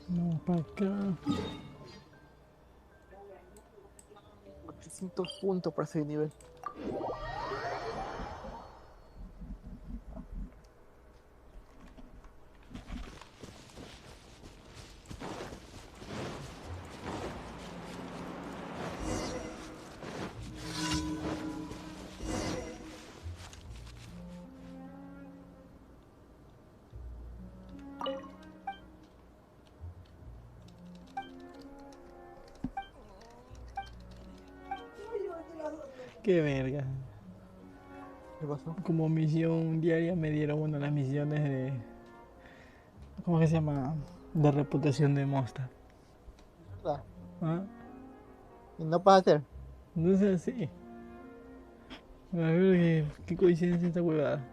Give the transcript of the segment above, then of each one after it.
Vamos para acá. 800 puntos para ese nivel. Qué verga. ¿Qué pasó? Como misión diaria me dieron, bueno, las misiones de... ¿Cómo que se llama? De reputación de Monster. ¿Verdad? ¿Ah? ¿Y no para hacer? No sé así. A ver, qué coincidencia esta huevada.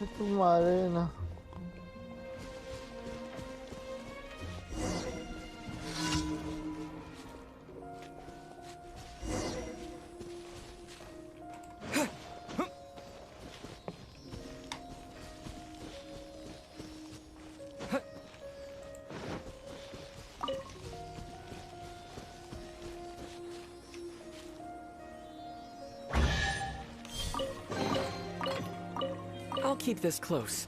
Es tu madre, no. I'll keep this close.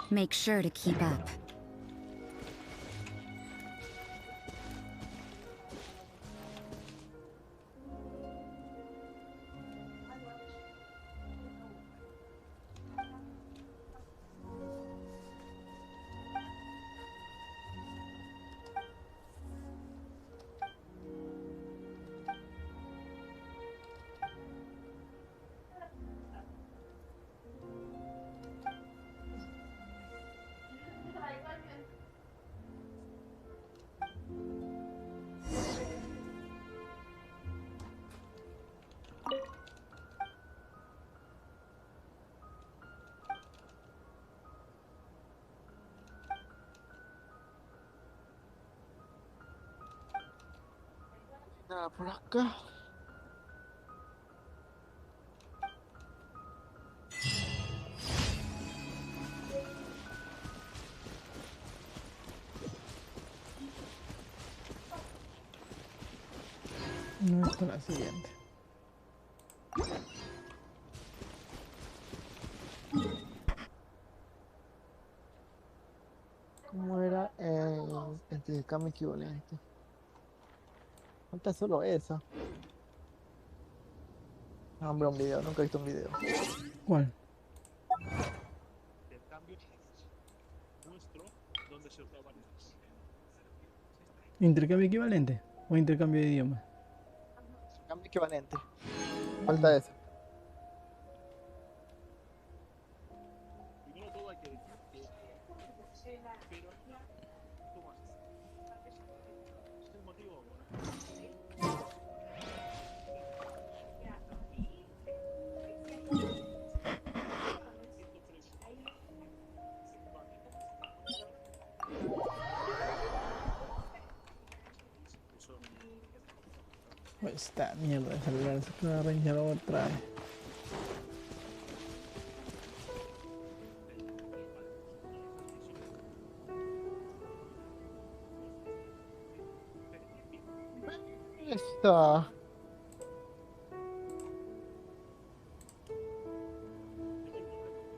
Make sure to keep up. Nada por acá. No es con la siguiente. ¿Cómo era el intercambio equivalente? Falta solo eso. No, hombre, un video, nunca he visto un video. ¿Cuál? ¿Intercambio equivalente? ¿O intercambio de idiomas? Cambio equivalente. Falta eso. Pues esta mierda de celular se puede reiniciar otra vez. Esta.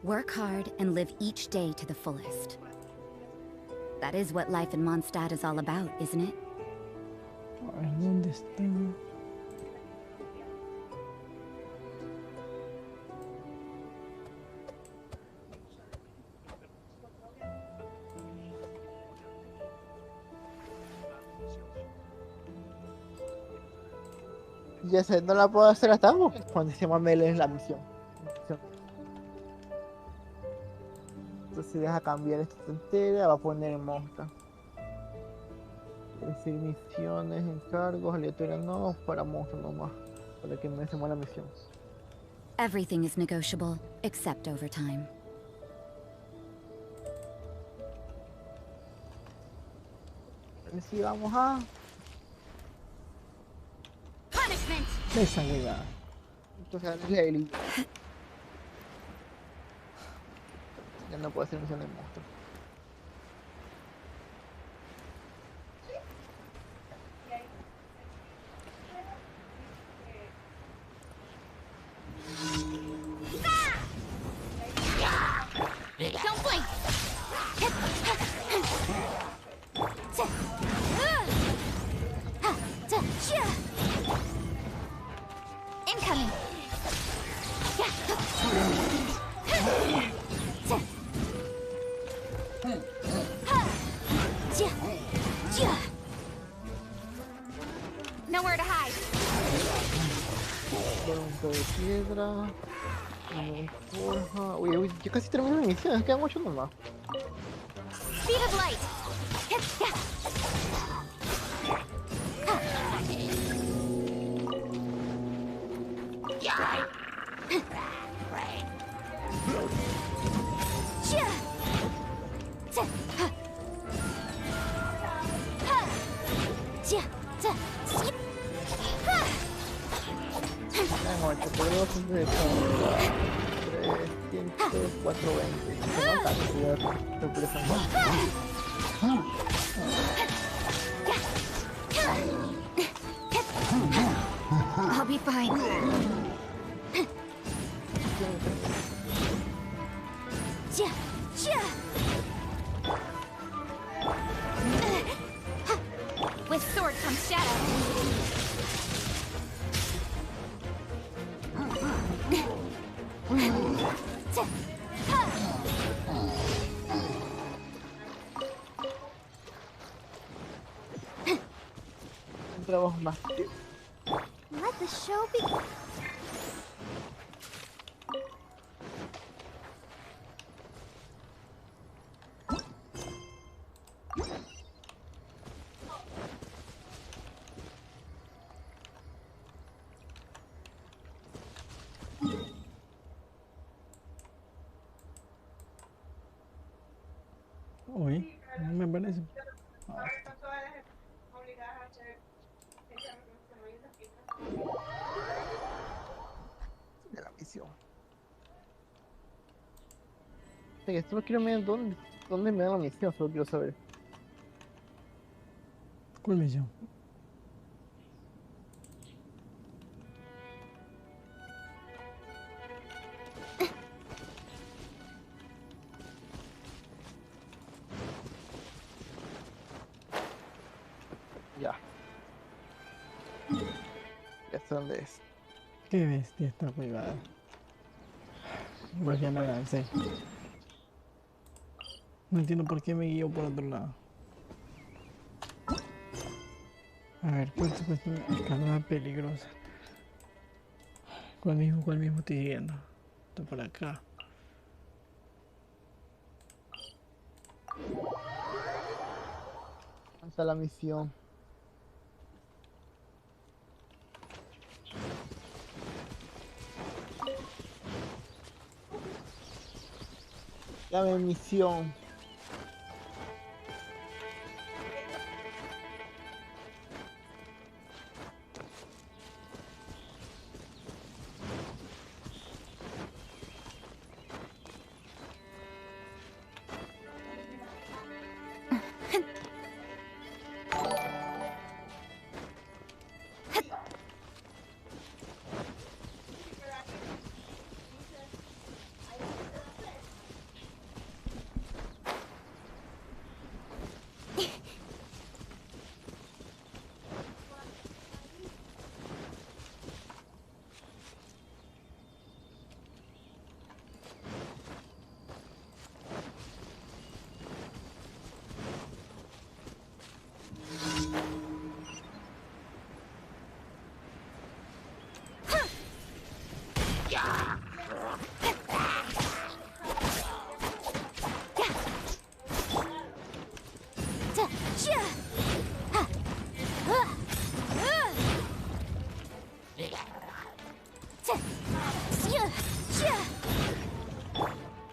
Work hard and live each day to the fullest. That is what life in Mondstadt is all about, isn't it? A ver, ¿dónde está? Ya sé, no la puedo hacer hasta cuando se llama Mel es la misión. Entonces deja cambiar esta entera, va a poner monstruo. Es decir, misiones, encargos, aleatorios no, para monstruos nomás. Para que me hacemos la misión. Everything is negotiable, except overtime. Así vamos a. Punishment! Esa huevada. Entonces darle el. Ya no puedo hacer misión de monstruo. Don't blink! Incoming! Nowhere to hide. Tronco de piedra. Forja. Uy, uy, yo casi termino la misión, quedan 8 nomás. Speed of light. Quedan 8, pero siempre son 300, 420. No tanto, cuidado, sorpresa. I'll be fine. With sword comes shadow. Un trabajo más. Let the show begin. Uy, no me parece. De la misión. Oye, esto no quiero ver dónde me da la misión, solo quiero saber. ¿Cuál misión? Ya. Ya sé dónde es. Qué bestia esta huevada. Pues ya no la sé. No entiendo por qué me guío por otro lado. A ver, ¿cuál es supuesto escalada peligrosa? ¿Cuál mismo estoy siguiendo? Está por acá. Hasta la misión. Dame misión.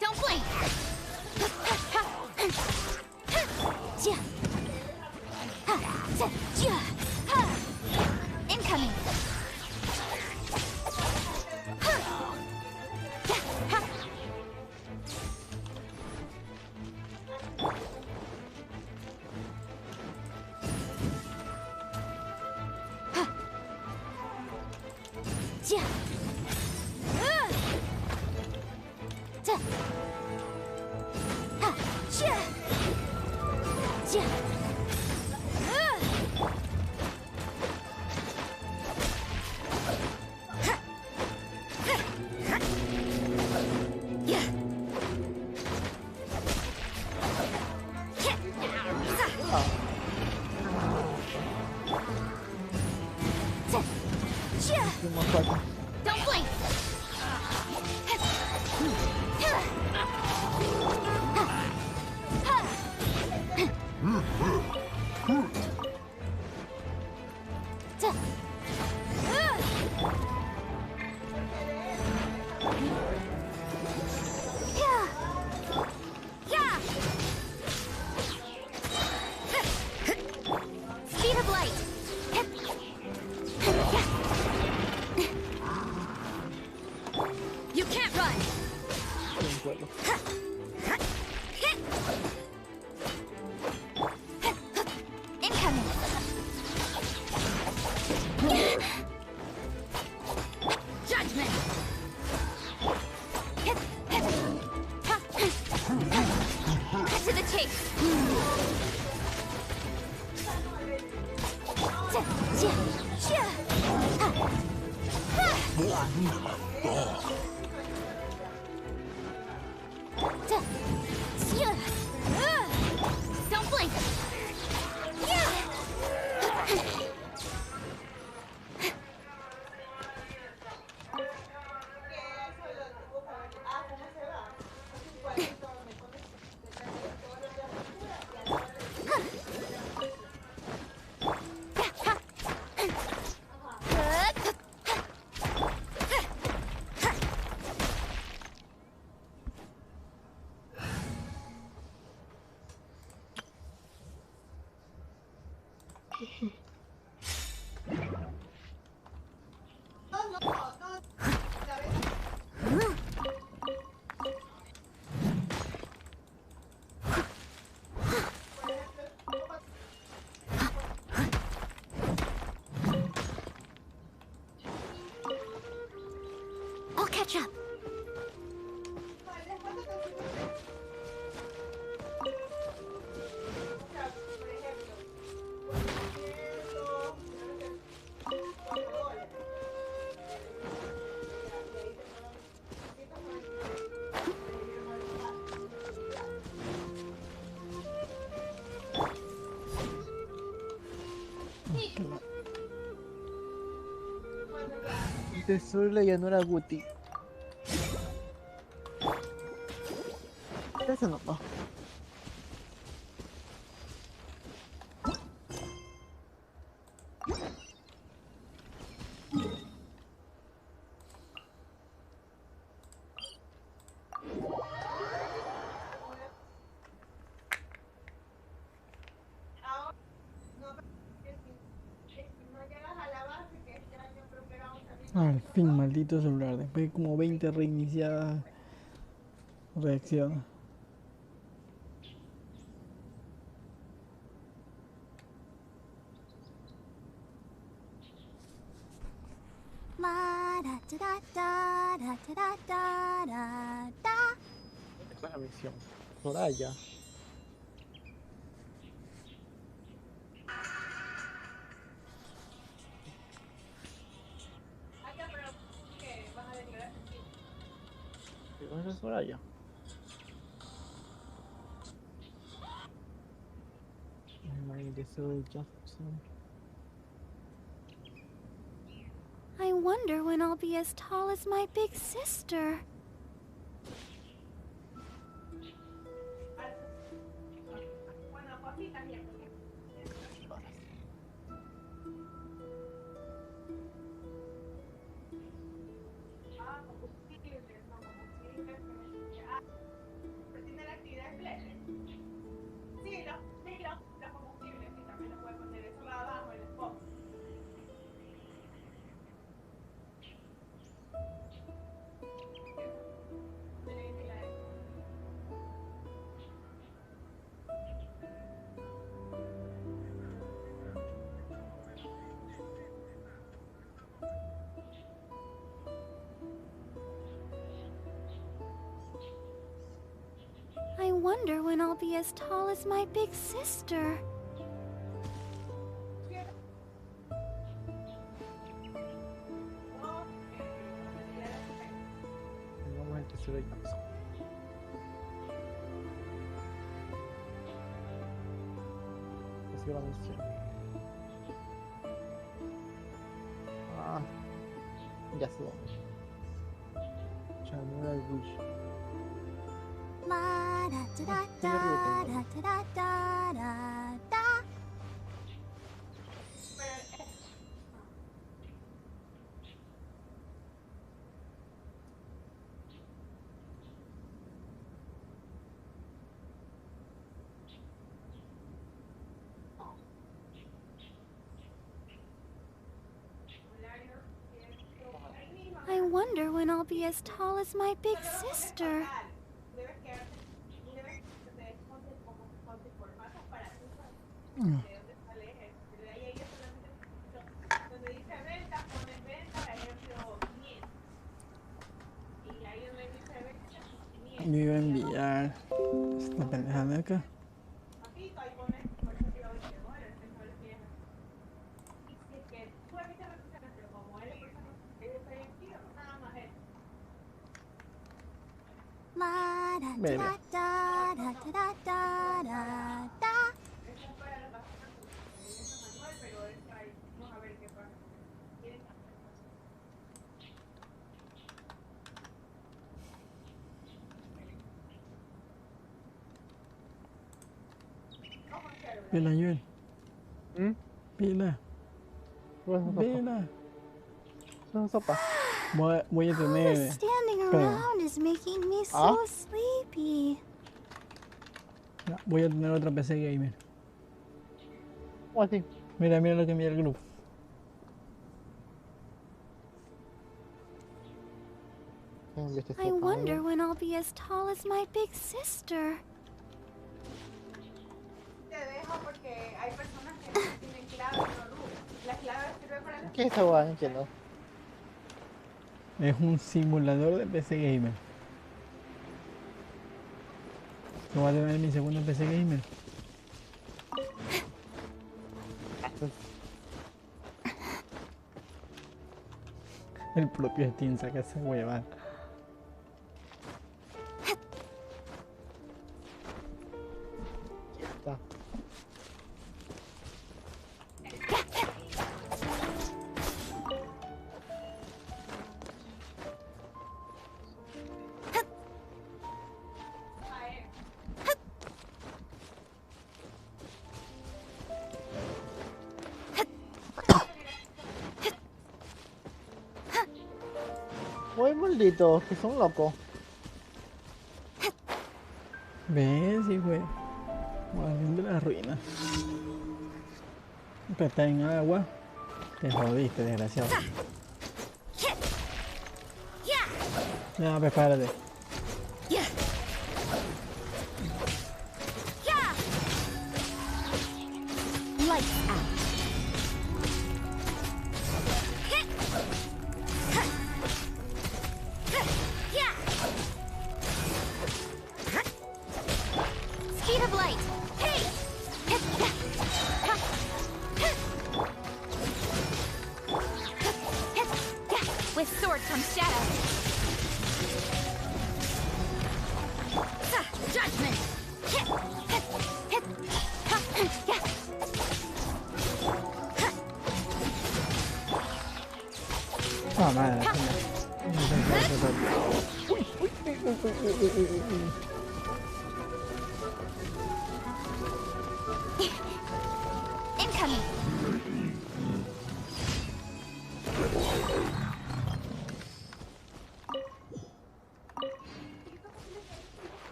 Don't blink! Incoming! Última falta. Don't blink! Speed of light! You can't run! Sin vuelo. Incoming! Judgment! Cut to the chase! Don't blink! I'll catch up. Tesoro de la llanura Guti. Eso no. Al fin, maldito celular. Después de como 20 reiniciadas, reacciona. Esa es la misión. Soraya. ¿Dónde es Soraya? I wonder when I'll be as tall as my big sister. I wonder when I'll be as tall as my big sister. Vamos al tesoro de Jackson. Ha sido la misión. Ah, ya sé dónde. Llanura Wish. I wonder when I'll be as tall as my big sister. Me iba a enviar esta pendejada de acá. Verga. Pila, Joel. Pila. Pila. No, sopa. Voy a All the tener. standing Espera. around is making me so sleepy. Voy a tener otra PC gamer. ¿Cómo así? Mira lo que envía el grupo. I wonder when I'll be as tall as my big sister. Te dejo porque hay personas que no tienen clave o luz. La clave sirve para las... ¿Qué es esa guay? Que no. Es un simulador de PC gamer. Lo voy a tener en mi segundo PC gamer. El propio Steam saca esa hueva. Ya está. Muy malditos, que son locos. ¿Ves, hijo de guardián de la ruina? Que está en agua. Te jodiste, desgraciado. No, prepárate. Lights out. Speed of light. Hey! With sword from shadow. Judgment. Ah, madre. Incoming.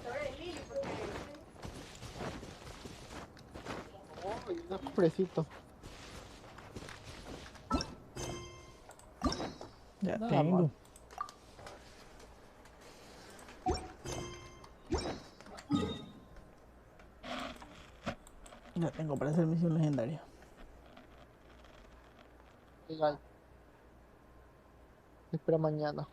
Sobre Lili, porque Uy, un hombrecito. Ya Nada tengo. mal. Ya tengo para hacer misión legendaria. Igual. Espera mañana.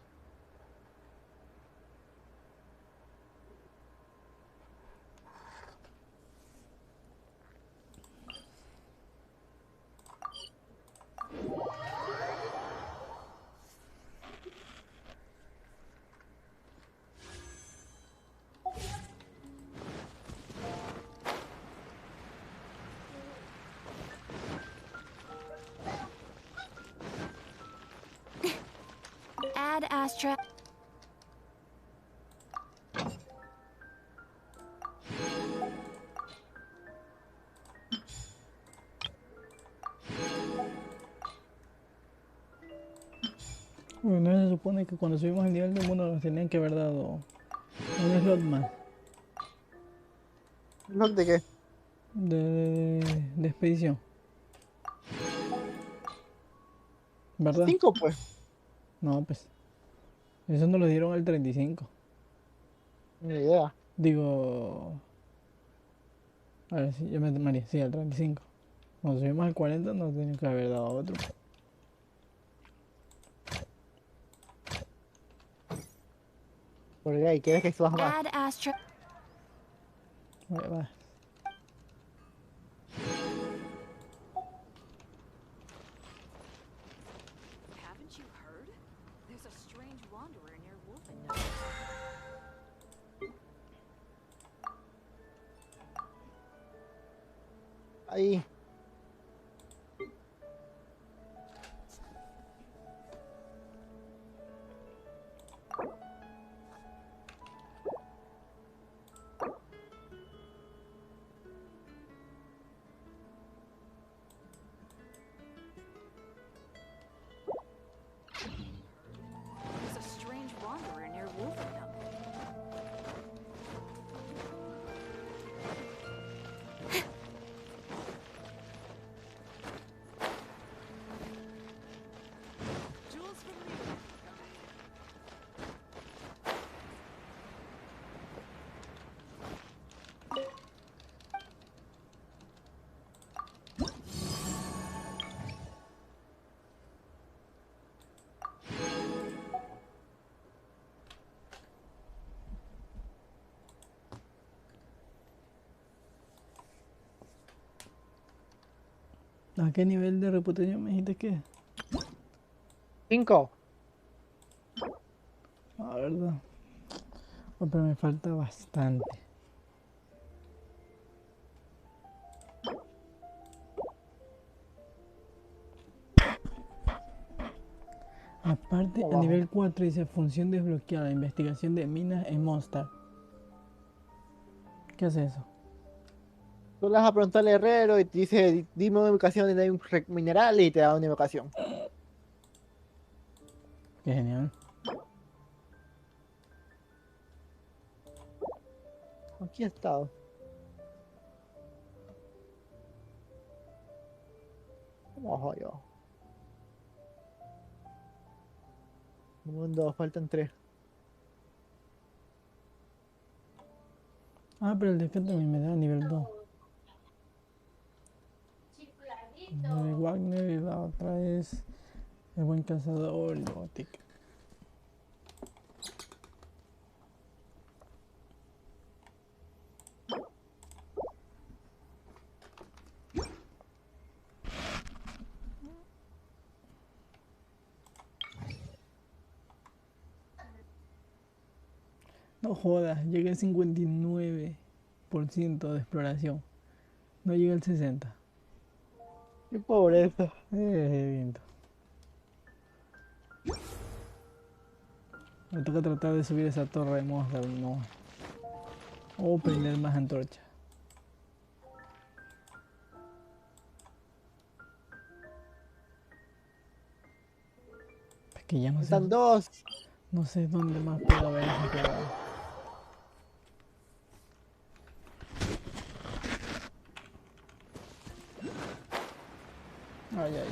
Add Astra. Bueno, se supone que cuando subimos el nivel de mundo nos tenían que haber dado un slot más ¿Lo de qué? de expedición, ¿verdad? 5 pues. No, pues eso nos lo dieron al 35. Ni idea. Digo, a ver si yo me maría, sí, al 35. Cuando subimos al 40 nos tenían que haber dado otro. Porque ahí quieres que subas más. Add Astra. Vale, va. Haven't you heard? There's a strange wanderer near Wolfenham. Ahí. There's a strange wanderer near Wolfenham. Jules from Lebanon. ¿A qué nivel de reputación me dijiste que? 5. Ah, verdad. Oh, pero me falta bastante. Aparte, a Abajo. nivel 4 dice función desbloqueada, investigación de minas en Monster. ¿Qué hace eso? Tú le vas a preguntar al herrero y te dice, dime una ubicación donde hay un mineral y te da una ubicación. Qué genial. Aquí he estado. Vamos allá. Mundo, faltan 3. Ah, pero el de acá también me da nivel 2. Como de Wagner y la otra es el buen cazador y Gótica. No jodas, llegué al 59% de exploración. No llega al 60%. Qué pobreza. Viento. Me toca tratar de subir esa torre de monstruos, no. O prender más antorchas. Es que ya Faltan 2. no sé dónde más puedo haber explorado. Ay, ay.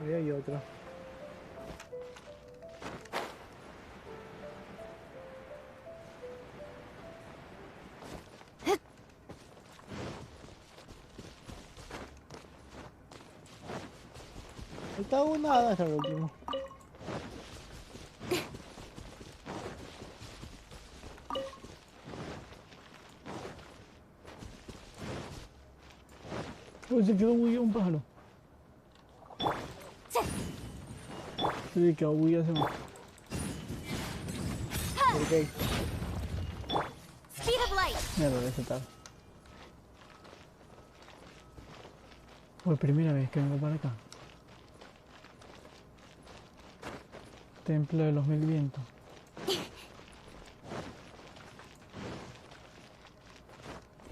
Ahí hay otro. Falta una, ¿dónde está el último? Uy, se quedó bugueado un pájaro. Se quedó bugueado ese monstruo. Ok. Speed of light. Mierda, ese tal. Por primera vez que vengo para acá. Templo de los mil vientos.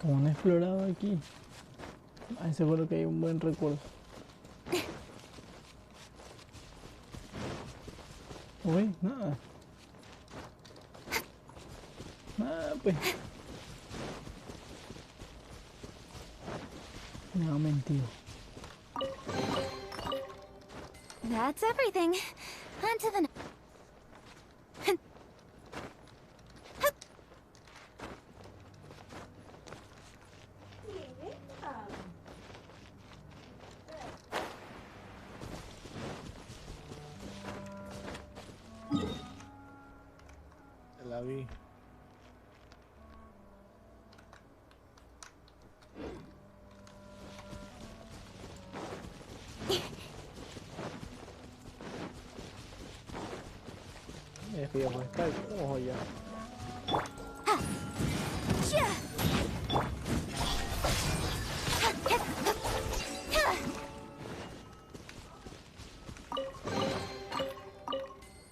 Como no he explorado aquí, seguro que hay un buen recurso. Uy, nada. Nada, pues. Me ha mentido. That's everything. On to the Ya la vi. Es que ya puede estar. Vamos allá.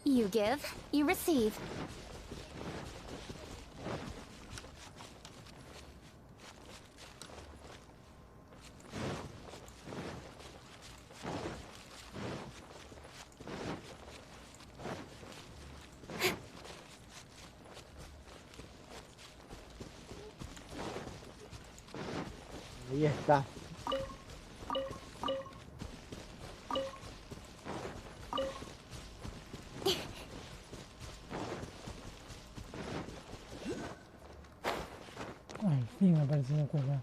You give, you receive. Ahí está. fin me apareció esa cosa.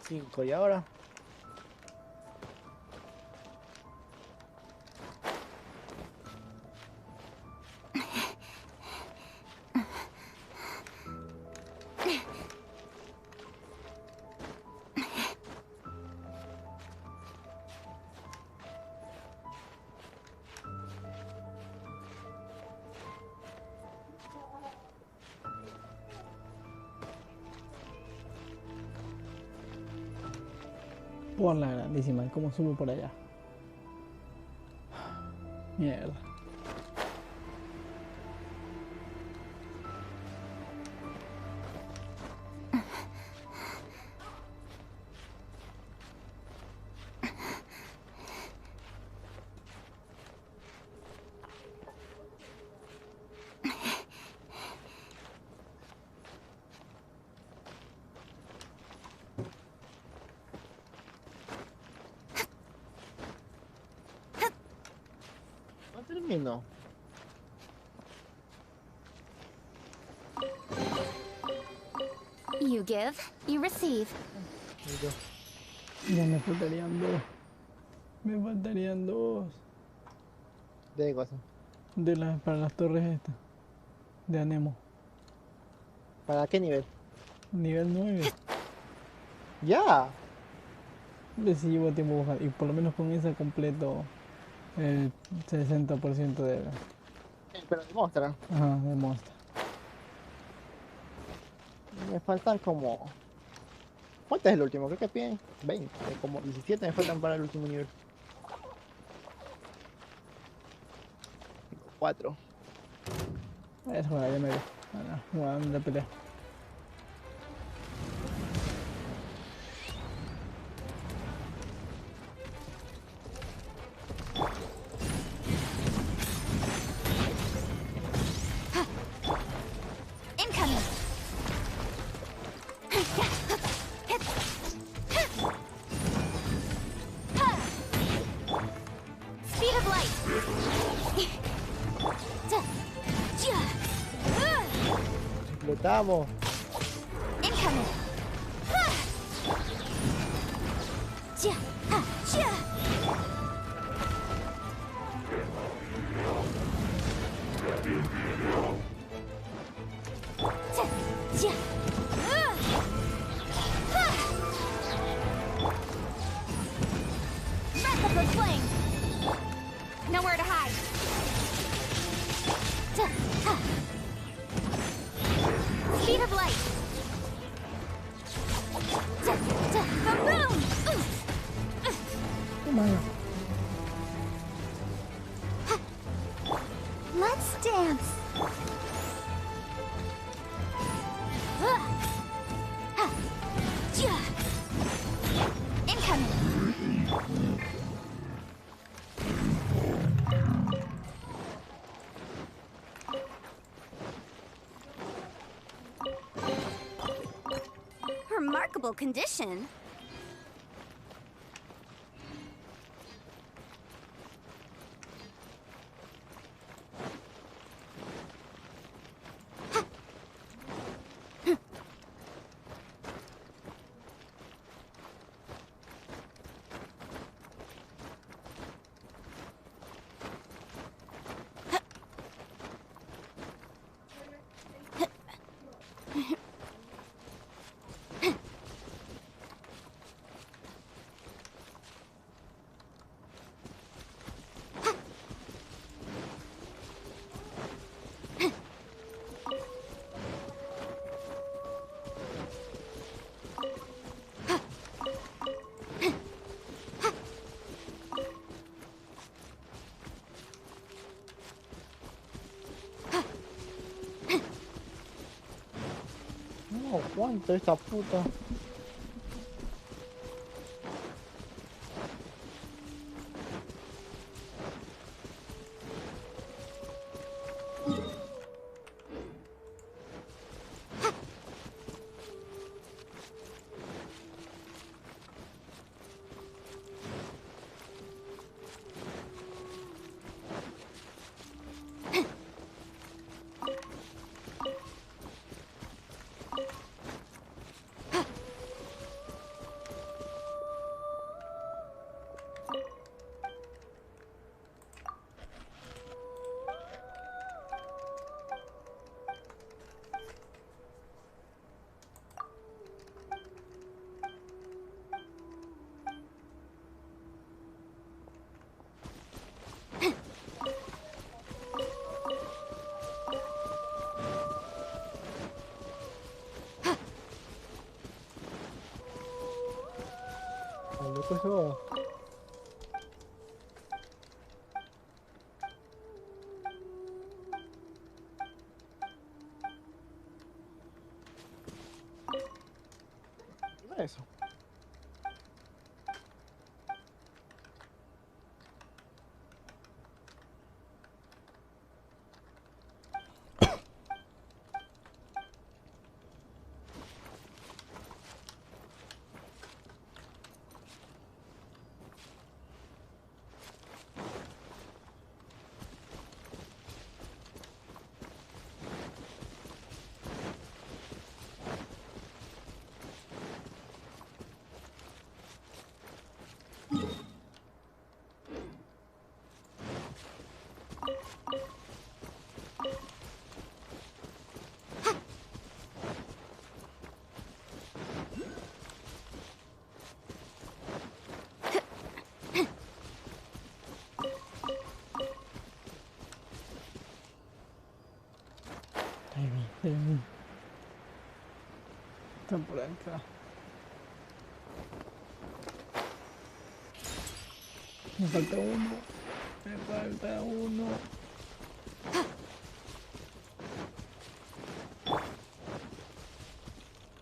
5 y ahora. Por la grandísima, ¿cómo subo por allá? Mierda. No termino. You give, you receive. Y yo, Ya me faltarían dos. Me faltarían dos. de cosas. Para las torres estas. De Anemo. ¿Para qué nivel? Nivel 9. ¡Ya! Hombre, si llevo tiempo buscando. Y por lo menos con esa completo el 60% de la. Pero demuestra. Ajá, de monster. Me faltan como... ¿Cuánto es el último? Creo que piden 20. Como 17 me faltan para el último nivel. 4. Eso, bueno, ya me veo. Jugando la pelea. Incoming! Speed of light! Explotamos. Incoming! Wrath of the flame! Nowhere to hide! Speed of light! Boom! Oh my god. Let's dance! Incoming! Remarkable condition. No, ¿cuánto esta puta? eso. Eso. Ahí vi. Están por acá. Me falta uno. Me falta uno.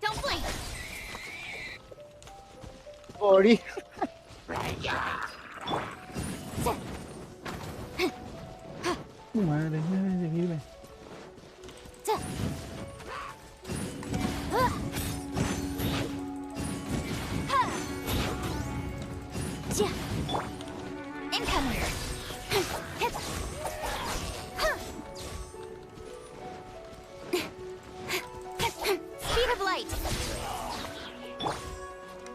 Don't blink! Morí. Madre, debe seguirme. Incoming! Speed of light!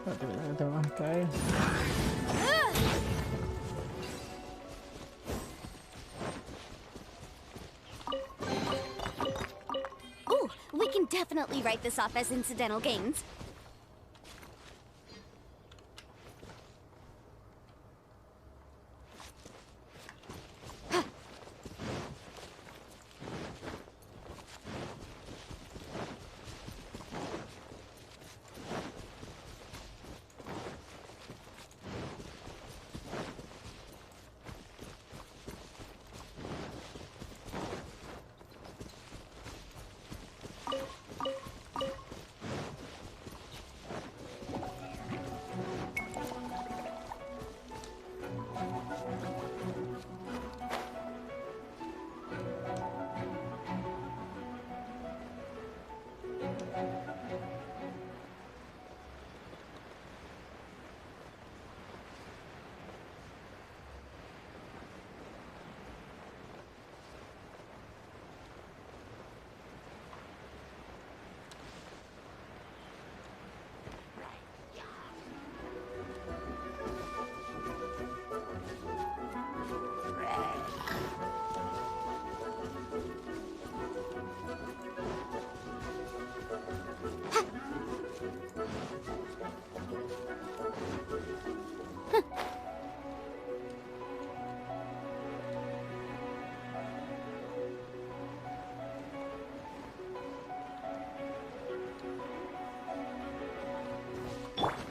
Espérate, te vas a caer. Ooh, we can definitely write this off as incidental gains.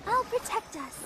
I'll protect us.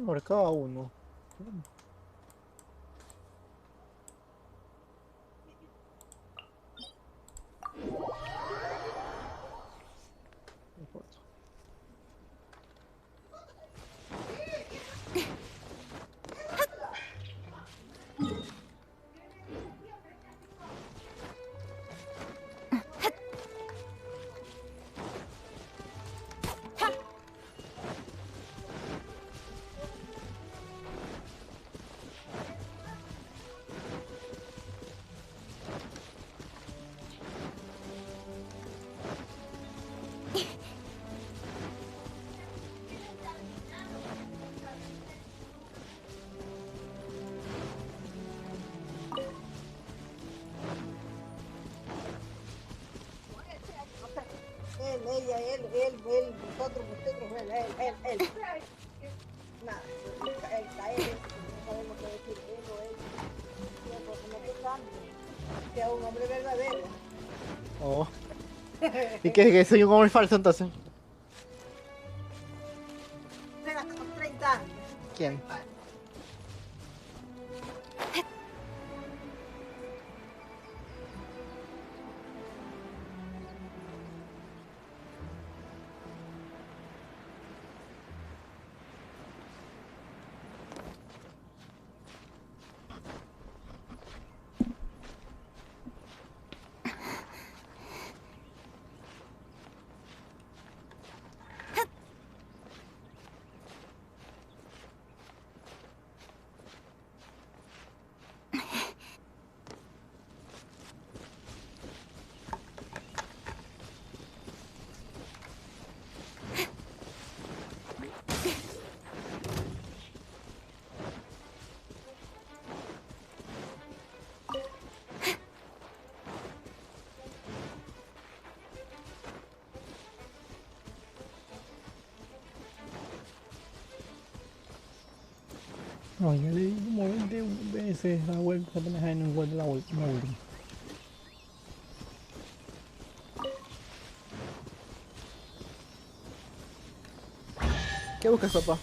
Marcaba uno. No importa. nosotros, él. Nada, él, no sabemos qué decir, él o él. No te cambie, sea un hombre verdadero. Oh. ¿Y que soy un hombre falso entonces? Tenga 30 años. ¿Quién? No, ya le di como 20 veces la vuelta, apenas ahí no encuentro la última. ¿Qué buscas, papá?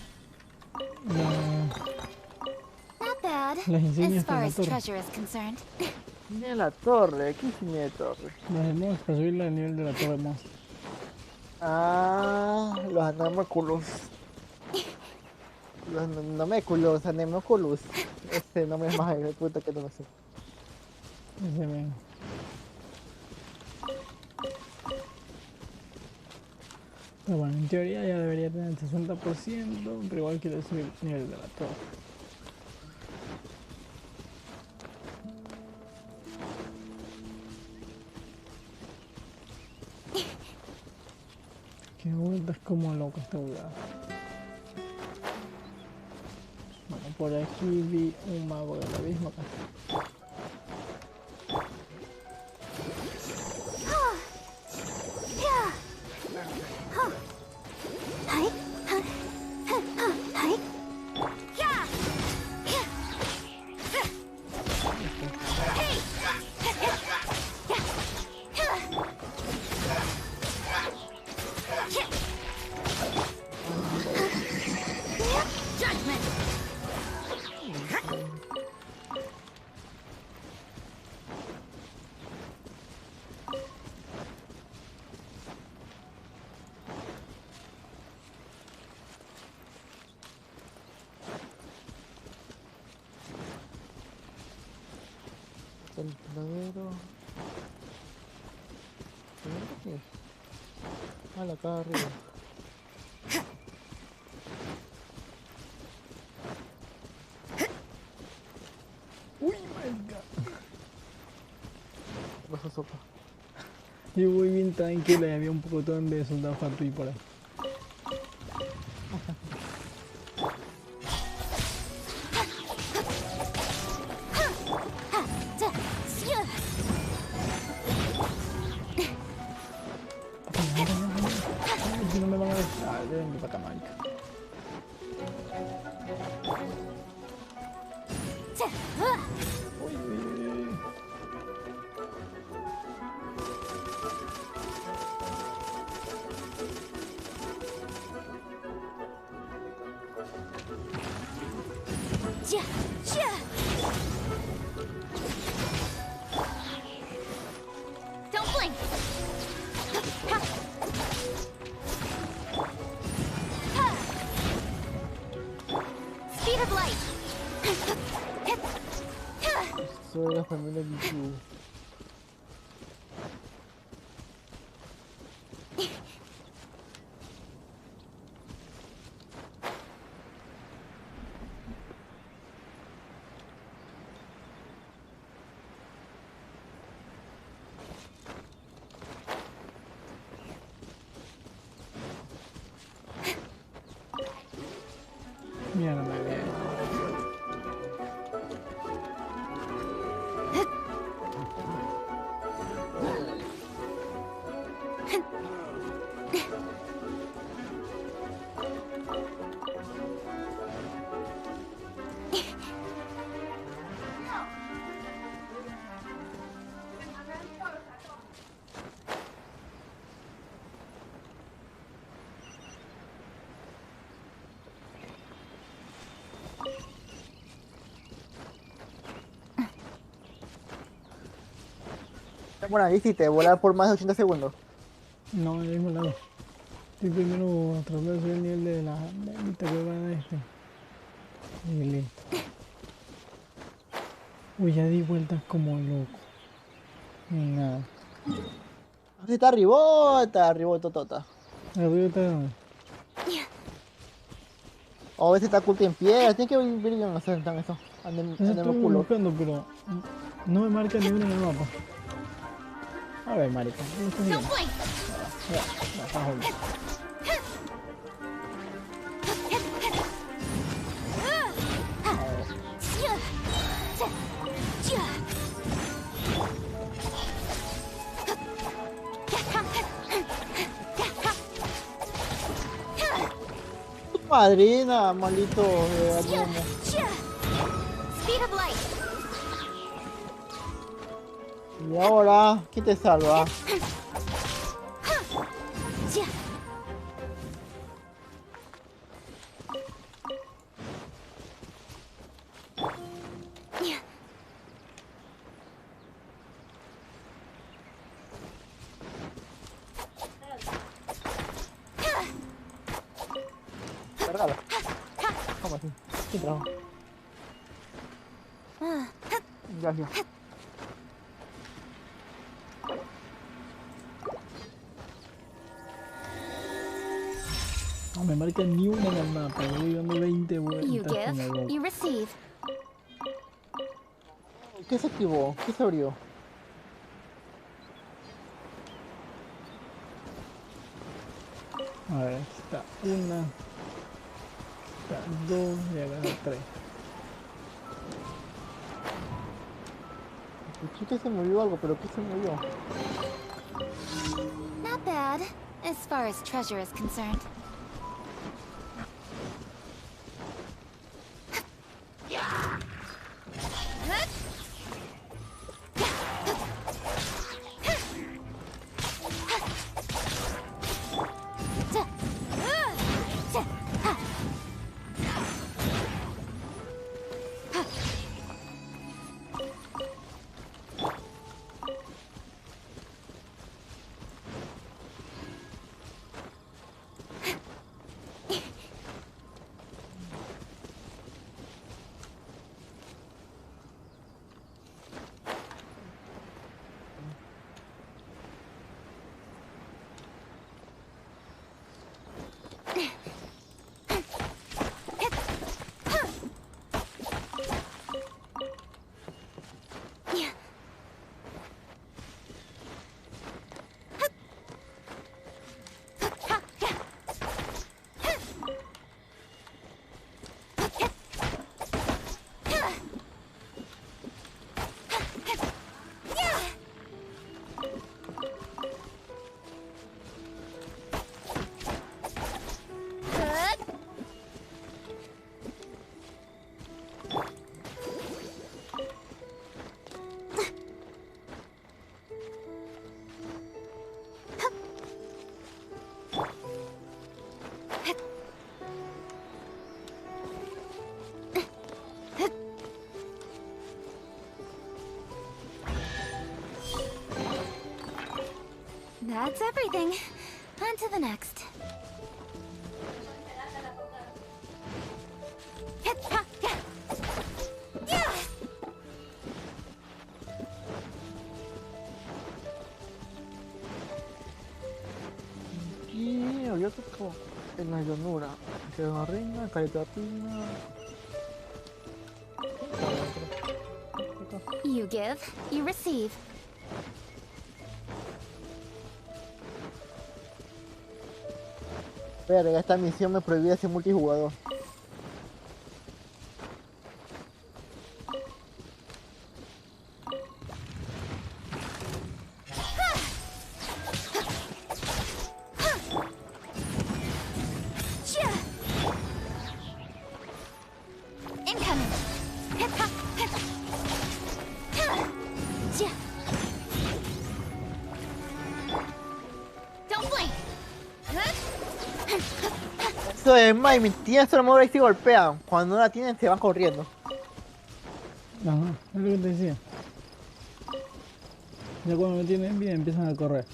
Not bad, Las insignias as far de la as torre. treasure is concerned. Mira la torre, ¿qué insignia de torre? Las demás para subirla al nivel de la torre más. Ah, los anemóculos. Los noméculos, anemóculos. Ese nombre es más de puta que no lo sé. Ese mismo. Pero bueno, en teoría ya debería tener el 60%, pero igual quiero subir el nivel de la torre. Que vueltas como loco esta jugada. Bueno, por aquí vi un mago del abismo acá. El planadero. ¿Qué es? Ah, la acá arriba. Uy, my god. Baja sopa. Yo voy bien tranquila y había un poco de soldados fatui por ahí. Si no me van a ver. Ah, deben de patamanca. Uy, uy, uy. Don't blink. Speed of light. Soy la familia Guiyu. Mierda, bien. Bueno, ahí hiciste, volar por más de 80 segundos. No, en el mismo lado. Estoy primero tratando de subir el nivel de la bendita cueva de este. Y listo. Uy, ya di vueltas como loco. Y nada. Así está arribota, tota. Arriba está donde. O a veces está oculto en piedra, tienes que ver no sé dónde están eso. Eso Anden estoy culo. buscando, pero no me marca ni uno en el mapa. A ver, marica, ¿dónde estás Don't yendo? blink! Ya, está jodido. Madrina, maldito Amomo. Speed of light! Y ahora, ¿quién te salva? Cargala. ¿Cómo así? ¿Qué trabajo? Gracias. No me marca ni uno en el mapa. Yo voy dando 20 You vueltas como give, loco. you receive. ¿Qué se activó? ¿Qué se abrió? A ver, aquí está una, está dos y acá está tres. Escuché que se movió algo, pero ¿qué se movió? Not bad, as far as treasure is concerned. That's everything. On to the next. Y había otro en la llanura. Que una reina, careta pina. You give, you receive. Verga, esta misión me prohibía hacer multijugador. Incoming. Don't blink. Eso es más, y tienes solo mover y se golpean. Cuando no la tienen se van corriendo. Ajá, es lo que te decía. Ya cuando me tienen bien empiezan a correr.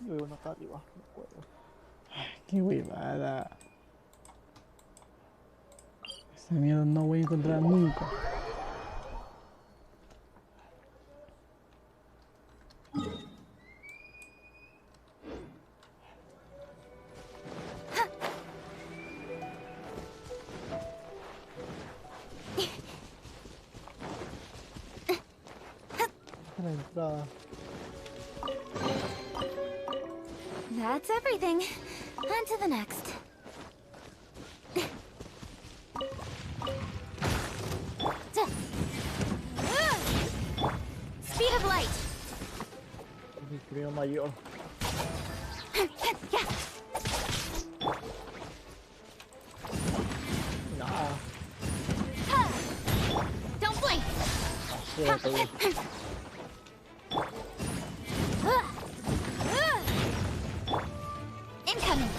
Yo veo uno acá arriba, no puedo. Qué huevada. Esa mierda no voy a encontrar nunca. La entrada. That's everything. On to the next. Speed of light. Mi primo mayor. Nah, Don't blink. cierto. Incoming.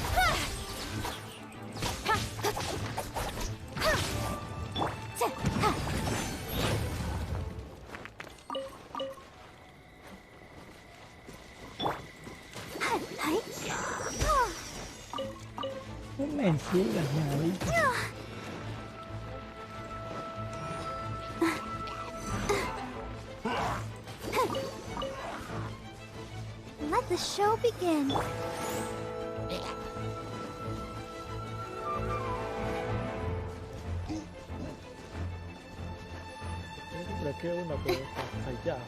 No me sigas, maldita. Let the show begin. Le queda una, pero está allá.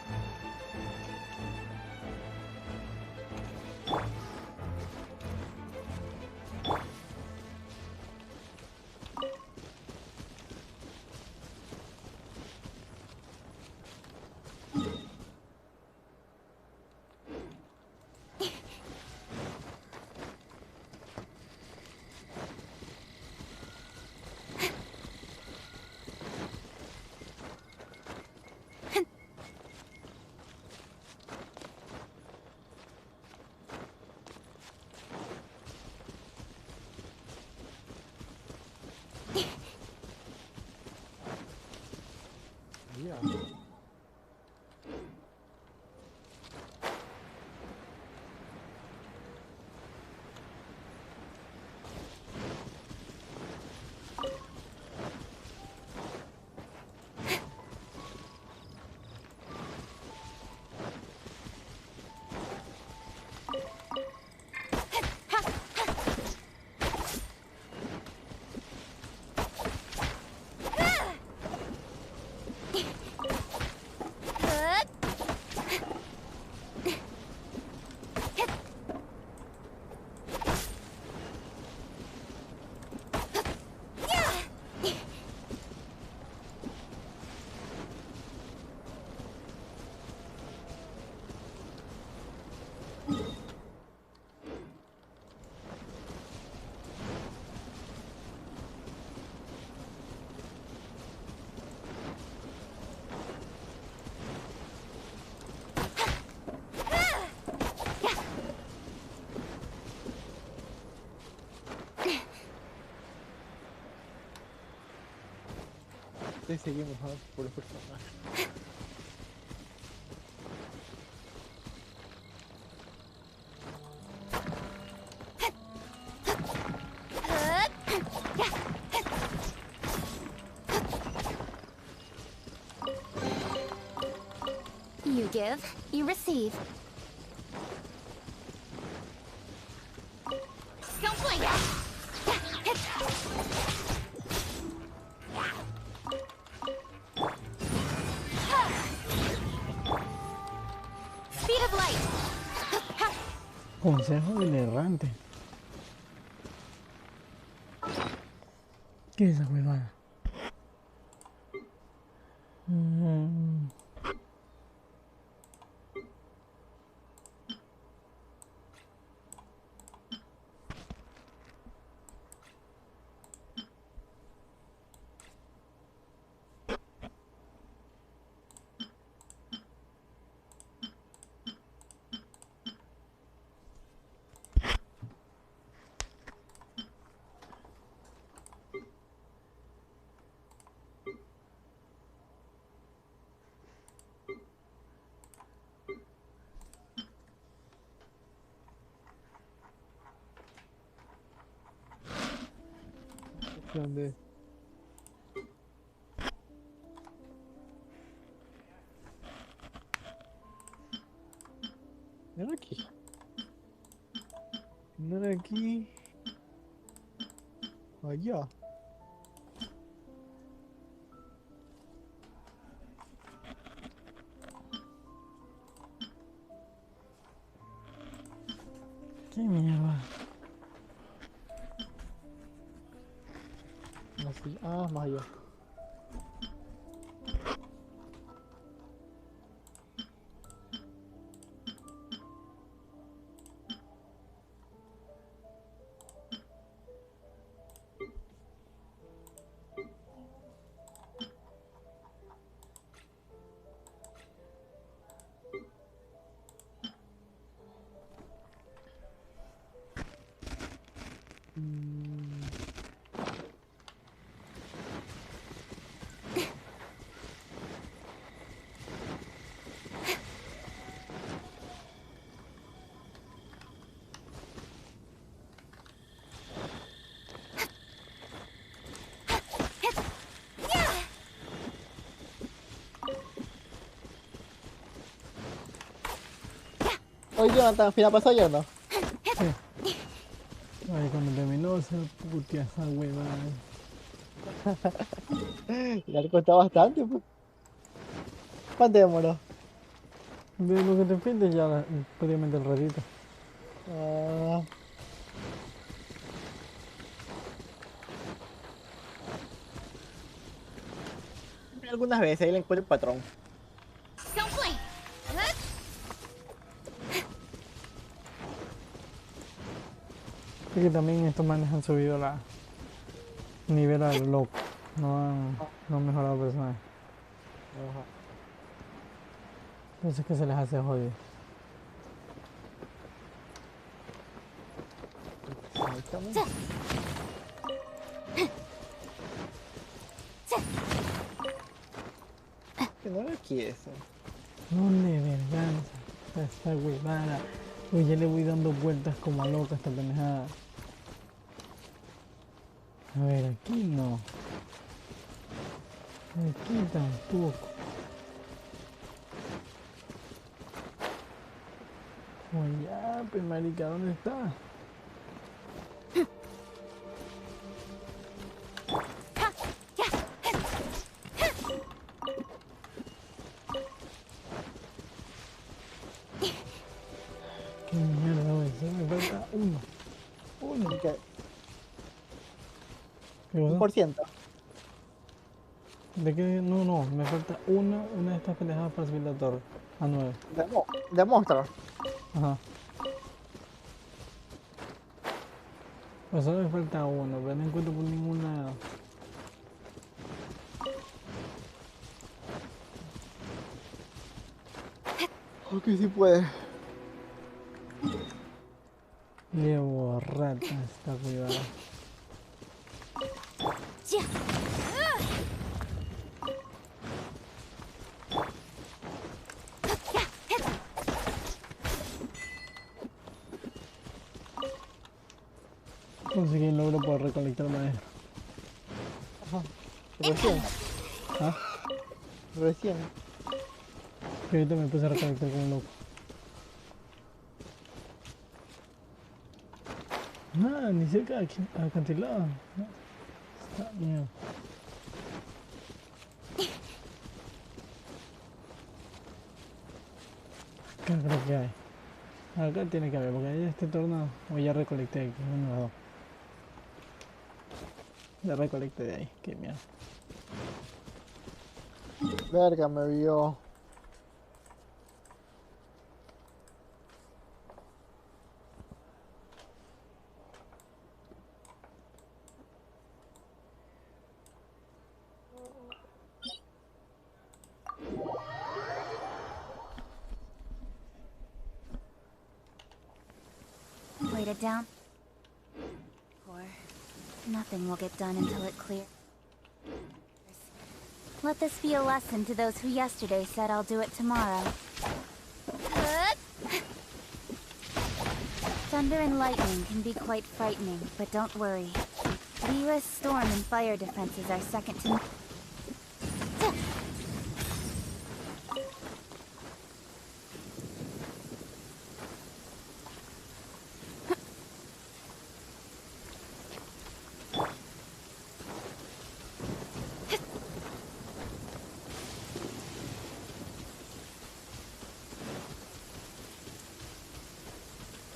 Yeah. Entonces seguimos por el personaje. You You give, you receive. Don't blink! Speed of light! Consejo del errante. ¿Qué es esa huevada? Mm. ¿Dónde? No era aquí. No era aquí. Allá. ¿Qué mierda? Así. Ah, más allá. Oye, Jonathan, ¿al final pasó yo no? Ay, cuando terminó se putea esa huevada. Le costó bastante, pues. ¿Cuánto demoró? De lo que te fuiste ya prácticamente el ratito. Ah, algunas veces ahí le encuentro el patrón. Don't blink! Es que también estos manes han subido la nivel a lo loco. No han mejorado el personaje. Ajá. Entonces que se les hace jodido. Ahí estamos. Que no era aquí eso. No le verganza esta huevada. Uy, ya le voy dando vueltas como a loca a esta pendejada. A ver, aquí no. Aquí tampoco. Oye, ya, pues marica, ¿dónde está? Qué mierda, güey. Solo me falta uno. Uno. Así que, ¿Qué un cosa? por ciento. ¿De qué? No, me falta una de estas pendejadas para subir la torre. A 9. De monstruo. Ajá. Pues solo me falta uno, pero no encuentro por ningún lado. Ok, sí puede. Llevo rata esta cuidada. Conseguí el logro por recolectar madera. Ajá. Recién. ¿Ah? Recién. Que ahorita me puse a recolectar como un loco. Nada, ni cerca aquí, acantilado. No, está miedo. Acá creo que hay. Acá tiene que haber, porque ahí este tornado. O ya recolecté aquí, uno de los dos. Ya recolecté de ahí, qué mierda. Verga, me vio. Wait it down. Or nothing will get done until it clears. Let this be a lesson to those who yesterday said I'll do it tomorrow. Thunder and lightning can be quite frightening, but don't worry. The U.S. storm and fire defenses are second to none.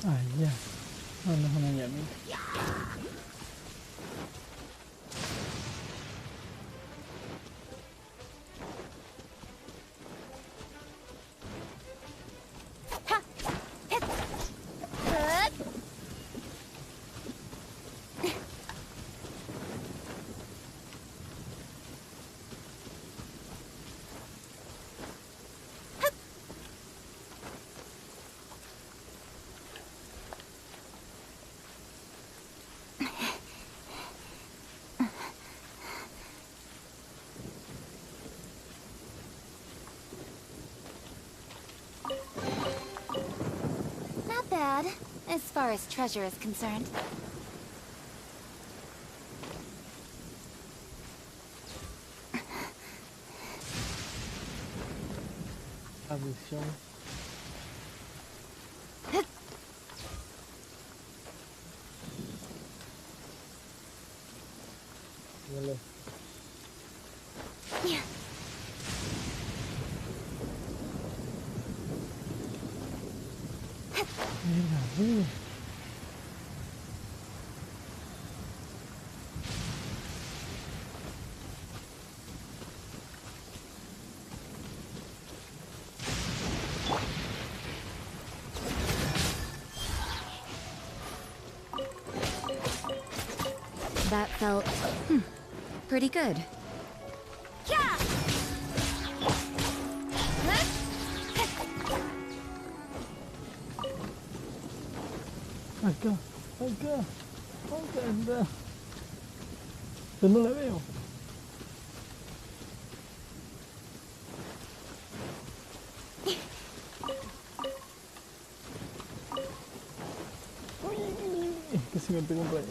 Ay, ya. No, no es una llamita. Not bad, as far as treasure is concerned. La misión. Dale. Mira, sí. That felt pretty good. Acá, acá, acá está. Pero no la veo. Uy, que se me pegó un rayo.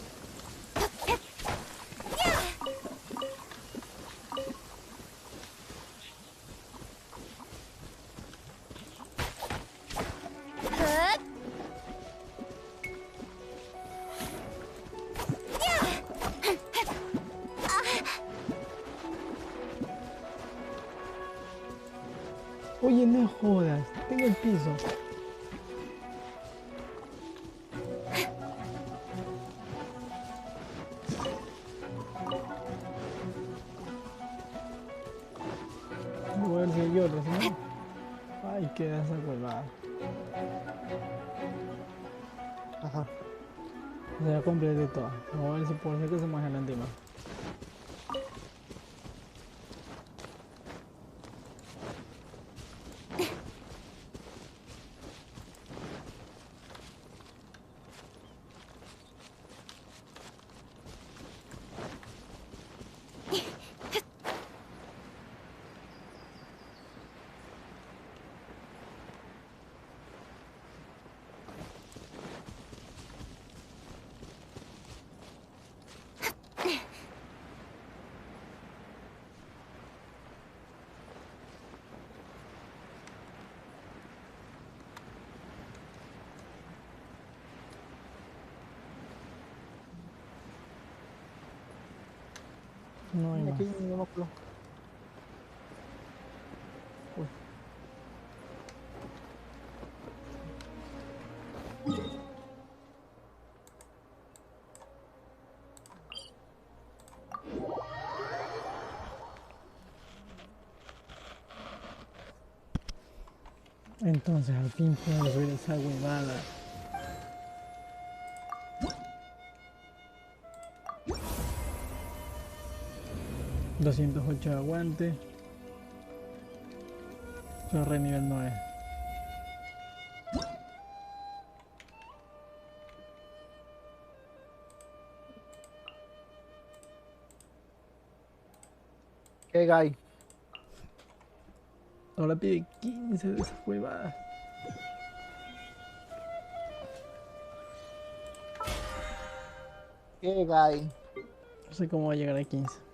Oye, no jodas, tengo el piso. Voy a ver si hay otro, si no. Ay, queda esa huevada. Ajá. O sea, ya completé todo. Voy a ver si puedo hacer que se más adelante más. No hay Aquí más. hay un monóculo. Uy, Entonces al fin puedo subir esa huevada. 208 de aguante. Torre nivel 9. qué gay. Ahora pide 15 de esas huevadas. Qué gay. No sé cómo va a llegar a 15.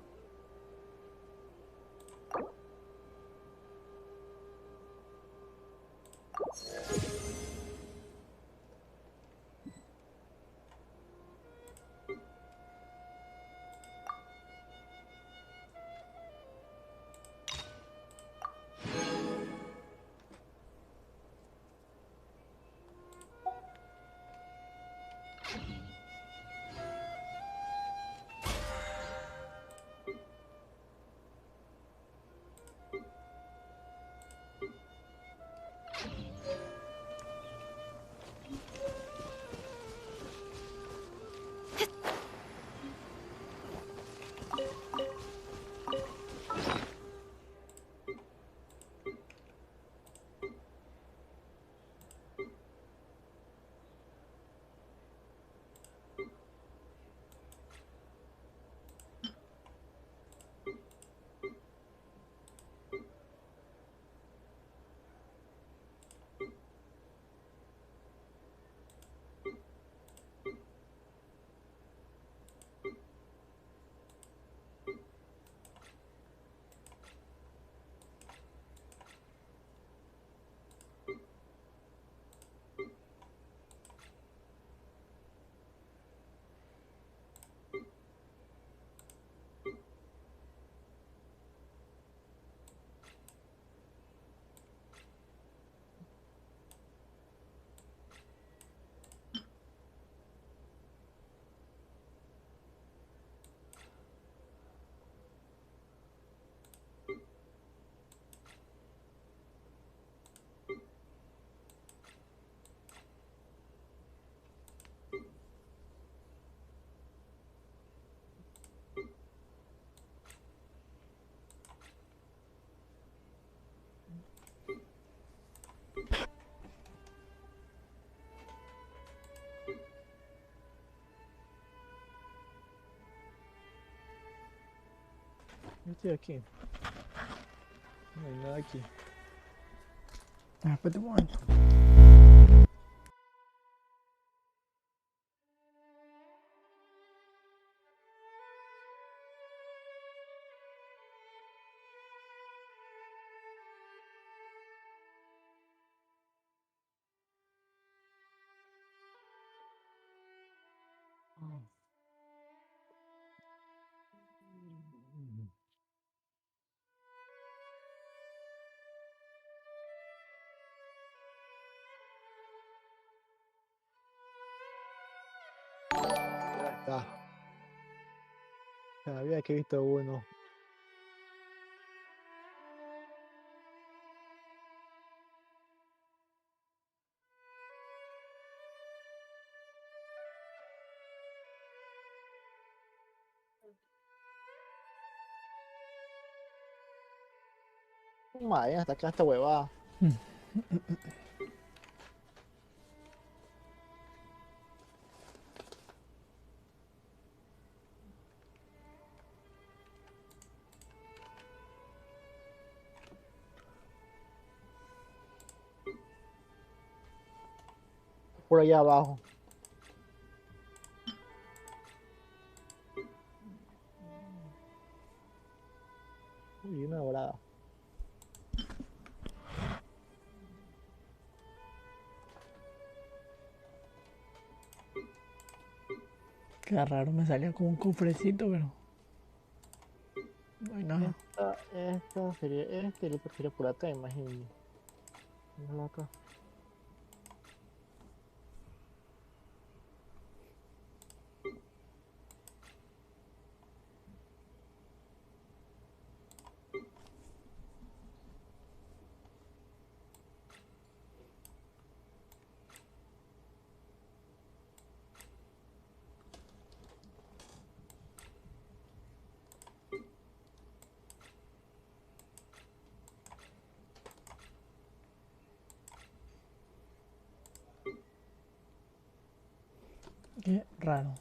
Yo estoy aquí. No hay nada aquí. Ah, espérate un momento. Ya está. Sabía que he visto uno. Madre, hasta acá esta huevada. Por allá abajo. Uy, una dorada. Qué raro, me salía con un cofrecito, pero No hay nada. Esta sería este y el otro sería por acá, imagínate. Míralo acá. Qué raro.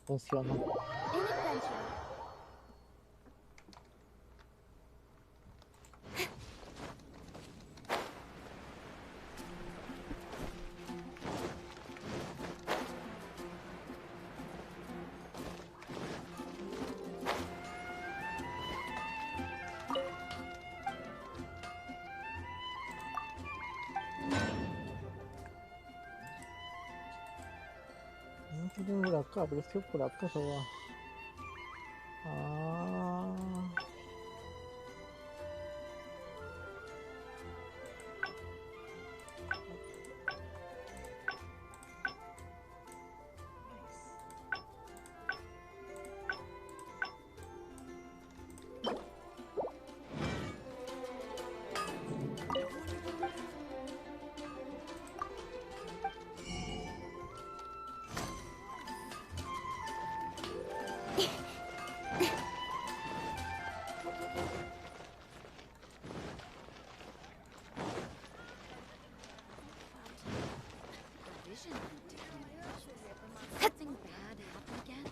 Funciona. No tengo por acá, pero es que por acá se va. Ah, Our vision went dim. Something bad happen again?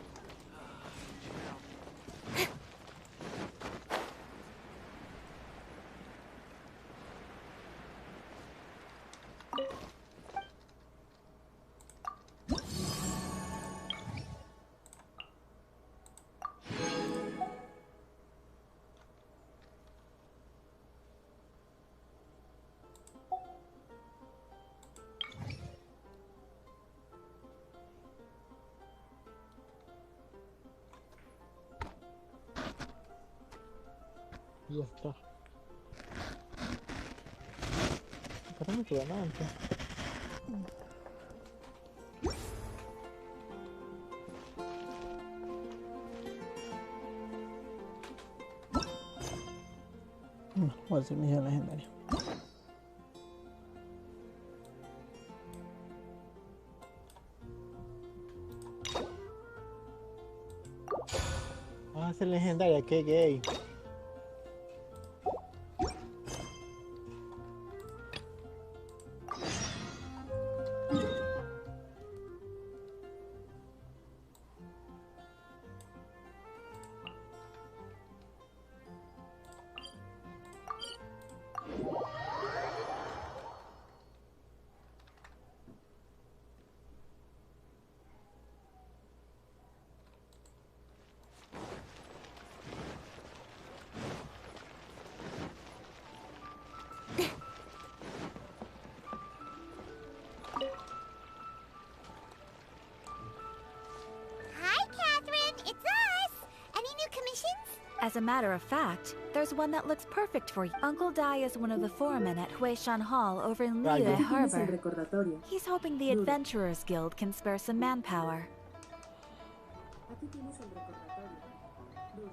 ya está. Acá no me queda nada antes. Voy a hacer misión legendaria. Vas a ser legendaria, qué gay. Hi, Catherine. It's us. Any new commissions? As a matter of fact, there's one that looks perfect for you. Uncle Dai is one of the foremen at Huishan Hall over in Rayos. Liyue Aquí tienes el Harbor. recordatorio. He's hoping the Duro. Adventurers Guild can spare some manpower. Aquí tienes el recordatorio. Duro.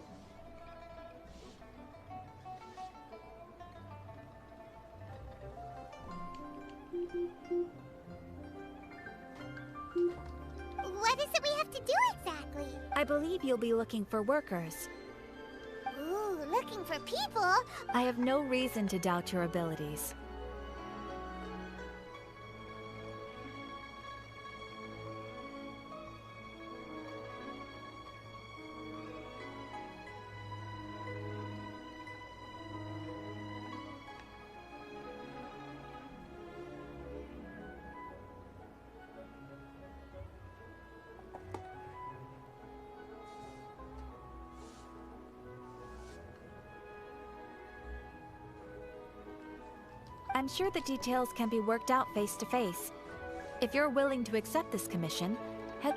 What is it we have to do exactly? I believe you'll be looking for workers. Ooh, looking for people? I have no reason to doubt your abilities. I'm sure the details can be worked out face to face. If you're willing to accept this commission, head.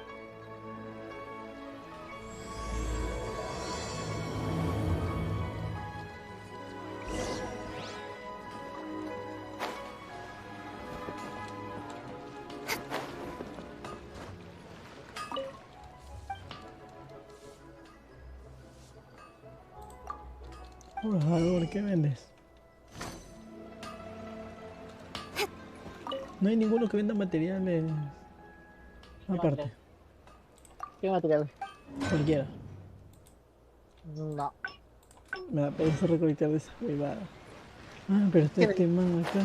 Por favor, ¿qué vendes? No hay ninguno que venda materiales. Aparte, ¿Qué material? cualquiera. No. Me da pereza recolectar de esa huevada. Ah, pero está este man acá.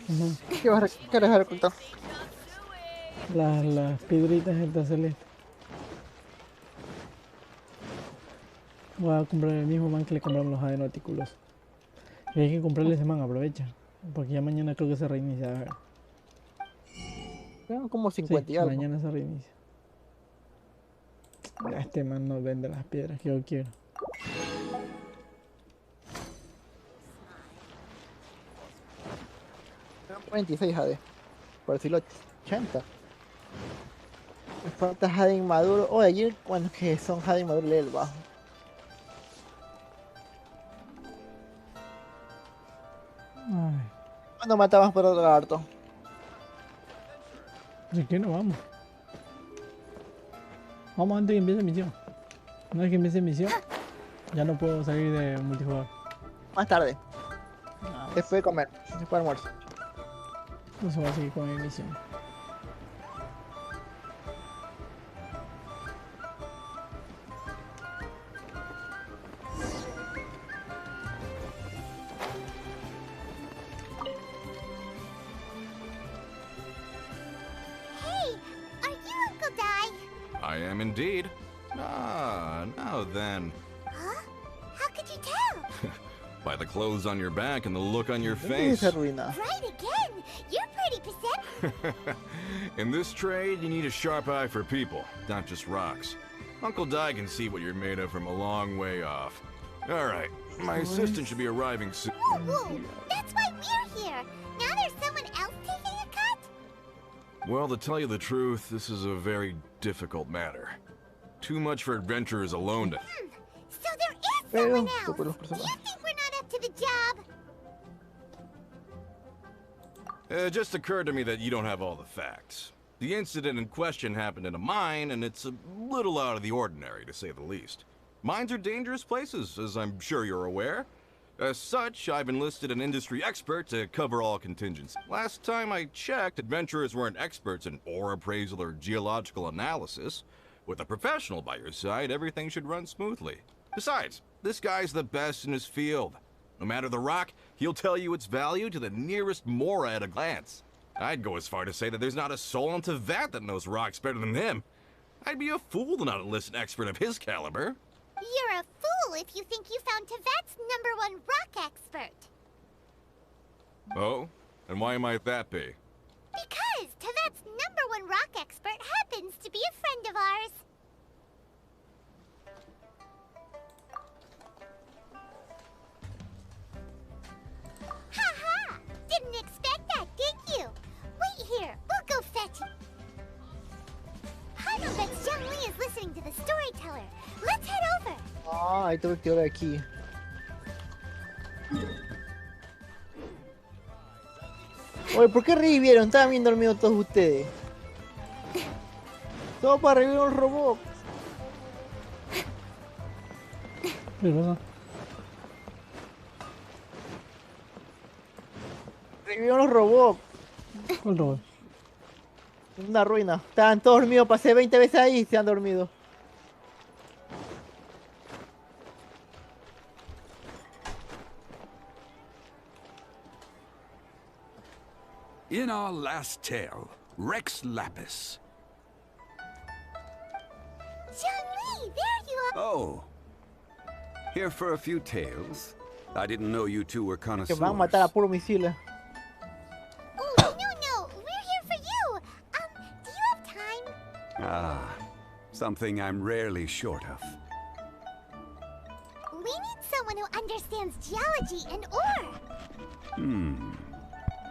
Ajá. ¿Qué vas a qué vas a reclutar? Las piedritas estas celestes. Voy a comprar el mismo man que le compramos los adenóticulos. Y hay que comprarle ese man, aprovecha. Porque ya mañana creo que se reinicia. A ver. Tengo como Sí, 50 y algo. mañana se reinicia. Ya este man no vende las piedras que yo quiero. Tengo 46 AD. Por decirlo 80. Me falta Jade inmaduro. Oh, ayer, bueno, que son Jade inmaduro, lee el bajo. Ay, ¿Cuándo matabas por otro lagarto? ¿de qué no vamos? Vamos antes que empiece misión. Una vez que empiece misión, ya no puedo salir de multijugador. Más tarde, Ah, después de comer, después de almuerzo. entonces voy a seguir con mi misión. Hey, are you Uncle Dai? I am indeed. Ah, now then. Huh? How could you tell? By the clothes on your back and the look on your ¿Qué face. esa ruina? Right again. You're pretty perceptive. In this trade, you need a sharp eye for people, not just rocks. Uncle Di can see what you're made of from a long way off. All right, my assistant should be arriving soon. Whoa, that's why we're here. Now there's someone else taking a cut? Well, to tell you the truth, this is a very difficult matter. Too much for adventurers alone to... So there is Pero, someone tú else. por los You personajes. think we're not up to the job? It just occurred to me that you don't have all the facts. The incident in question happened in a mine, and it's a little out of the ordinary, to say the least. Mines are dangerous places, as I'm sure you're aware. As such, I've enlisted an industry expert to cover all contingencies. Last time I checked, adventurers weren't experts in ore appraisal or geological analysis. With a professional by your side, everything should run smoothly. Besides, this guy's the best in his field. No matter the rock, he'll tell you its value to the nearest mora at a glance. I'd go as far to say that there's not a soul on Tevat that knows rocks better than him. I'd be a fool to not enlist an expert of his caliber. You're a fool if you think you found Tevat's #1 rock expert. Oh? And why might that be? Because Tevat's #1 rock expert happens to be a friend of ours. Ha! Didn't expect that, did you? Wait here, we'll go fetch him. I know that Zhang Li is listening to the storyteller. Let's head over. Ah, hay tengo que ir aquí. Oye, ¿por qué revivieron? Estaban bien dormidos todos ustedes. Todo para revivir un robot. ¿Qué pasa? Revivieron los robots. ¿Cuál robot? En una ruina. Estaban todos dormidos. Pasé 20 veces ahí y se han dormido. In our last tale, Rex Lapis. Zhang Li, there you are. Oh. Here for a few tales. I didn't know you two were Que connoisseurs. van a matar a puro misiles. Oh, no. We're here for you. Do you have time? Ah, something I'm rarely short of. We need someone who understands geology and ore.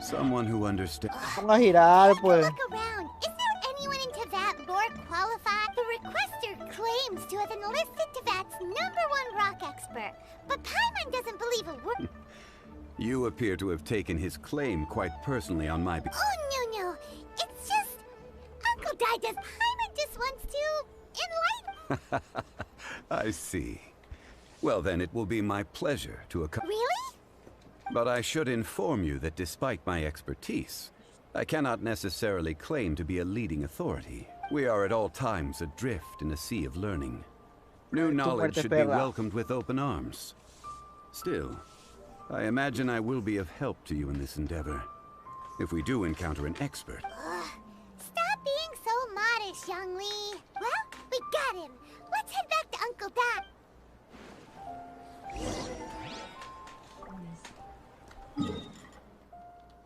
Someone who understands. Vamos a girar, Take a pues. look around. Is there anyone in Tevat more qualified? The requester claims to have enlisted Tevat's #1 rock expert, but Paimon doesn't believe a word. You appear to have taken his claim quite personally on my behalf. Oh, no. It's just... Uncle Dai does... Paimon just wants to enlighten... I see. Well, then it will be my pleasure to accompany. Really? But I should inform you that despite my expertise, I cannot necessarily claim to be a leading authority. We are at all times adrift in a sea of learning. New knowledge should be welcomed with open arms. Still, I imagine I will be of help to you in this endeavor. If we do encounter an expert. Stop being so modest, Young Li. Well, we got him. Let's head back to Uncle Dai.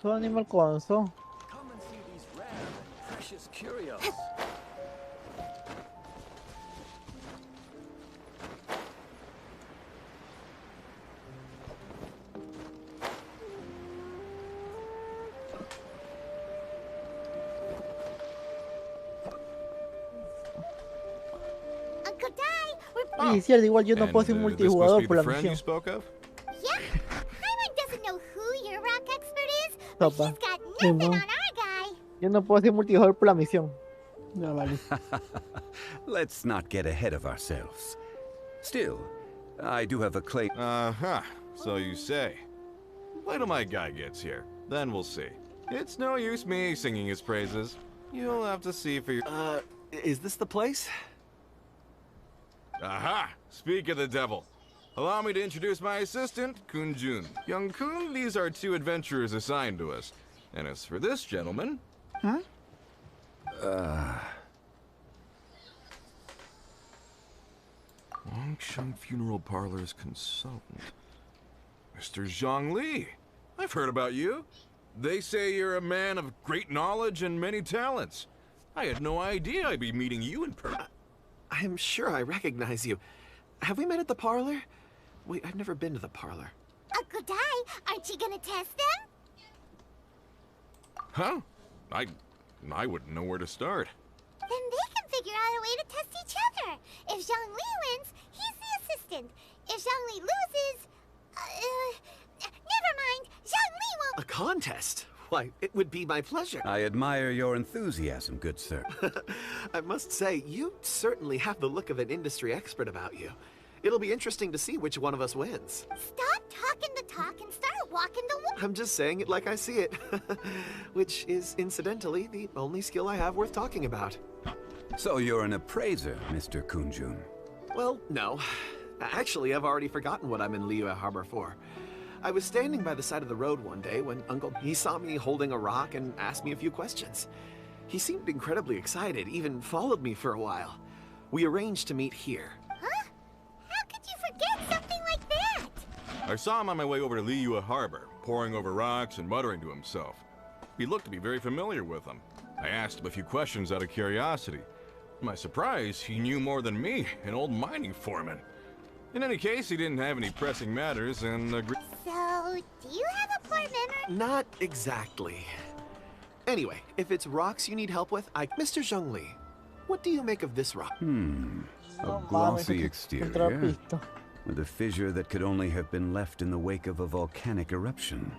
Todo animal conso. Come and see these rare and precious curios. Uncle Dai, we're... Sí, cierto, igual yo no And, puedo ser this must multijugador be por the la friend you misión. spoke of? Yeah, Paimon doesn't know who your rock expert is, but Papá. he's got Sí, nothing no. on our guy. Yo no puedo ser multijugador por la misión. Ya vale. Let's not get ahead of ourselves. Still, I do have a claim. Uh-huh. So you say. Wait till my guy gets here. Then we'll see. It's no use me singing his praises. You'll have to see for your... Is this the place? Aha! Speak of the devil. Allow me to introduce my assistant, Kun Jun. Young Kun, these are 2 adventurers assigned to us. And as for this gentleman... Longsheng Funeral Parlor's consultant. Mr. Zhang Li. I've heard about you. They say you're a man of great knowledge and many talents. I had no idea I'd be meeting you in person. I'm sure I recognize you. Have we met at the parlor? Wait, I've never been to the parlor. Uncle Dai, aren't you gonna test them? Huh? I wouldn't know where to start. Then they can figure out a way to test each other. If Zhang Li wins, he's the assistant. If Zhang Li loses... never mind. Zhang Li won't... A contest? Why, it would be my pleasure. I admire your enthusiasm, good sir. I must say, you certainly have the look of an industry expert about you. It'll be interesting to see which one of us wins. Stop talking the talk and start walking the walk. I'm just saying it like I see it. Which is, incidentally, the only skill I have worth talking about. So you're an appraiser, Mr. Kunjun. Well, no. Actually, I've already forgotten what I'm in Liyue Harbor for. I was standing by the side of the road one day when he saw me holding a rock and asked me a few questions. He seemed incredibly excited, even followed me for a while. We arranged to meet here. Huh? How could you forget something like that? I saw him on my way over to Liyue Harbor, poring over rocks and muttering to himself. He looked to be very familiar with them. I asked him a few questions out of curiosity. To my surprise, he knew more than me, an old mining foreman. In any case, he didn't have any pressing matters and agreed. So, do you have a poor memory? Not exactly. Anyway, if it's rocks you need help with, Mr. Zhongli, what do you make of this rock? A No glossy mames, un exterior, trapito. with a fissure that could only have been left in the wake of a volcanic eruption.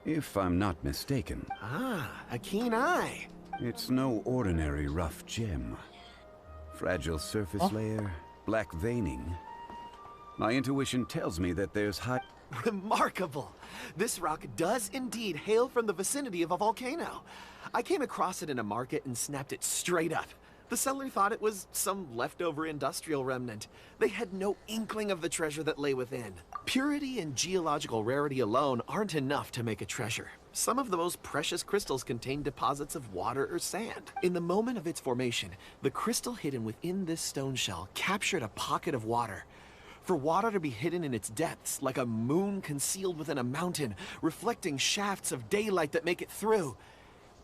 If I'm not mistaken, Ah, a keen eye. it's no ordinary rough gem. Fragile surface layer, black veining. My intuition tells me that there's high... Remarkable! This rock does indeed hail from the vicinity of a volcano. I came across it in a market and snapped it straight up. The seller thought it was some leftover industrial remnant. They had no inkling of the treasure that lay within. Purity and geological rarity alone aren't enough to make a treasure. Some of the most precious crystals contain deposits of water or sand. In the moment of its formation, the crystal hidden within this stone shell captured a pocket of water. For water to be hidden in its depths, like a moon concealed within a mountain, reflecting shafts of daylight that make it through.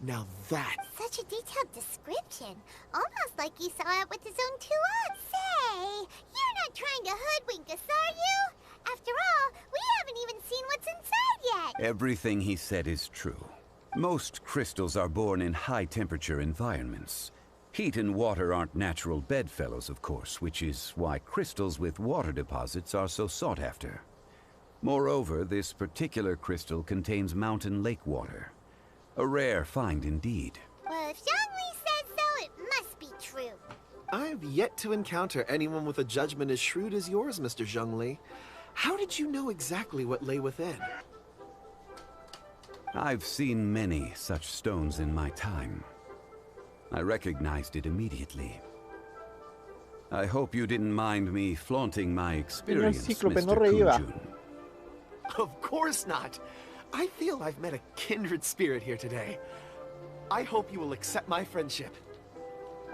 Now that... Such a detailed description. Almost like he saw it with his own two eyes. Say, you're not trying to hoodwink us, are you? After all, we haven't even seen what's inside yet. Everything he said is true. Most crystals are born in high-temperature environments. Heat and water aren't natural bedfellows, of course, which is why crystals with water deposits are so sought after. Moreover, this particular crystal contains mountain lake water. A rare find indeed. Well, if Zhongli says so, it must be true. I've yet to encounter anyone with a judgment as shrewd as yours, Mr. Zhongli. How did you know exactly what lay within? I've seen many such stones in my time. I recognized it immediately. I hope you didn't mind me flaunting my experience, Cíclope, no Mr. reíba. Kunjun. Of course not. I feel I've met a kindred spirit here today. I hope you will accept my friendship.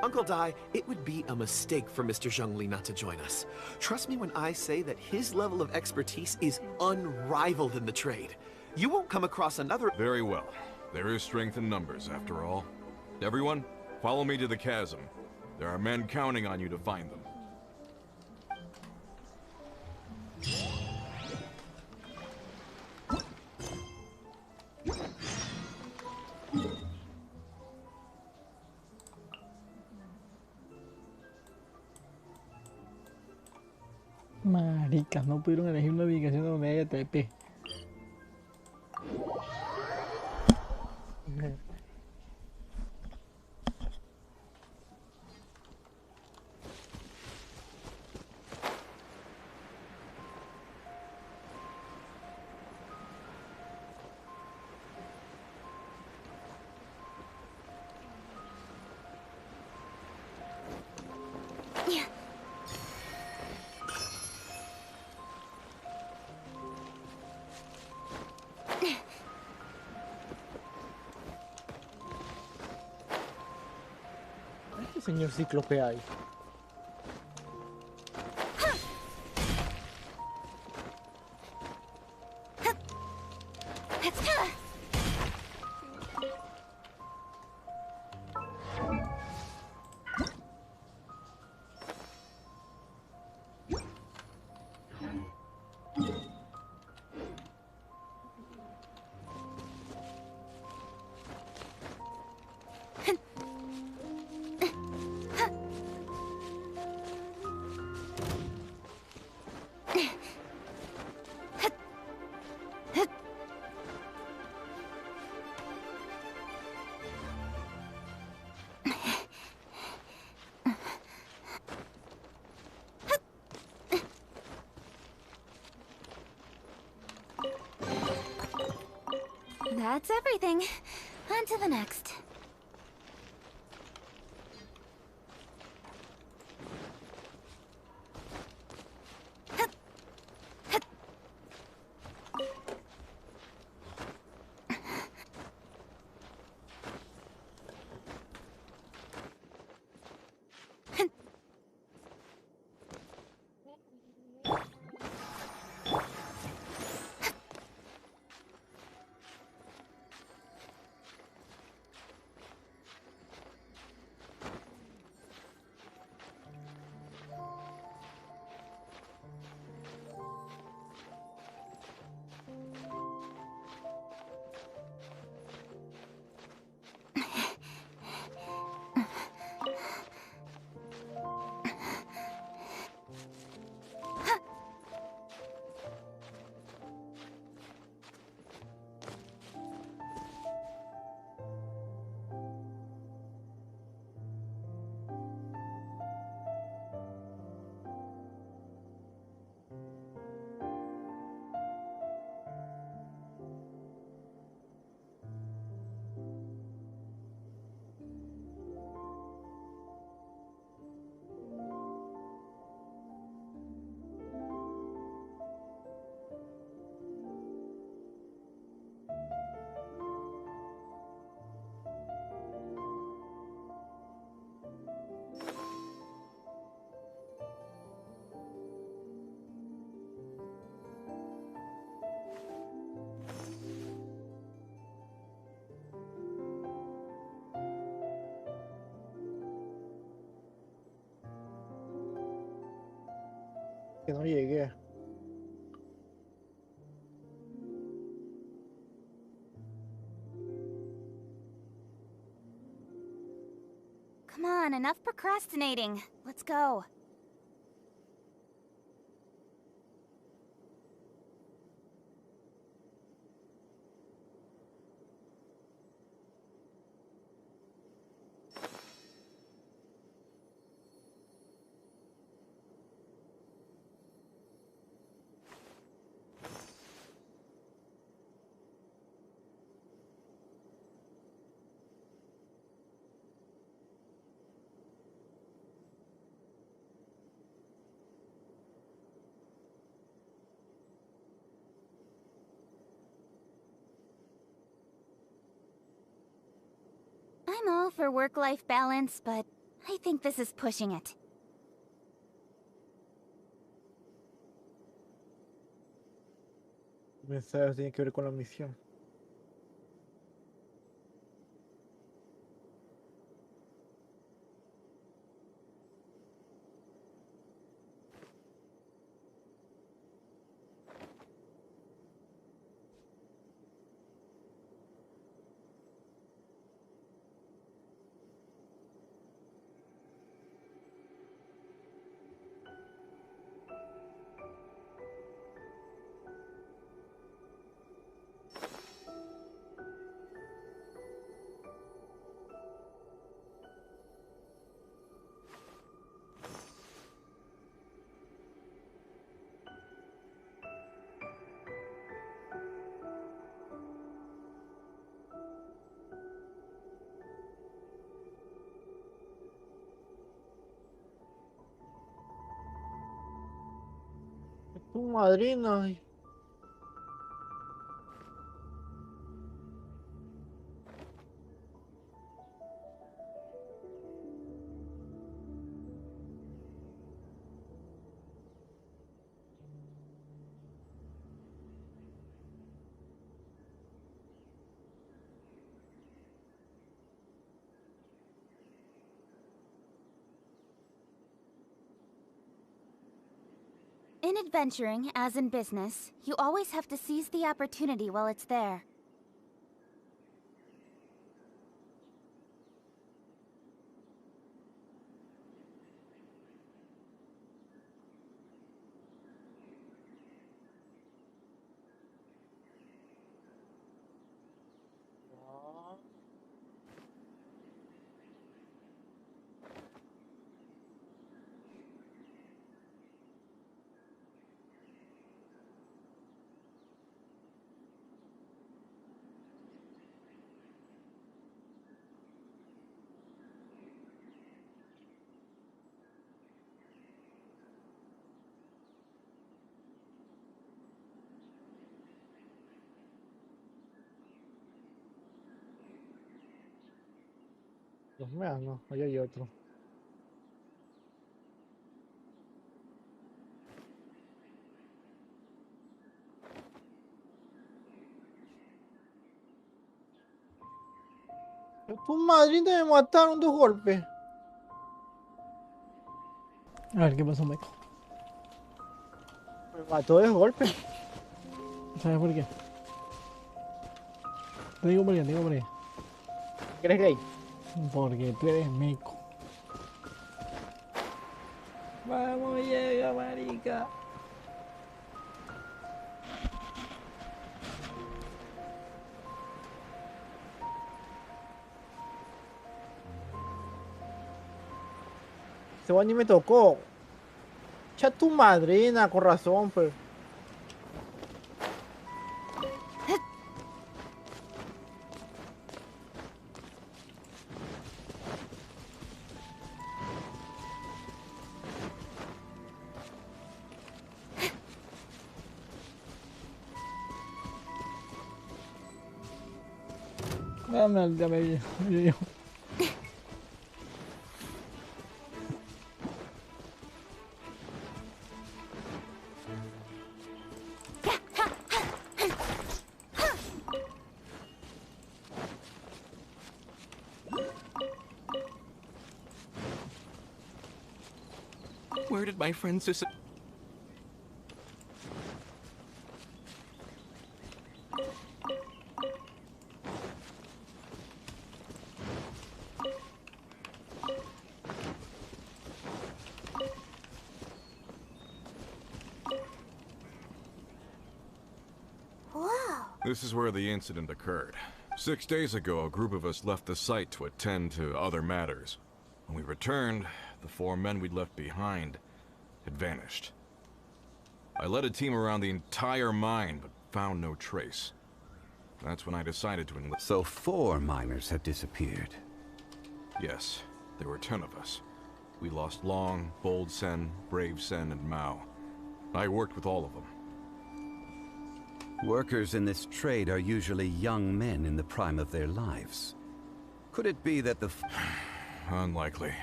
Uncle Dai, it would be a mistake for Mr. Zhongli not to join us. Trust me when I say that his level of expertise is unrivaled in the trade. You won't come across another... Very well. There is strength in numbers, after all. Everyone, follow me to the chasm. There are men counting on you to find them. Maricas, no pudieron elegir una ubicación donde haya TP. ¿Qué señor Cíclope hay? That's everything. On to the next. Que no llegué. Come on, enough procrastinating. Let's go. I'm all for work-life balance, but I think this is pushing it. Mensajes tiene que ver con la misión. Tu madrina. In adventuring, as in business, you always have to seize the opportunity while it's there. Los meas, no, ahí hay otro. Tu madrina me mataron 2 golpes. A ver, ¿qué pasó, Meco? Me mató 2 golpes. ¿Sabes por qué? Te digo por qué, te digo por qué. ¿Eres gay? Porque tú eres Meco. Vamos, llega, marica. Ese weón ni me tocó. Cha tu madrina, con razón, pues. Dame, yo. Where did my friend Sis... Whoa. This is where the incident occurred. 6 days ago, a group of us left the site to attend to other matters. When we returned, the 4 men we'd left behind had vanished. I led a team around the entire mine, but found no trace. That's when I decided to enlist. So 4 miners have disappeared. Yes, there were 10 of us. We lost Long, Bold Sen, Brave Sen, and Mao. I worked with all of them. Workers in this trade are usually young men in the prime of their lives. Could it be that the... Unlikely.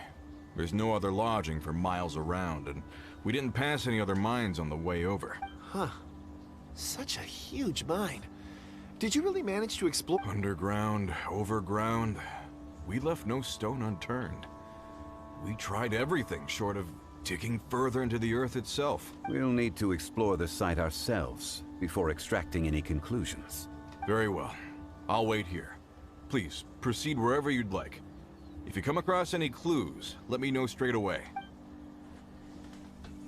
There's no other lodging for miles around, and we didn't pass any other mines on the way over. Huh. Such a huge mine. Did you really manage to explore? Underground, overground, we left no stone unturned. We tried everything short of digging further into the earth itself. We'll need to explore the site ourselves before extracting any conclusions. Very well. I'll wait here. Please, proceed wherever you'd like. If you come across any clues, let me know straight away.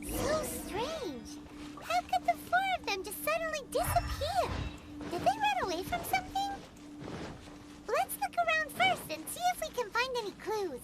So strange. How could the 4 of them just suddenly disappear? Did they run away from something? Let's look around first and see if we can find any clues.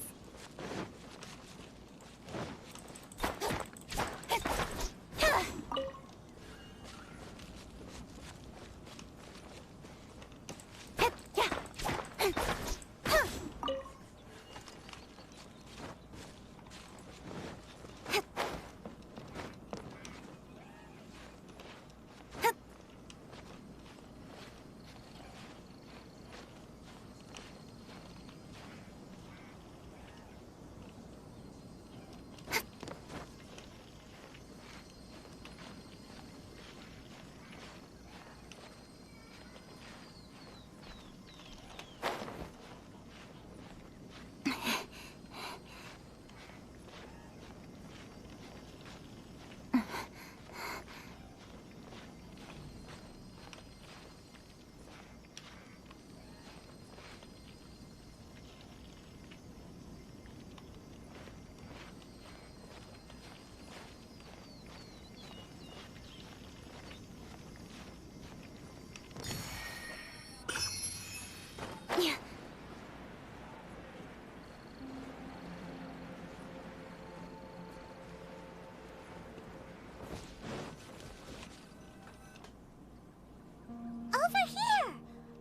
Over here!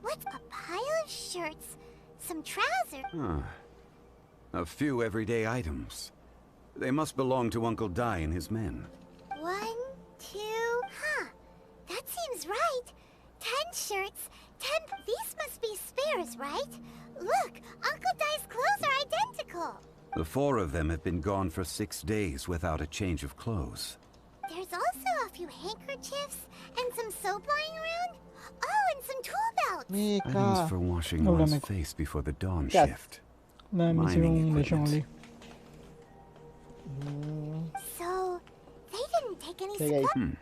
What's a pile of shirts, some trousers? Huh. A few everyday items. They must belong to Uncle Di and his men. 1, 2, huh. That seems right. 10 shirts, 10... These must be spares, right? Look, Uncle Di's clothes are identical. vehicle. The 4 of them have been gone for 6 days without a change of clothes. There's also a few handkerchiefs and some soap lying around. Oh, and some tool belts. Items Mika. for washing Hola, one's Mico. face before the dawn Cat. shift. La Mining misión de equipment. Chongli. So, they didn't take any Okay. supplies.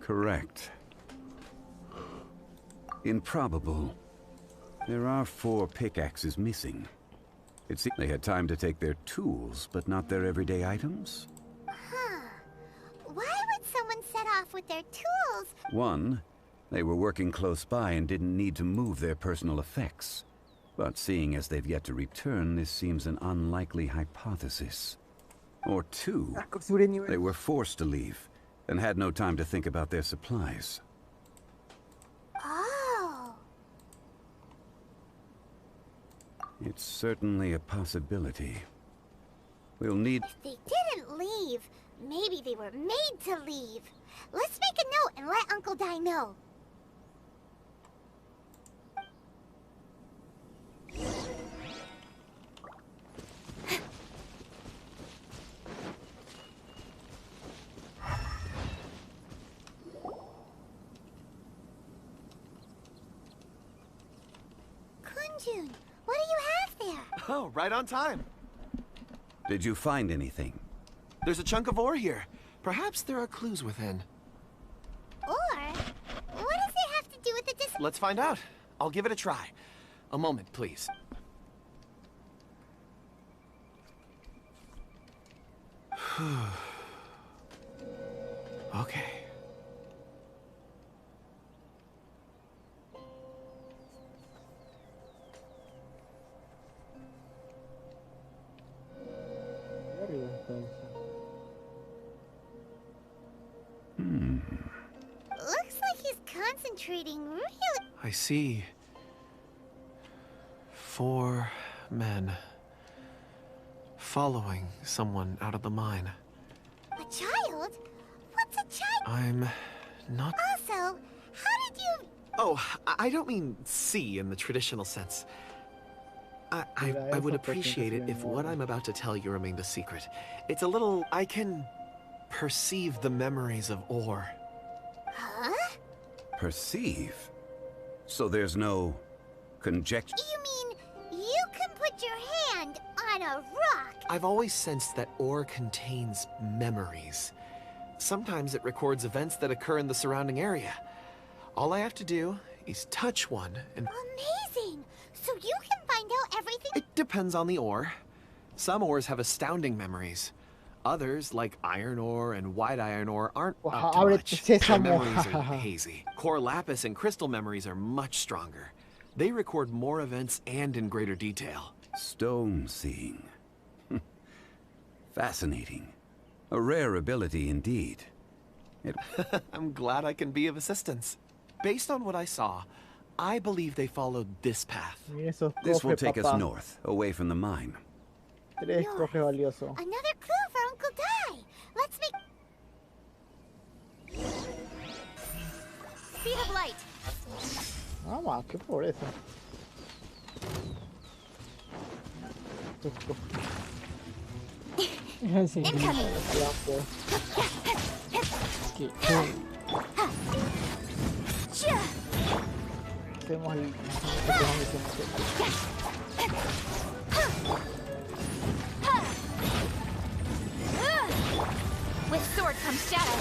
Correct. Improbable. There are 4 pickaxes missing. It seems they had time to take their tools, but not their everyday items. Huh. Why would someone set off with their tools? 1, they were working close by and didn't need to move their personal effects. But seeing as they've yet to return, this seems an unlikely hypothesis. Or 2, they were forced to leave and had no time to think about their supplies. Oh. It's certainly a possibility. We'll need... If they didn't leave, maybe they were made to leave. Let's make a note and let Uncle Di know. Kunjun, what do you have there? Oh, right on time. Did you find anything? There's a chunk of ore here. Perhaps there are clues within. Or, what does it have to do with the Let's find out. I'll give it a try. A moment, please. Okay. Looks like he's concentrating really... I see. 4 men following someone out of the mine. A child? What's a child? I'm not... Also, how did you... Oh, I don't mean see in the traditional sense. I would appreciate it if what I'm about to tell you remained a secret. It's a little... I can perceive the memories of ore. Huh? Perceive? So there's no conjecture? You mean you can put your hand on a rock? I've always sensed that ore contains memories. Sometimes it records events that occur in the surrounding area. All I have to do is touch one and... Amazing! So you can find out everything? It depends on the ore. Some ores have astounding memories. Others, like iron ore and white iron ore, aren't up to much. Their memories are hazy. Core lapis and crystal memories are much stronger. They record more events and in greater detail. Stone seeing. Fascinating. A rare ability indeed. I'm glad I can be of assistance. Based on what I saw, I believe they followed this path. This will take us north, away from the mine. Another clue for Uncle Di. Let's make... Speed of light. Ah, ma, qué pobreza. Es así. Incoming. Hacemos el... With sword comes shadow.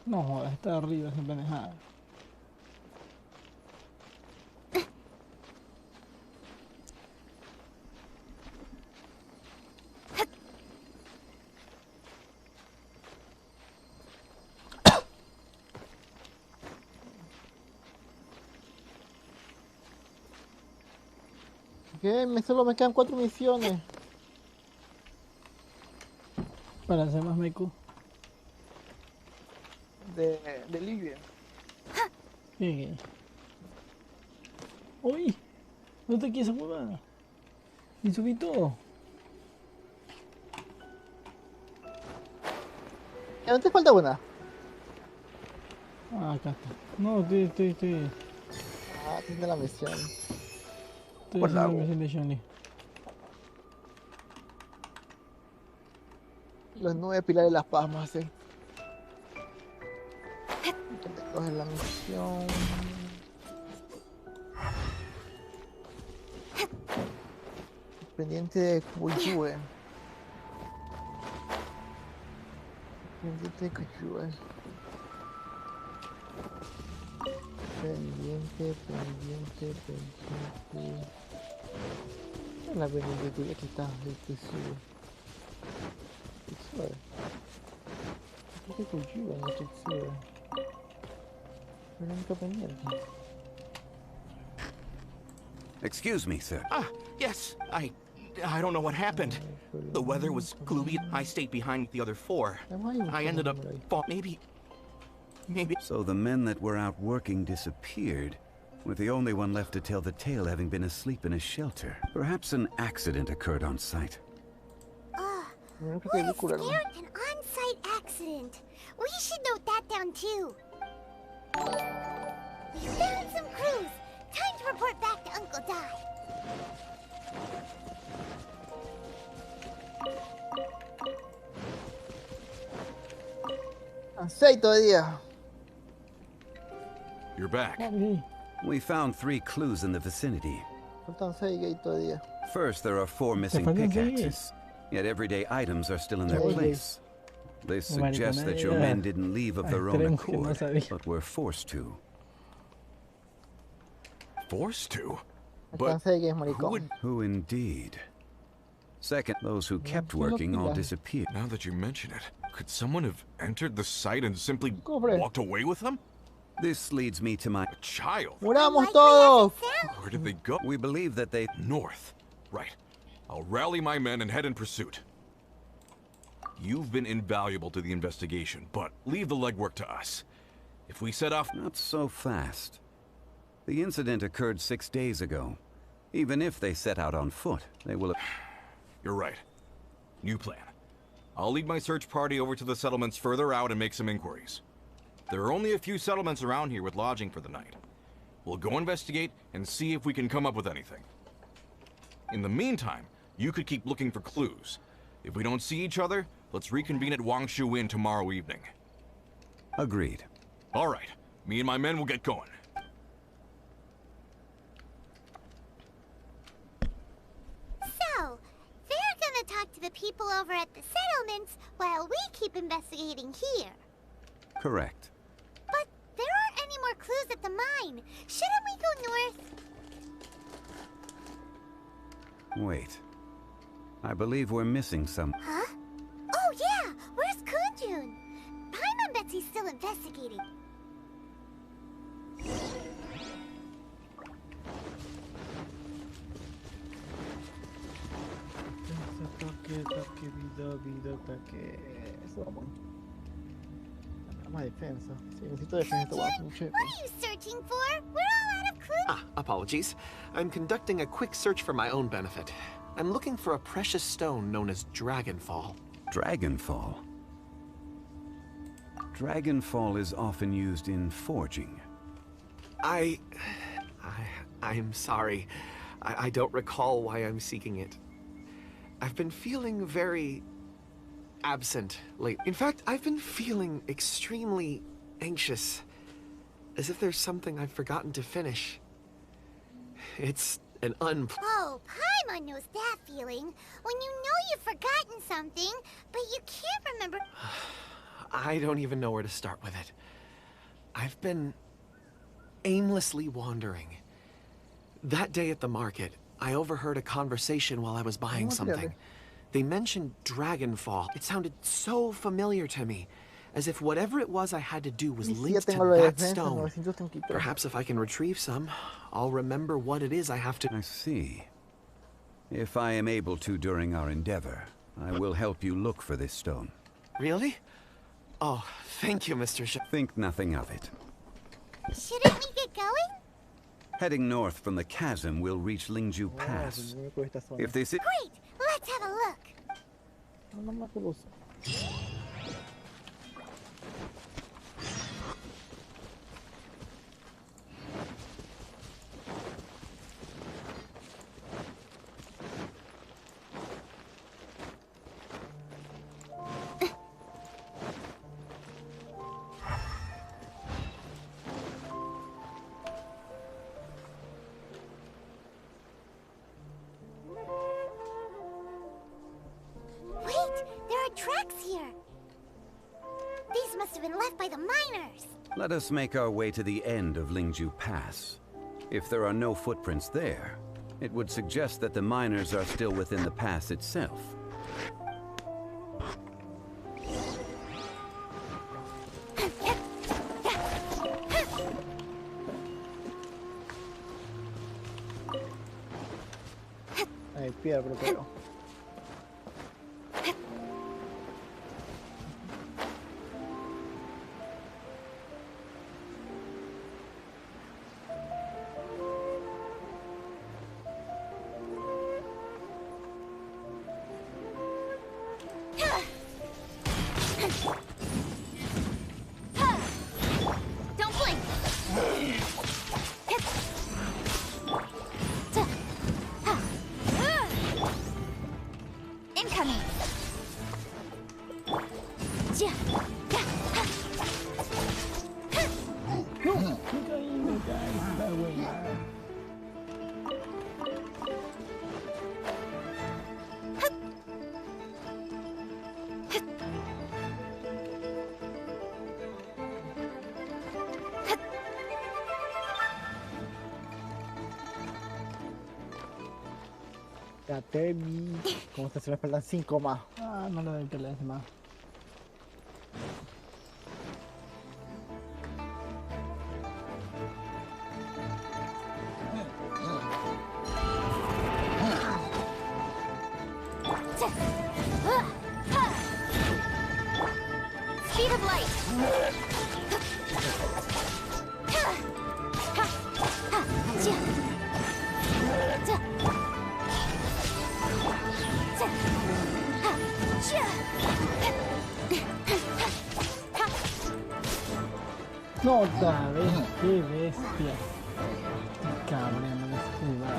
No jodas, está arriba esa pendejada. ¿Qué? Solo me quedan 4 misiones. Para hacer más meco. De Libia. Bien. Uy. ¿Dónde está aquí esa hueva? Y subí todo. ¿Ya no te falta una? Ah, acá está. No, estoy Ah, tiene la misión. haciendo Por la lago. misión de Johnny. Los 9 pilares de las pasmas, sí. Te coges la misión. Pendiente de Kuyue. Pendiente de Kuyue. Pendiente. La pendiente de Kuyue, aquí está, el Tetsuo. Tetsuo. ¿Por qué Kuyue no Tetsuo? Es la única pendiente. Excuse me, sir. Ah, yes. I don't know what happened. The weather was gloomy. I stayed behind the other four. I ended up maybe. So the men that were out working disappeared, with the only one left to tell the tale having been asleep in a shelter. Perhaps an accident occurred on site. What a scary an on-site accident. We should note that down too. We found some clues. Time to report back to Uncle Di. Seis todavía. You're back. We found 3 clues in the vicinity. Faltan 6 gay todavía. First, there are 4 missing faltan seis. pickaxes, yet everyday items are still in their Seis. place. This suggests that your Mariconera. men didn't leave of their own Esperemos que no accord, sabía. but were forced to. Forced to? Faltan But 6 gays, who maricón. would... Who indeed? Second, those who kept working all disappeared. Now that you mention it, could someone have entered the site and simply Cobre. walked away with them? This leads me to my... A child? ¡Muramos todos! Where did they go? We believe that they... North. Right. I'll rally my men and head in pursuit. You've been invaluable to the investigation, but leave the legwork to us. If we set off... Not so fast. The incident occurred 6 days ago. Even if they set out on foot, they will... You're right. New plan. I'll lead my search party over to the settlements further out and make some inquiries. There are only a few settlements around here with lodging for the night. We'll go investigate and see if we can come up with anything. In the meantime, you could keep looking for clues. If we don't see each other, let's reconvene at Wangshu Inn tomorrow evening. Agreed. All right. Me and my men will get going. So, they're gonna talk to the people over at the settlements while we keep investigating here. Correct. But there aren't any more clues at the mine. Shouldn't we go north? Wait. I believe we're missing some... Huh? Oh yeah! Where's Kunjun? Paimon bets he's still investigating. Ataque, vida, ataque. Eso vamos. Más defensa. Sí, necesito defensa. Voy a hacer un check. What are you searching for? We're all out of clues. Ah, apologies. I'm conducting a quick search for my own benefit. I'm looking for a precious stone known as Dragonfall. Dragonfall. Dragonfall is often used in forging. I'm sorry. I don't recall why I'm seeking it. I've been feeling very absent lately. In fact, I've been feeling extremely anxious, as if there's something I've forgotten to finish. It's an Oh, Paimon knows that feeling. When you know you've forgotten something, but you can't remember. I don't even know where to start with it. I've been aimlessly wandering. That day at the market, I overheard a conversation while I was buying something. They mentioned Dragonfall. It sounded so familiar to me, as if whatever it was I had to do was linked to that stone. Perhaps if I can retrieve some, I'll remember what it is I have to... I see. If I am able to during our endeavor, I will help you look for this stone. Really? Oh, thank you, Mr. Think nothing of it. Shouldn't we get going? Heading north from the chasm, we'll reach Lingju Pass. If this is... Great! Let's have a look. No me cruzo. Wait, there are tracks here. These must have been left by the miners. Let us make our way to the end of Lingju Pass. If there are no footprints there, it would suggest that the miners are still within the pass itself. Hay piedra, pero. Don't blink. Incoming. Me caí, está buena. Ya te vi. ¿Cómo se me faltan 5 más? Ah, no le doy peleas más. Speed of light. No, otra vez, qué bestia. Cabrón, no me escuda.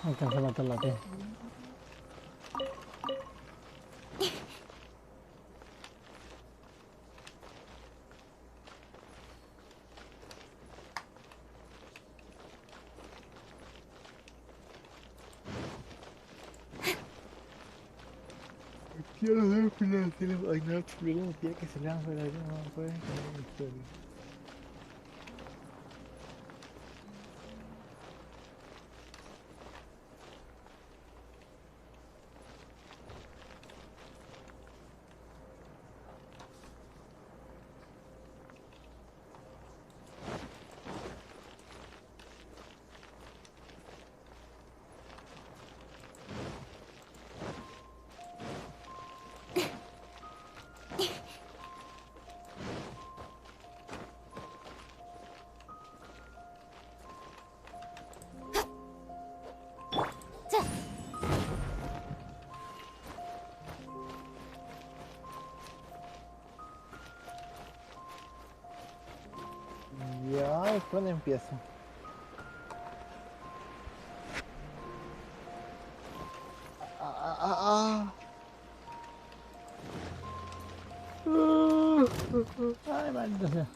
Alcanza a matarla, tío. Quiero ver final. Ay, no, pregunta que se le han fuera. No puede tener una historia. Ya, ¿cuándo empiezo? Ay, maldita sea.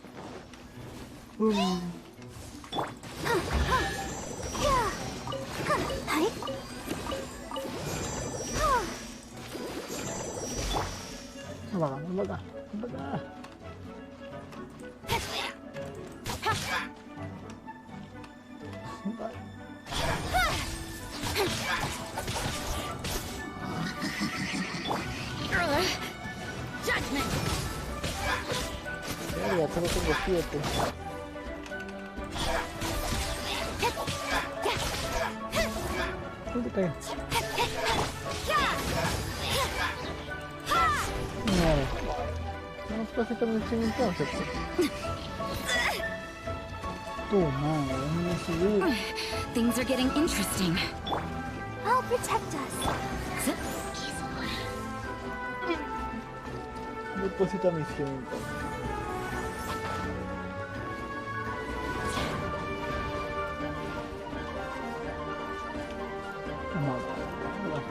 Ven acá, ven acá, ven acá. Ya solo tengo 7. No te caigas. Claro. No puedo hacer conexión entonces. Toma, déjame subir. Things are getting interesting. I'll protect us. Depósito misión entonces.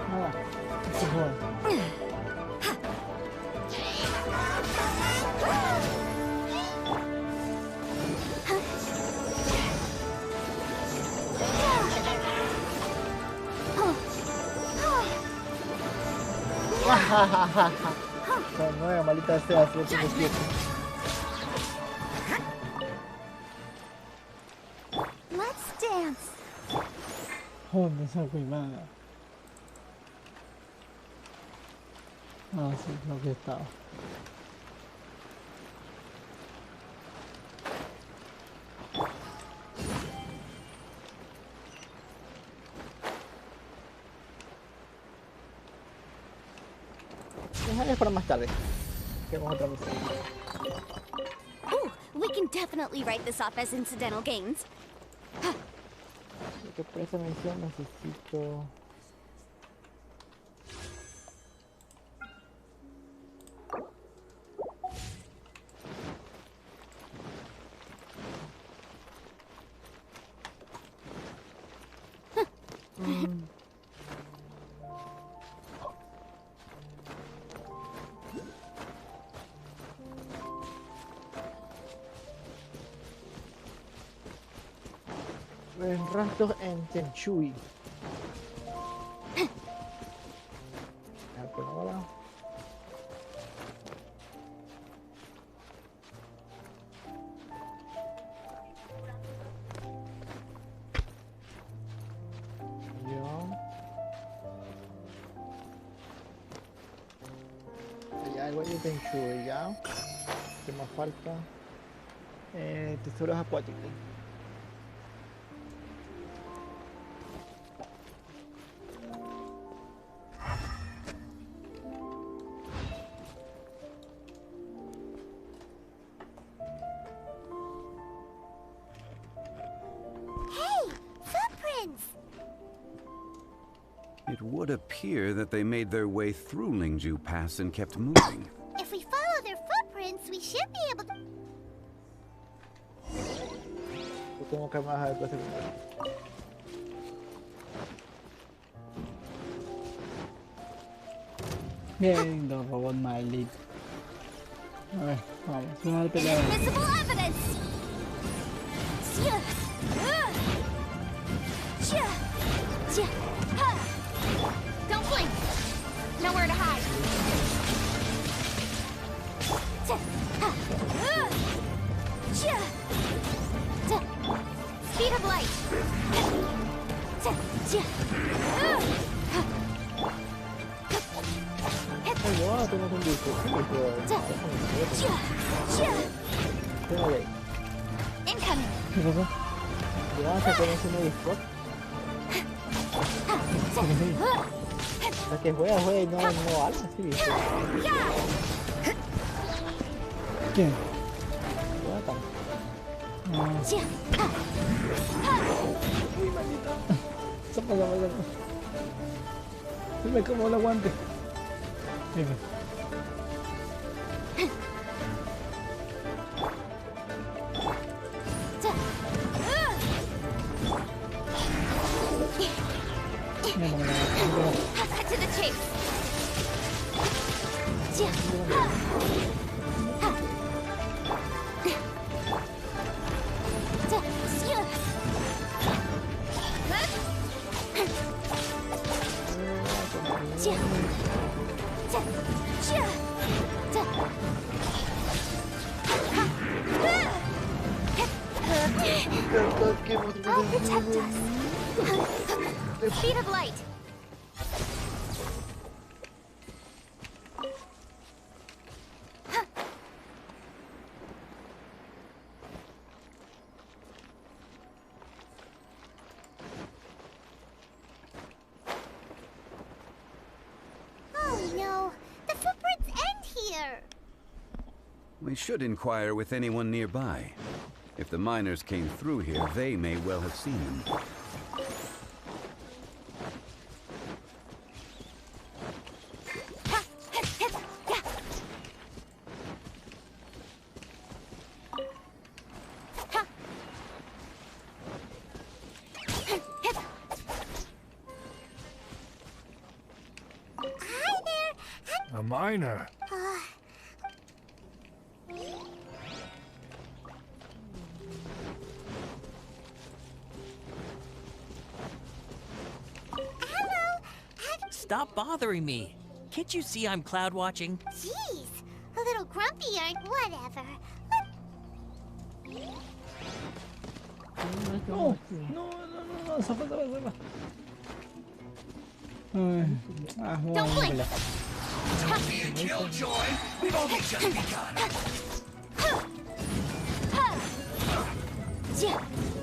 Nada. Esto es bueno. La nueva maldita sea, 777. Let's dance. ¿Dónde esa cuimada? Ah, sí, creo que estaba. Dejaré para más tarde. Tenemos otra misión. Ooh, we can definitely write this off as incidental gains. Creo que para esa misión necesito... Rastros en Tenchui. Por ahora. Ya, igual de Tenchui, ya. ¿Qué más falta? Tesoros acuáticos. It would appear that they made their way through Lingju Pass and kept moving. If we follow their footprints, we should be able to... Yo tengo que bajar después de Bien, los robots malditos. A ver, vamos, vamos a pelear. Invisible evidence! Don't blink! Nowhere to hide! Speed of light! yo tengo un disco. Incoming! ¿Qué pasó? Ya se conoce un disco. La que juega y no habla, sí, ¿viste? ¿Quién? Jonathan. Uy, maldita. Zapa. Se me como el aguante. Venga. Cut to the chase! I'll protect us. Speed of light! We should inquire with anyone nearby. If the miners came through here, they may well have seen them. A miner. Stop bothering me. Can't you see I'm cloud watching? Jeez, a little grumpy or whatever. No, no, zafa. Ay, vámonos. Don't be a killjoy. We've only just begun.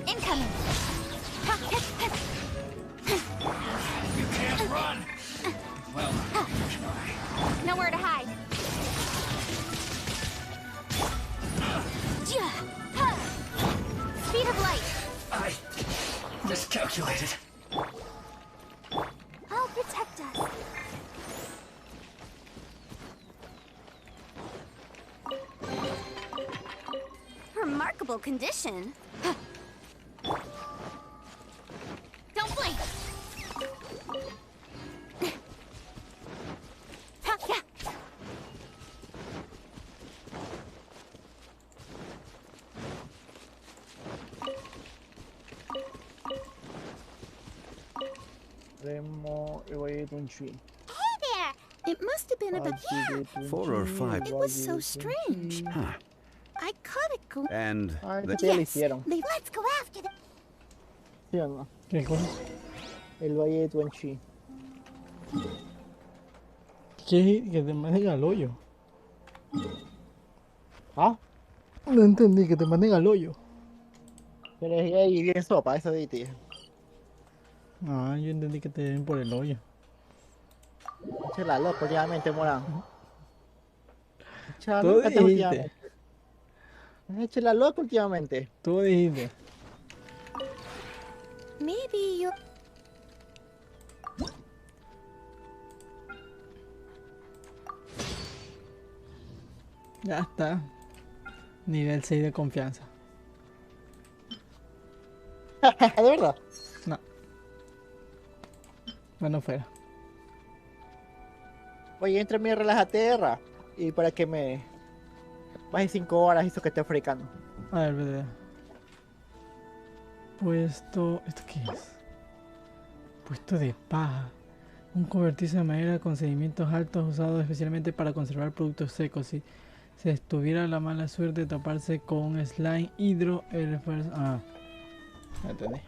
Incoming. You can't run. Well, Nowhere to hide. Speed of light. I miscalculated. I'll protect us. Remarkable condition. Don't blink. Remo, el valle de un tree. Hey there! It must have been about 4 or 5. It was so strange. Huh. I caught it go. And the Ya lo hicieron. Let's go after them. ¿Sí o no? ¿Qué cosa? El valle de Tuanchi. Que te manden al hoyo. ¿Ah? No entendí, que te manden al hoyo. Pero es ahí bien sopa, eso de ti. Ah, yo entendí que te den por el hoyo. Échala loco últimamente, Morán. Échala Tú loco dijiste. últimamente. Échala loco últimamente. Tú dijiste. Maybe you. Ya está. Nivel 6 de confianza. ¿De verdad? No. Bueno, fuera. Oye, entra mi relajaterra. Y para que me baje 5 horas eso que estoy africano. A ver, verdad. Puesto... ¿Esto qué es? Puesto de paja. Un cobertizo de madera con sedimentos altos usado especialmente para conservar productos secos. Si se tuviera la mala suerte de toparse con un slime hidro, el esfuerzo... Ah, ya entendí.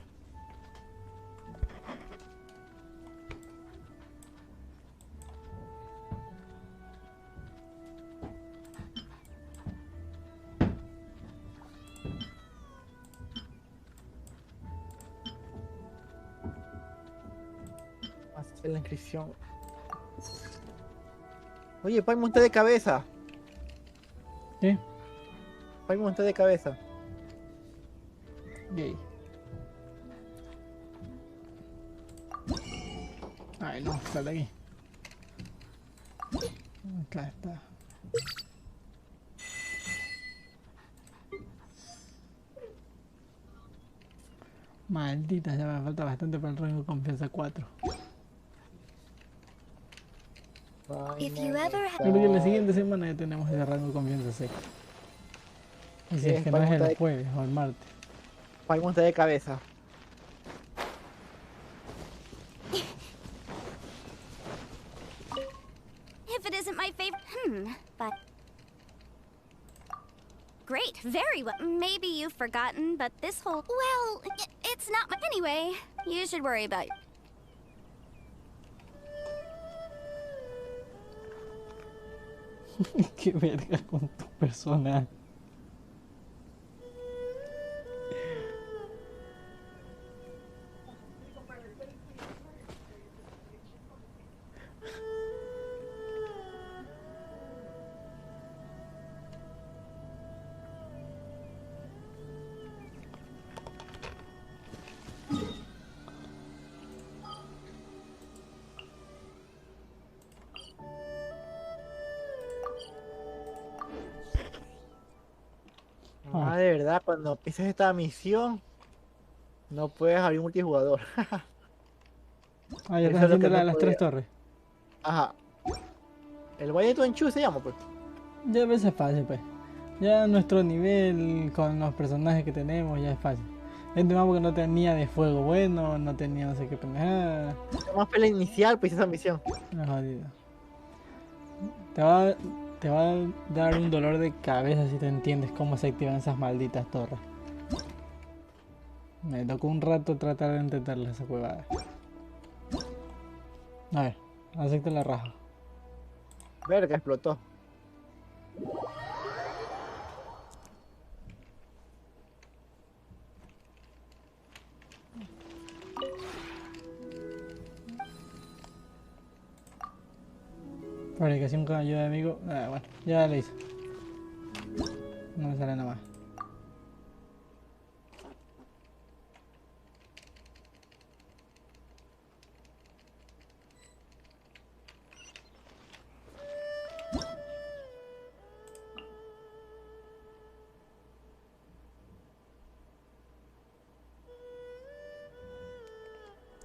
Hacer la inscripción. Oye, para montar de cabeza. ¿Qué? Para montar de cabeza. Gay. Ay, no, sal de aquí. Acá está. Maldita, ya me falta bastante para el rango de confianza 4. If you ever Creo que la siguiente semana ya tenemos ese rango de confianza 6. Y si es que no es el jueves o el martes. Para montar de cabeza. If it isn't my favorite, but great, very well. Maybe you've forgotten, but this whole it's not my anyway. You should worry about. Qué verga con tu personaje. cuando empieces esta misión, no puedes abrir multijugador. Ah, ya Eso estás es lo haciendo que la no de las podía. 3 torres. Ajá. El Valle de Tuanchu se llama, pues. Ya a veces es fácil, pues. Ya nuestro nivel con los personajes que tenemos ya es fácil. Este mapa que no tenía de fuego bueno, no tenía no sé qué pendejada. Más pelea inicial, pues esa misión. Es jodido. Te va, te va a dar un dolor de cabeza si te entiendes cómo se activan esas malditas torres. Me tocó un rato tratar de entenderla esa huevada. A ver, acepta la raja. Verga, explotó. Fabricación con ayuda de amigo. Ah, bueno, ya le hice. No me sale nada más.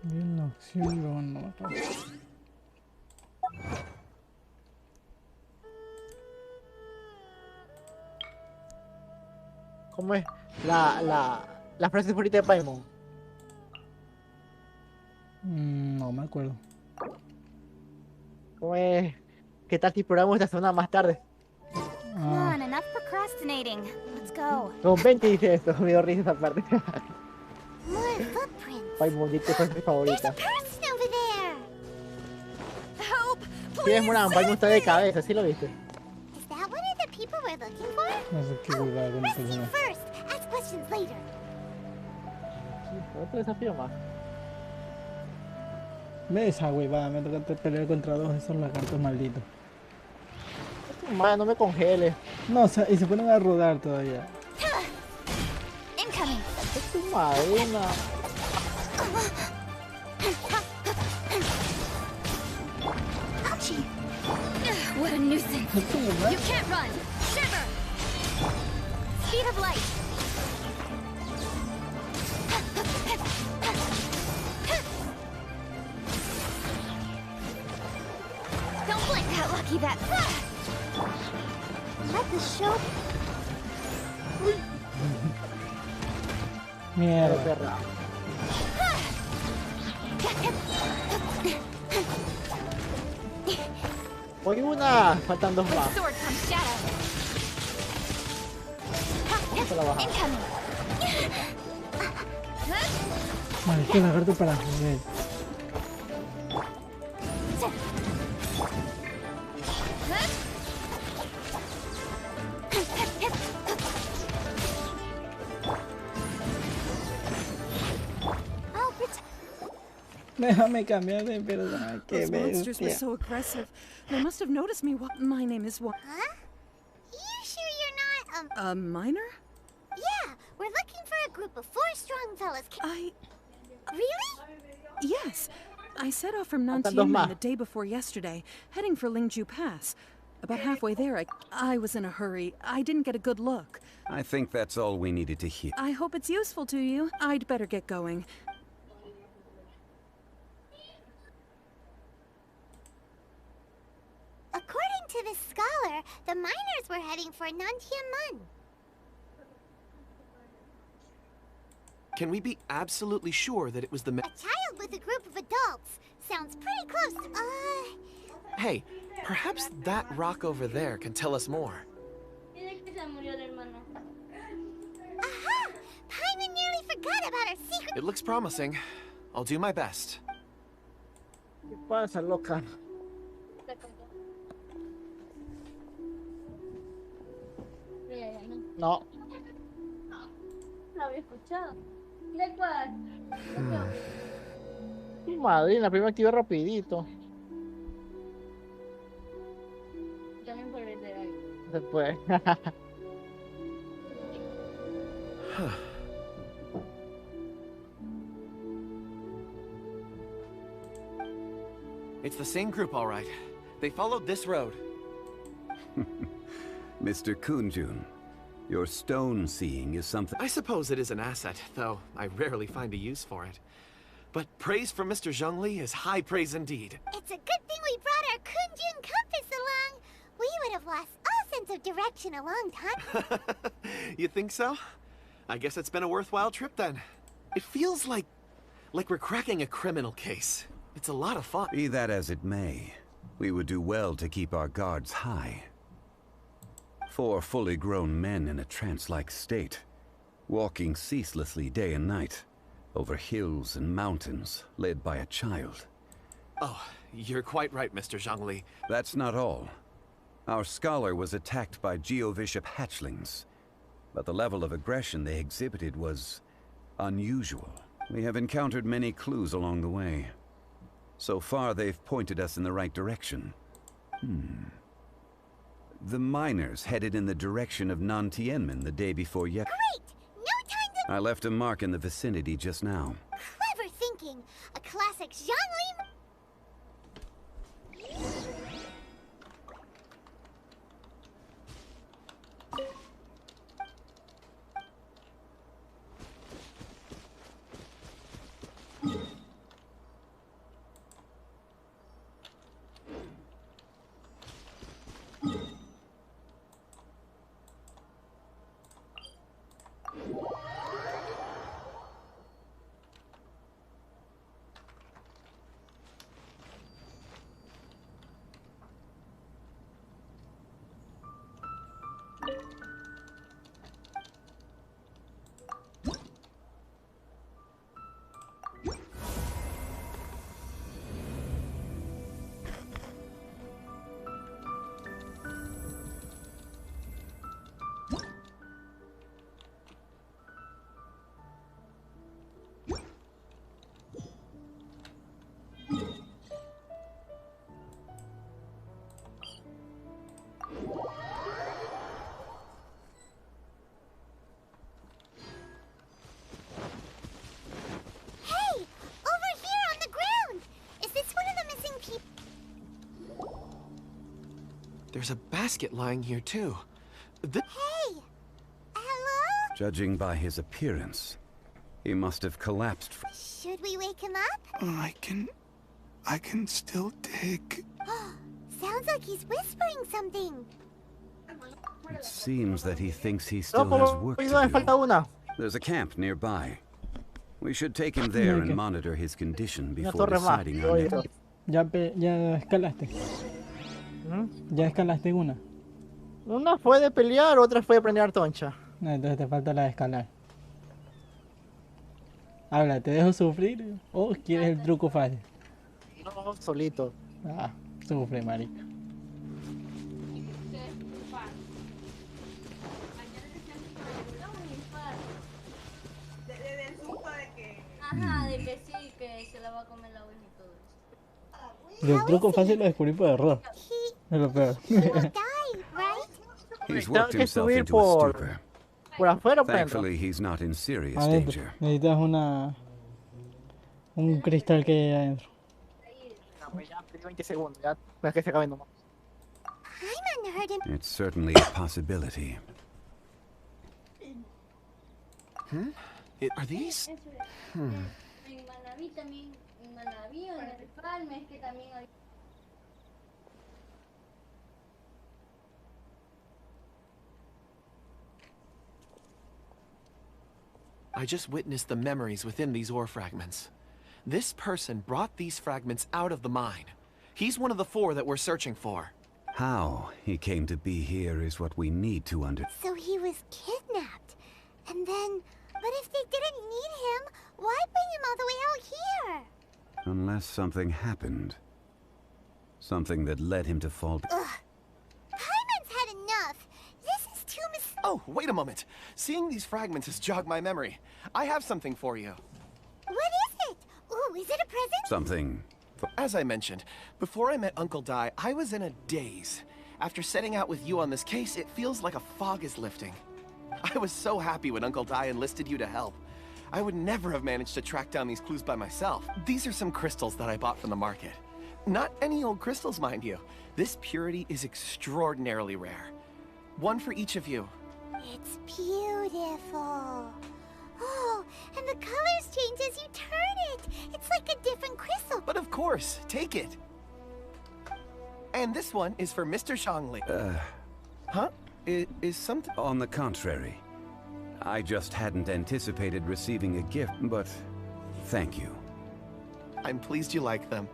Bien, una opción, luego no matar. ¿Cómo es? La frase favorita de Paimon. No me acuerdo. ¿Cómo es? ¿Qué tal si exploramos esta zona más tarde? Come on, enough procrastinating. Let's go. Con 20 dice esto, me dio risa esa parte. More footprints. Paimon, dice que es mi favorita. Person over there. Help! Si es Muran, Paimon está de cabeza, ¿sí lo viste? Is that one of the people we're looking for? No sé qué huevada con el Rescue personaje. first. Ask questions later. Otro desafío más. Ve esa huevada, me toca pelear contra dos de esos lagartos malditos. Madre, no me congeles. No, o sea, y se ponen a rodar todavía. Incoming. Es tu madrina. Ouchie. What a nuisance. You can't run. Shiver. Speed of light. Don't blink. How lucky that. Let the show. Mierda. Perra. Hoy una, faltan dos más. With sword comes shadow. Vamos a la bajada. Incoming. Maldito lagarto para joder. Oh, protect. Déjame cambiar de personaje. Qué Those monsters were bestia. so aggressive. They must have noticed me. My name is what? Huh? You sure you're not, A miner? Yeah, we're looking for a group of 4 strong fellas. Really? Yes. I set off from Faltan dos Nantian más. the day before yesterday, heading for Lingju Pass. About halfway there, I was in a hurry. I didn't get a good look. I think that's all we needed to hear. I hope it's useful to you. I'd better get going. According to the scholar, the miners were heading for Nantiamun. Can we be absolutely sure that it was the A child with a group of adults. Sounds pretty close. Hey, perhaps that rock over there can tell us more. Aha! Paimon nearly forgot about our secret. It looks promising. I'll do my best. ¿Qué pasa, loca? No. No había escuchado. ¿De cuál? Tu madrina, primero activa rapidito. También por el de ahí. Se puede. It's the same group, all right. They followed this road. Mr. Kunjun, Your stone seeing is something... I suppose it is an asset, though I rarely find a use for it. But praise from Mr. Zhongli is high praise indeed. It's a good thing we brought our Kunjun compass along. We would have lost all sense of direction a long time. You think so? I guess it's been a worthwhile trip then. It feels like we're cracking a criminal case. It's a lot of fun. Be that as it may, we would do well to keep our guards high. 4 fully grown men in a trance-like state, walking ceaselessly day and night, over hills and mountains, led by a child. Oh, you're quite right, Mr. Zhongli. That's not all. Our scholar was attacked by Geovishap hatchlings, but the level of aggression they exhibited was unusual. We have encountered many clues along the way. So far, they've pointed us in the right direction. The miners headed in the direction of Nantianmen the day before Great! No time to... I left a mark in the vicinity just now. Clever thinking. A classic Zhongli... There's a basket lying here, too. Hey! Hello? Judging by his appearance, he must have collapsed. Should we wake him up? I can still dig. Sounds like he's whispering something. It seems that he thinks he still has work to do. There's a camp nearby. We should take him there and monitor his condition before deciding our next... Ya escalaste. Ya escalaste una. Una fue de pelear, otra fue de prender toncha. No, entonces te falta la de escalar. Habla, ¿te dejo sufrir o quieres el truco fácil? No, solito. Ah, sufre, marica. Ajá, de que sí, que se la va a comer la abuela y todo eso. Y el truco fácil lo descubrí por error. Es lo peor. He's worked himself into a stupor. Por afuera, Thankfully, he's not in serious adentro. danger. Necesitas un cristal que hay adentro. Ya 20 segundos, ya para que se acabe nomás. It's certainly a possibility. Are these? En Manaví también, en Manaví o en el Palme es que también hay... I just witnessed the memories within these ore fragments. This person brought these fragments out of the mine. He's one of the 4 that we're searching for. How he came to be here is what we need to understand. So he was kidnapped. And then... But if they didn't need him, why bring him all the way out here? Unless something happened. Something that led him to fall... Ugh. Hyman's had enough. This is too Oh, wait a moment. Seeing these fragments has jogged my memory. I have something for you. What is it? Ooh, is it a present? Something... As I mentioned, before I met Uncle Dai, I was in a daze. After setting out with you on this case, it feels like a fog is lifting. I was so happy when Uncle Dai enlisted you to help. I would never have managed to track down these clues by myself. These are some crystals that I bought from the market. Not any old crystals, mind you. This purity is extraordinarily rare. One for each of you. It's beautiful. Oh, and the colors change as you turn it. It's like a different crystal. But of course, take it. And this one is for Mr. Shangli. Huh? Is something... On the contrary. I just hadn't anticipated receiving a gift, but thank you. I'm pleased you like them.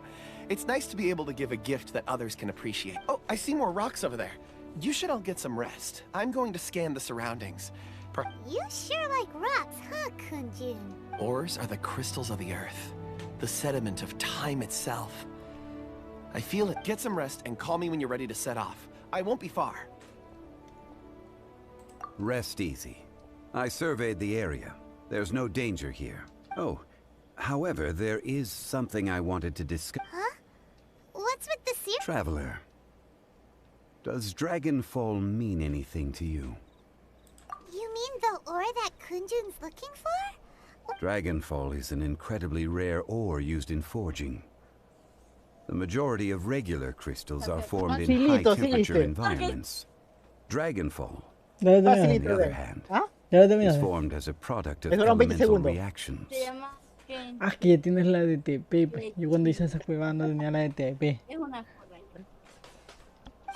It's nice to be able to give a gift that others can appreciate. Oh, I see more rocks over there. You should all get some rest. I'm going to scan the surroundings. You sure like rocks, huh, Kunjun? Ores are the crystals of the earth, the sediment of time itself. I feel it. Get some rest and call me when you're ready to set off. I won't be far. Rest easy. I surveyed the area. There's no danger here. Oh, however, there is something I wanted to discuss. Huh? What's with the series? Traveler, does Dragonfall mean anything to you? You mean the ore that Kunjun's looking for? Dragonfall is an incredibly rare ore used in forging. The majority of regular crystals are formed in high-temperature environments. Dragonfall, on the other hand, is formed as a product of elemental reactions. Aquí ya tienes la de TP. Pues. Yo cuando hice esa cueva no tenía la de TP.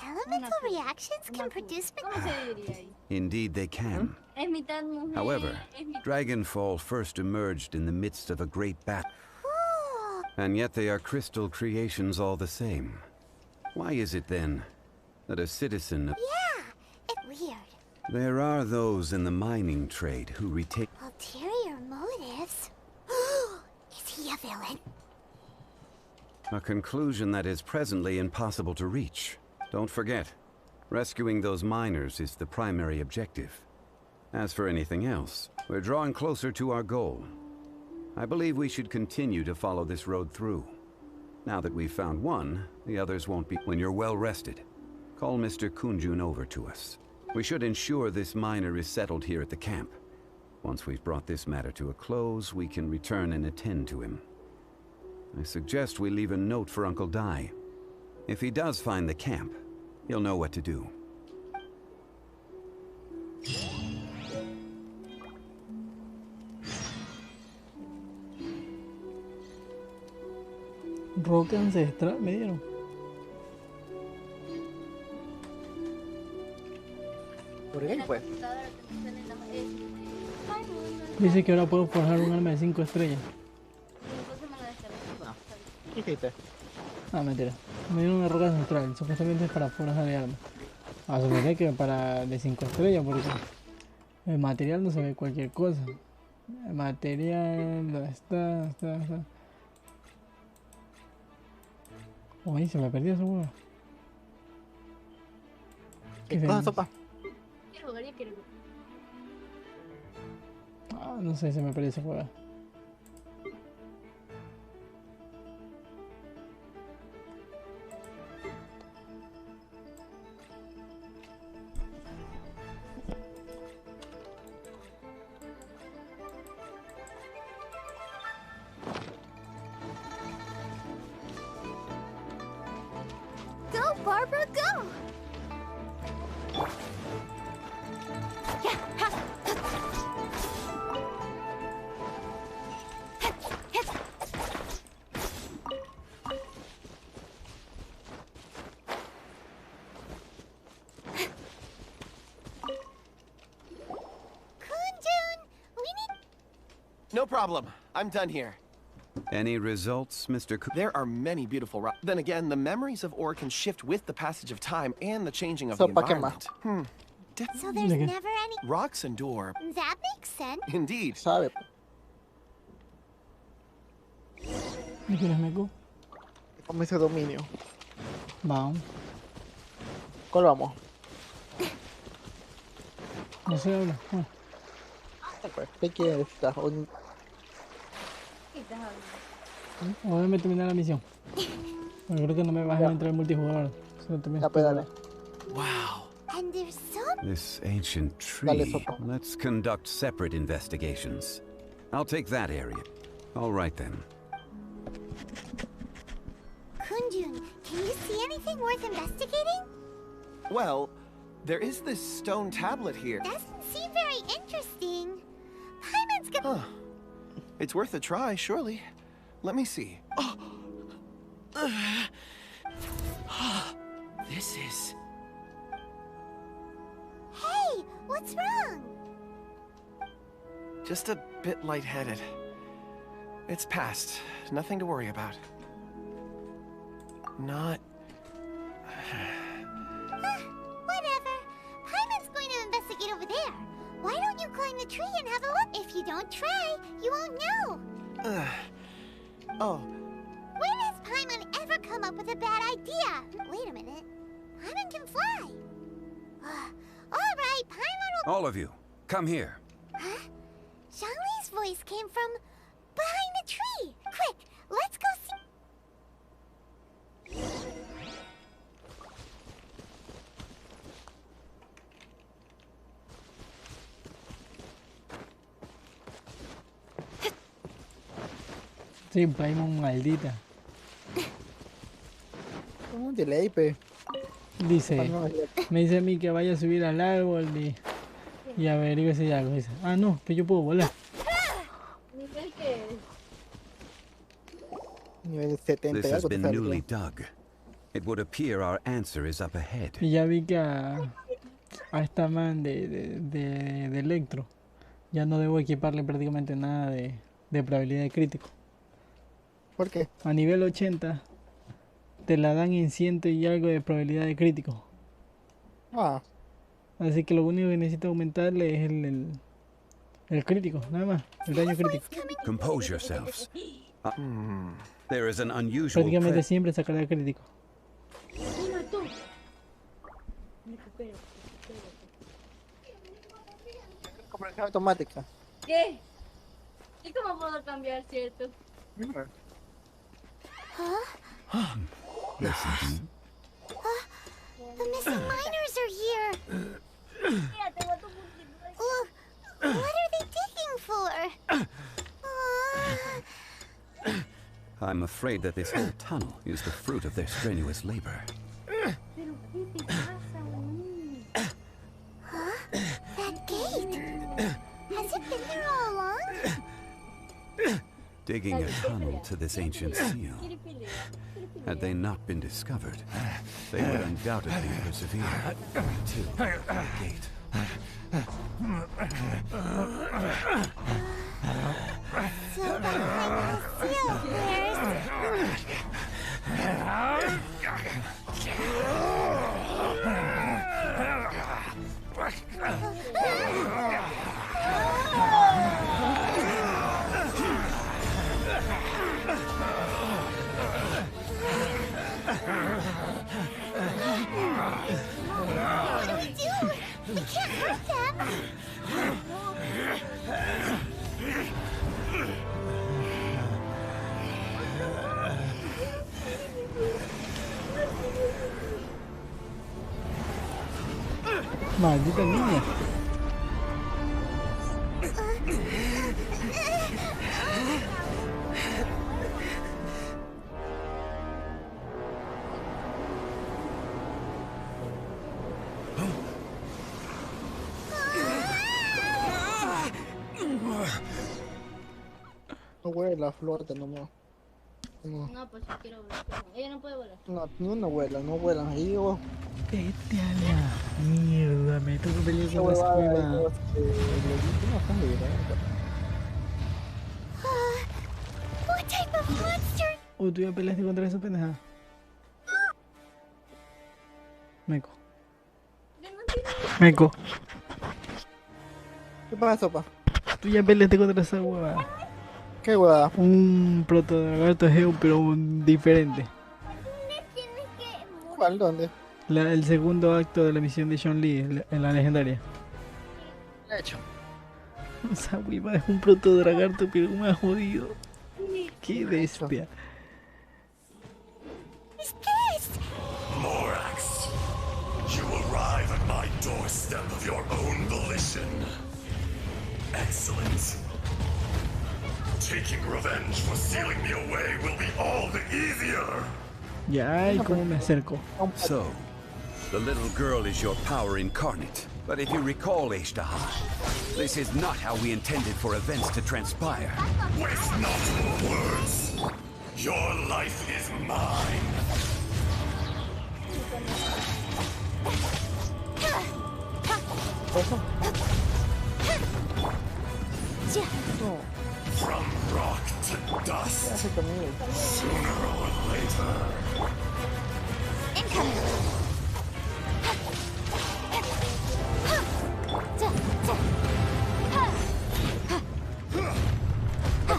Elemental reactions can produce... Indeed they can. However, Dragonfall first emerged in the midst of a great battle. And yet they are crystal creations all the same. Why is it then that a citizen of... Yeah, it's weird. There are those in the mining trade who retain... Ulterior motives? Is he a villain? A conclusion that is presently impossible to reach. Don't forget, rescuing those miners is the primary objective. As for anything else, we're drawing closer to our goal. I believe we should continue to follow this road through. Now that we've found one, the others won't be... When you're well rested, call Mr. Kunjun over to us. We should ensure this miner is settled here at the camp. Once we've brought this matter to a close, we can return and attend to him. I suggest we leave a note for Uncle Dai. If he does find the camp, he'll know what to do. Roca ancestral me dieron. ¿Por qué pues? Dice que ahora puedo forjar un arma de 5 estrellas. ¿Qué hiciste? Ah, mentira. Me dieron una roca ancestral. Supuestamente es para forjar de armas. Ah, suponer que para de 5 estrellas porque el material no se ve cualquier cosa. El material... ¿Dónde está? Está. Uy, se me perdió esa hueá. ¿Qué cosa, sopa? Quiero jugar, quiero jugar. Ah, no sé, se me perdió esa hueá. Go, Barbara, go! No problem. I'm done here. Any results, Mr. There are many beautiful rocks. Then again, the memories of ore can shift with the passage of time and the changing of the environment. So there's never any... Rocks endure. That makes sense. Indeed. ¿Sabe? ¿Me quieres meco? Como ese dominio. Vamos. ¿Cuál vamos? No se habla. Bueno. ¿Qué quieres? Voy a terminar la misión. Porque creo que no me vas a entrar el multijugador. Ya, pues dale. Wow. And there's so... This ancient tree. Let's conduct separate investigations. I'll take that area. All right then. Kunjun, can you see anything worth investigating? Well, there is this stone tablet here. Doesn't very interesting. Paimon's gonna... Huh. It's worth a try, surely. Let me see. This is... Hey, what's wrong? just a bit lightheaded. It's past. Nothing to worry about. Not... Whatever. Paimon's going to investigate over there. Why don't you climb the tree and have a look? If you don't try, you won't know. Oh. When has Paimon ever come up with a bad idea? Wait a minute. Paimon can fly. All right, Paimon will... All of you, come here. Huh? Zhongli's voice came from behind the tree. Quick, let's go see... Sí, Paimon maldita. Un delay, pe. Dice, me dice a mí que vaya a subir al árbol y averigüe si hay algo. Dice, ah, no, que yo puedo volar. ¿Nivel qué es? Nivel 70 This y has algo te been sale, newly creo. dug. It would appear our answer is up ahead. Y ya vi que a esta man de Electro ya no debo equiparle prácticamente nada de probabilidad de crítico. ¿Por qué? A nivel 80 te la dan en 100 y algo de probabilidad de crítico. Ah. Así que lo único que necesito aumentarle es el crítico, nada más, el daño crítico. Compose yourselves. There is an unusual Prácticamente pre- siempre sacará el crítico. Me mató. Me recupero. Conversión automática. ¿Qué? ¿Y cómo puedo cambiar, cierto? Listen. The missing miners are here. What are they digging for? I'm afraid that this whole tunnel is the fruit of their strenuous labor. ¿Pero qué te pasa, Huh? That gate. Has it been there all along? Digging a tunnel to this ancient seal. Had they not been discovered, they would undoubtedly persevere to the gate. So behind the seal, What do we do? We can't hurt them. Maldita niña. No vuela, flota nomás. No, No, pues yo quiero volar. Ella no puede volar. no, no vuelan, no vuelan. Ahí vos. Vete a la mierda, me tengo que pelear Esa con esa huevada huevada. no están libres. What type of monster? ¿Tú ya peleaste contra esa pendejada? Meco. Meco. ¿Qué pasa, pa? Tú ya peleaste contra esa huevada. ¿Qué huevada? Un proto geo, pero diferente. ¿Cuál? ¿Dónde? El segundo acto de la misión de Sean Lee en la legendaria. ¿Qué he hecho? Esa huevada es un proto dragarto, pero más jodido. Qué bestia. Morax, you arrive at my doorstep of your own volition. Excellent. Taking revenge for sealing me away will be all the easier. Ya, ¿y cómo me acerco? So, the little girl is your power incarnate. But if you recall, Ishtaha, this is not how we intended for events to transpire. Waste not more words. Your life is mine. From rock to dust, sooner or later. Incoming!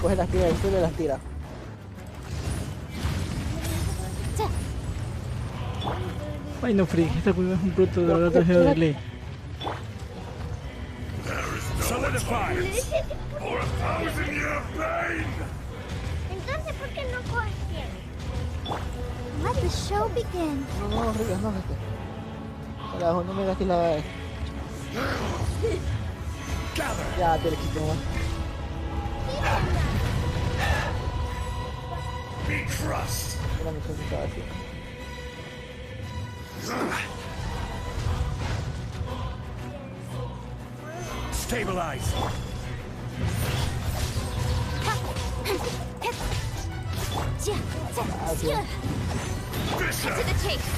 Coge las tiras del suelo y las tira. Ay no, Freak, esta cueva es un bruto de verdad trajeo de ley. Entonces, ¿por qué no coges tiempo? Let the show begin. No, Rigas, no gastes. Carajo, no me gastes la vez. Ya, te le quito más. Be crushed. Era mi cosa que estaba haciendo. Stabilize. To the chase.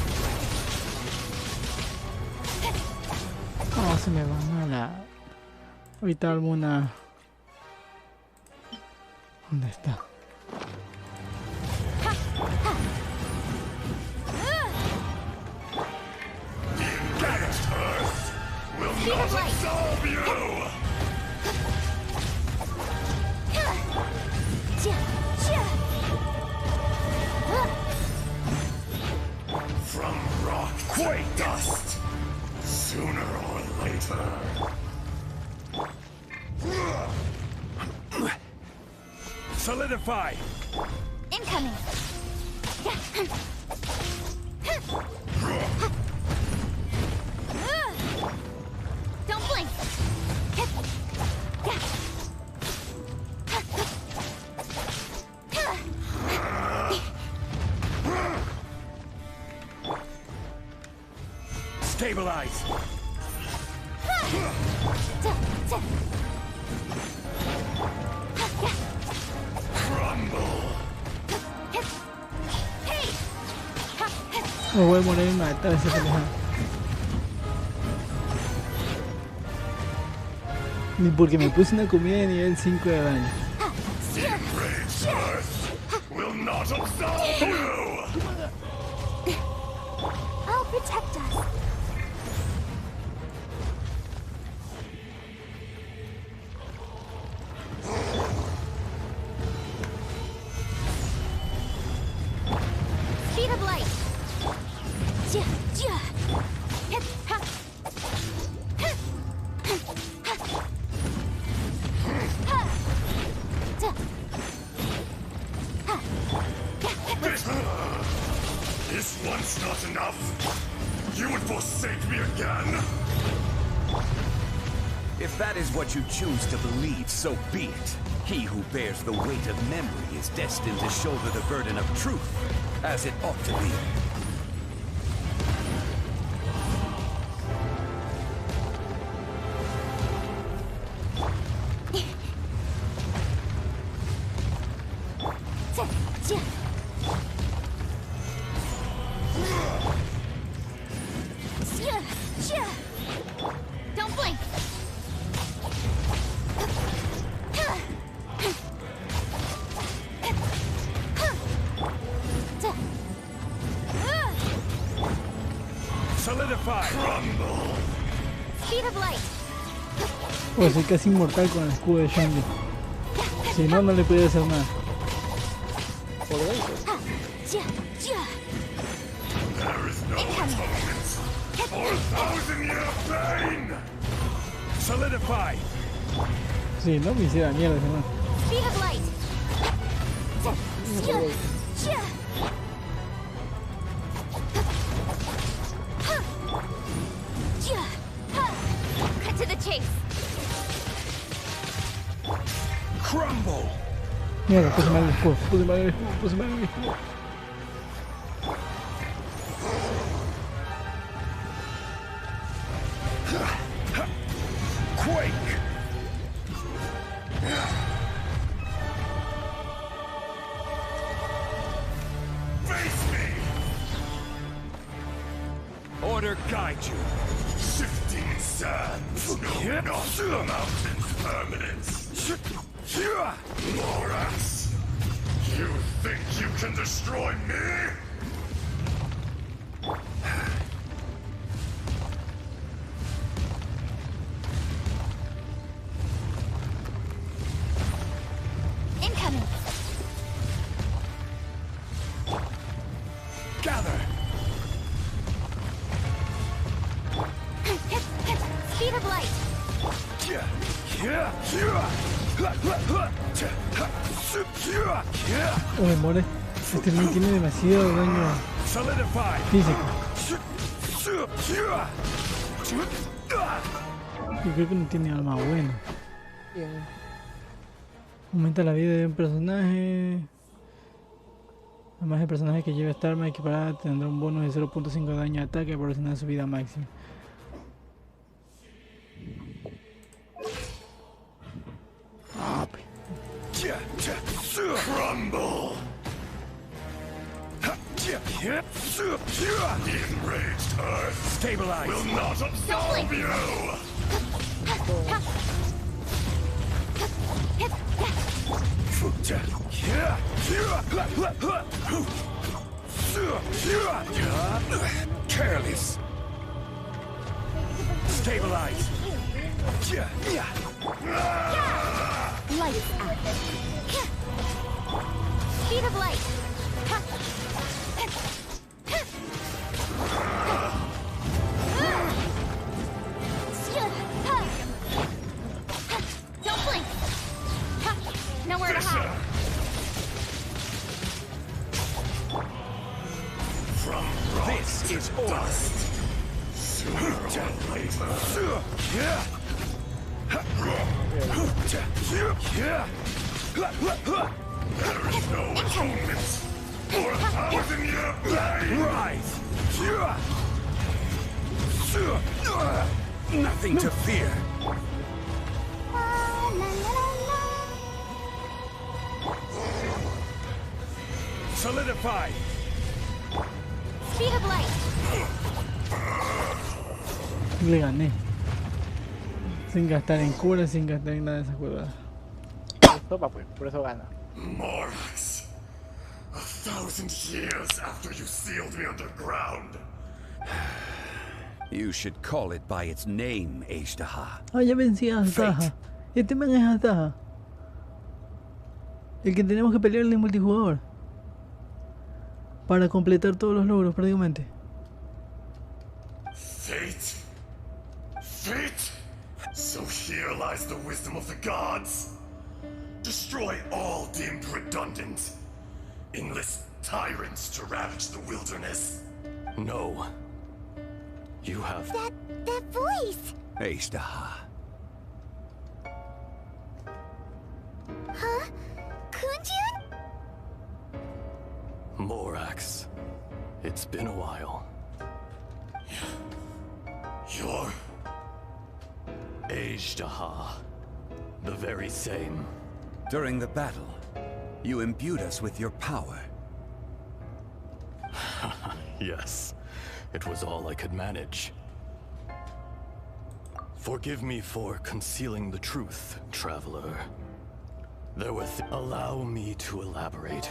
Oh, se me van a la... Ahorita alguna... ¿Dónde está? Will not absolve you. From rock to dust, sooner or later. Solidify. Incoming. Don't blink. Stabilize. Me voy a morir y matar a ese pendejo. Ni porque me puse una comida de nivel 5 de daño. Will not absolve you. I'll protect us. Speed of light. This one's not enough. You would forsake me again? If that is what you choose to believe, so be it. He who bears the weight of memory is destined to shoulder the burden of truth, as it ought to be. Don't blink. Solidify. Crumble. Speed of light. Pues soy casi inmortal con el escudo de Shandy. Si no, no le puede hacer nada. Por dentro. There is no atonement for 1,000-year pain. Solidify. Si no, me hiciera mierda ese man. Speed of light. Cut to the chase. Crumble. Mierda, puse mal el escudo, puse mal el escudo, puse mal el escudo. quake! Face me! Order guide you. Shifting sands know not the mountain's permanence. Morax, you think you can destroy me? Incoming! Gather! Speed of light! Uy, more. Este men tiene demasiado daño físico. Yo creo que no tiene alma buena. Aumenta la vida de un personaje. Además, el personaje que lleve esta arma equiparada tendrá un bonus de 0.5 de daño de ataque proporcional a su vida máxima. Crumble! The enraged earth stabilize will not absolve you! Careless! Stabilize! Lights out! Speed of light! Don't blink! Nowhere to hide! From this is dust. Sooner or later. There is no atonement. For 1,000 year rise. Nothing to fear. Solidify. Speed of light! Le gané. Sin gastar en cura, sin gastar en nada de esas huevadas. Topa pues, por eso gana. Morax, 1,000 years after you sealed me underground. You should call it by its name, Ashtaha. Ah, ya vencí a Azaha. Este man es Azaha. El que tenemos que pelearle en multijugador. Para completar todos los logros prácticamente. Fate? Fate? So here lies the wisdom of the gods. Destroy all deemed redundant. Enlist tyrants to ravage the wilderness. No. You have... That voice! Ashtaha. Huh? Kunjun? Morax. It's been a while. You're... Ashtaha. The very same. During the battle, you imbued us with your power. Yes. It was all I could manage. Forgive me for concealing the truth, traveler. There were allow me to elaborate.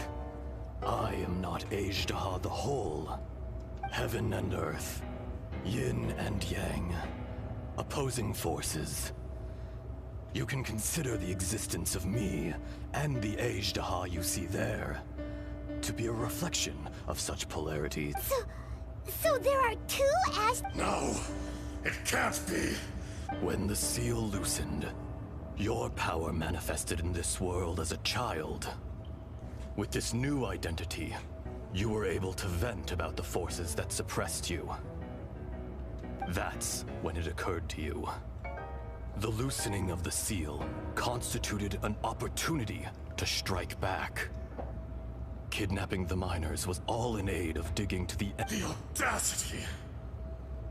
I am not Ashtaha the whole. Heaven and earth, yin and yang, opposing forces. You can consider the existence of me and the Ashtaha you see there to be a reflection of such polarity. So there are two Ash... No, it can't be. When the seal loosened, your power manifested in this world as a child. With this new identity, you were able to vent about the forces that suppressed you. That's when it occurred to you. The loosening of the seal constituted an opportunity to strike back. Kidnapping the miners was all in aid of digging to the... The audacity!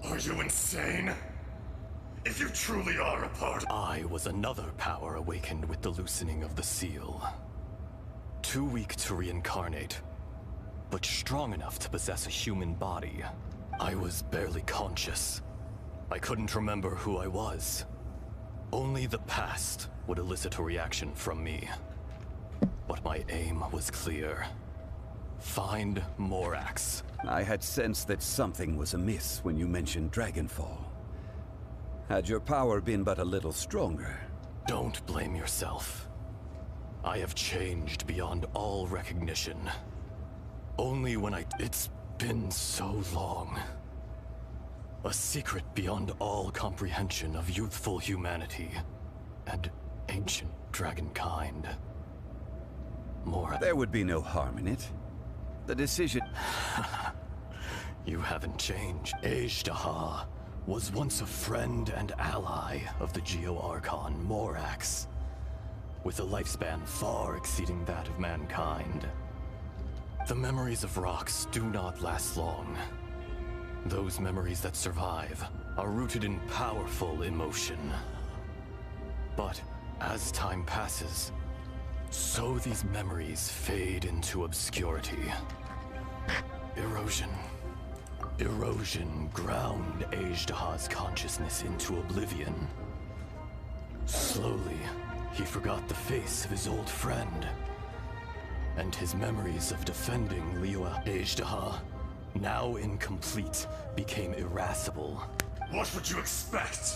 Are you insane? If you truly are a part, I was another power awakened with the loosening of the seal. Too weak to reincarnate, but strong enough to possess a human body. I was barely conscious. I couldn't remember who I was. Only the past would elicit a reaction from me. But my aim was clear. Find Morax. I had sensed that something was amiss when you mentioned Dragonfall. Had your power been but a little stronger... Don't blame yourself. I have changed beyond all recognition. Only when It's been so long. A secret beyond all comprehension of youthful humanity and ancient dragonkind. There would be no harm in it. The decision... You haven't changed. Ejdaha was once a friend and ally of the Geo-Archon Morax, with a lifespan far exceeding that of mankind. The memories of rocks do not last long. Those memories that survive are rooted in powerful emotion. But as time passes, so these memories fade into obscurity. Erosion ground Ejdaha's consciousness into oblivion. Slowly, he forgot the face of his old friend, and his memories of defending Liyue. Ejdaha, now incomplete, became irascible. what would you expect?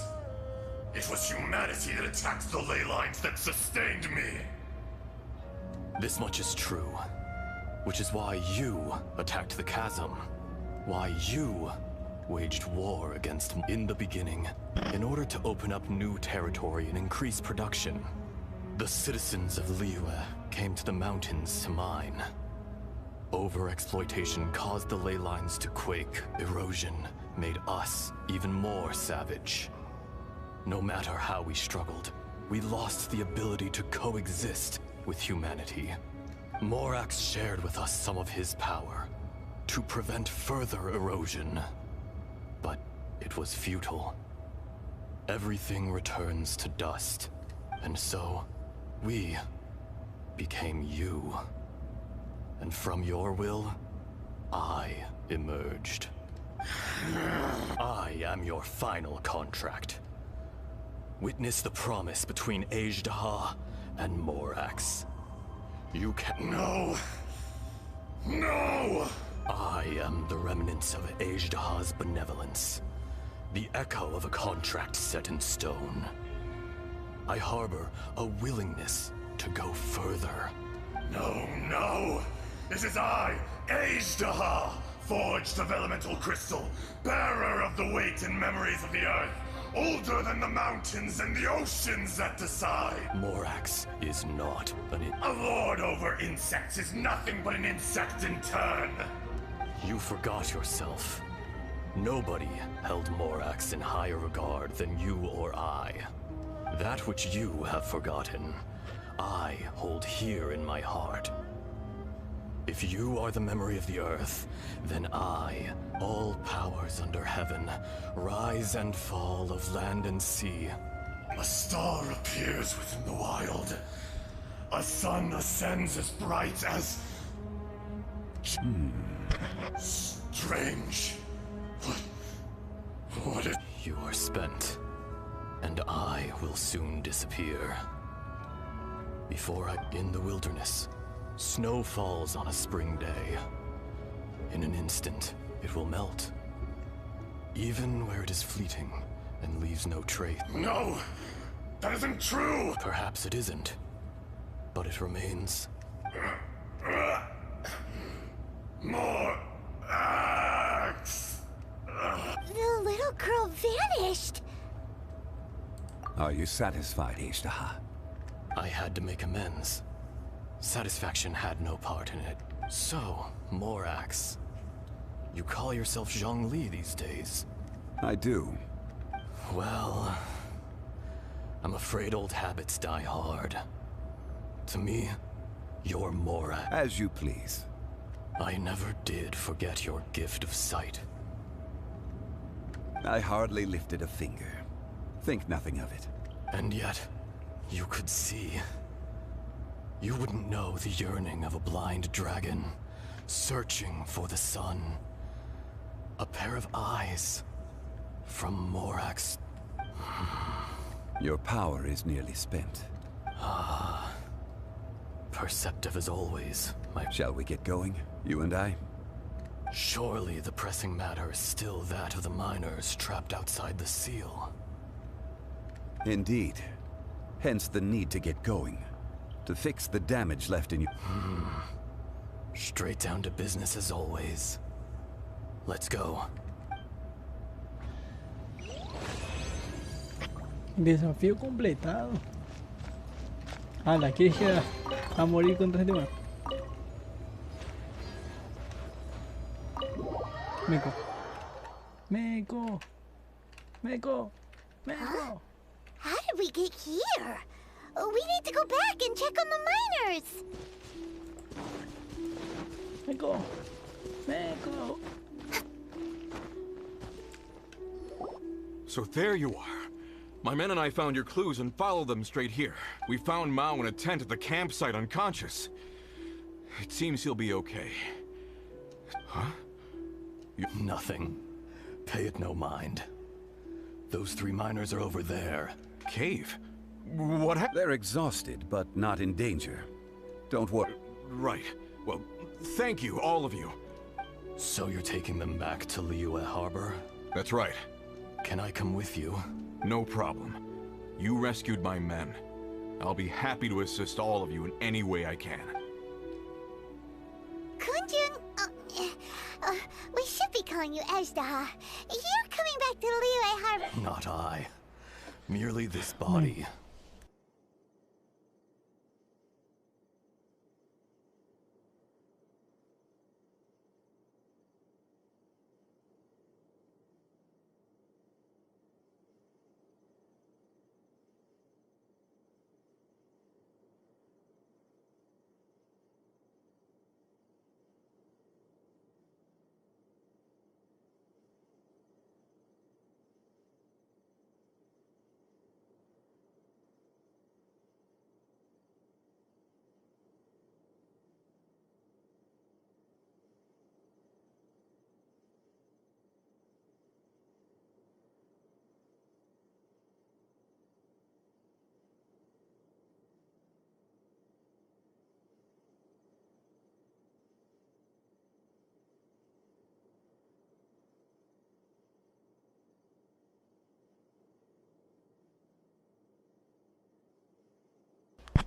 It was humanity that attacked the ley lines that sustained me. This much is true, which is why you attacked the chasm. Why you waged war against in the beginning, in order to open up new territory and increase production. The citizens of Liyue came to the mountains to mine. Overexploitation caused the ley lines to quake. Erosion made us even more savage. No matter how we struggled, we lost the ability to coexist with humanity. Morax shared with us some of his power to prevent further erosion. But it was futile. Everything returns to dust, and so we became you. And from your will, I emerged. I am your final contract. Witness the promise between Ejdaha and Morax. You can— No! No! I am the remnants of Ejdaha's benevolence. The echo of a contract set in stone. I harbor a willingness to go further. No! This is I, Ejdaha, forged of elemental crystal, bearer of the weight and memories of the earth, older than the mountains and the oceans that decide. Morax is not a lord over insects is nothing but an insect in turn. You forgot yourself. Nobody held Morax in higher regard than you or I. That which you have forgotten, I hold here in my heart. If you are the memory of the earth, then I, all powers under heaven, rise and fall of land and sea. A star appears within the wild. A sun ascends as bright as... Strange. What is... You are spent, and I will soon disappear. In the wilderness, snow falls on a spring day. In an instant, it will melt. Even where it is fleeting and leaves no trace. No! That isn't true! Perhaps it isn't, but it remains. More axe! The little girl vanished! Are you satisfied, Ejdaha? I had to make amends. Satisfaction had no part in it. So, Morax, you call yourself Zhongli these days? I do. Well, I'm afraid old habits die hard. To me, you're Morax. As you please. I never did forget your gift of sight. I hardly lifted a finger. Think nothing of it. And yet, you could see. You wouldn't know the yearning of a blind dragon, searching for the sun. A pair of eyes from Morax. Your power is nearly spent. Ah. Perceptive as always, my... Shall we get going, you and I? Surely the pressing matter is still that of the miners trapped outside the seal. Indeed. Hence the need to get going. To fix the damage left in you. Straight down to business as always. Let's go. Desafío completado. La quieres quedar a morir contra este weón. Meco. Meco. Meco. Meco. Huh? How did we get here? We need to go back and check on the miners. Meco. Meco. So there you are. My men and I found your clues and followed them straight here. We found Mao in a tent at the campsite unconscious. It seems he'll be okay. Huh? Nothing. Pay it no mind. Those 3 miners are over there. Cave? What happened? They're exhausted, but not in danger. Don't worry. Right. Well, thank you, all of you. So you're taking them back to Liyue Harbor? That's right. Can I come with you? No problem. You rescued my men. I'll be happy to assist all of you in any way I can. Kunjun, we should be calling you Ezda. You're coming back to Liyue Harbor. Not I. Merely this body.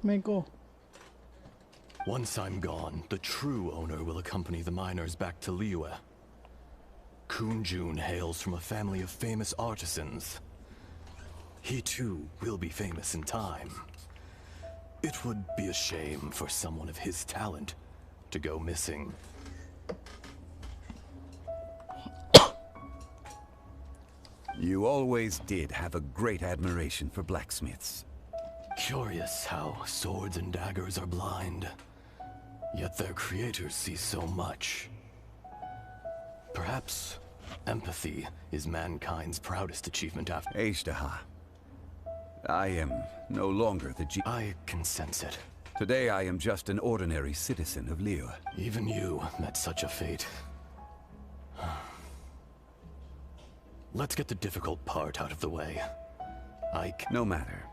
Meco. Once I'm gone, the true owner will accompany the miners back to Liyue. Kunjun hails from a family of famous artisans. He too will be famous in time. It would be a shame for someone of his talent to go missing. You always did have a great admiration for blacksmiths. Curious how swords and daggers are blind, yet their creators see so much. Perhaps empathy is mankind's proudest achievement after... Ejdaha. I am no longer the I can sense it. Today I am just an ordinary citizen of Liyue. Even you met such a fate. Let's get the difficult part out of the way. No matter.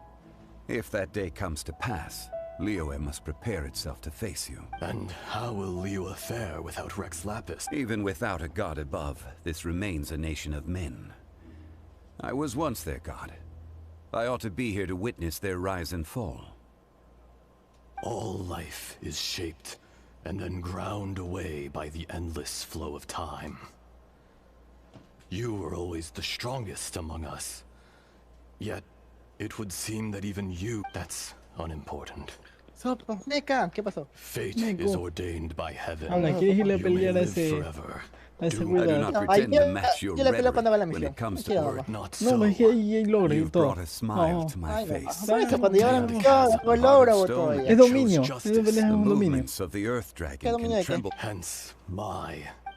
If that day comes to pass, Liyue must prepare itself to face you. And how will Liyue fare without Rex Lapis? Even without a god above, this remains a nation of men. I was once their god. I ought to be here to witness their rise and fall. All life is shaped and then ground away by the endless flow of time. You were always the strongest among us. Yet, it would seem that even you... That's unimportant. Meca, ¿qué pasó? Fate Meco. is ordained by heaven. Habla, ¿quieres irle a You may pelear a live ese... forever. a ese I do cuidado? not pretend to match your yo le peleo cuando va a la rhetoric when misión. it comes Quiero to nomás. word. Not No, so. es que hay logros y You've todo. brought a smile No. to my Ay, no. face. Por eso, cuando yo Take ahora the me chasm hago el upon logro, our voto stone. ya. Es dominio. Chose Esa pelea es The un dominio. movements of the Earth ¿Qué Dragon dominio can de qué? tremble. Hence,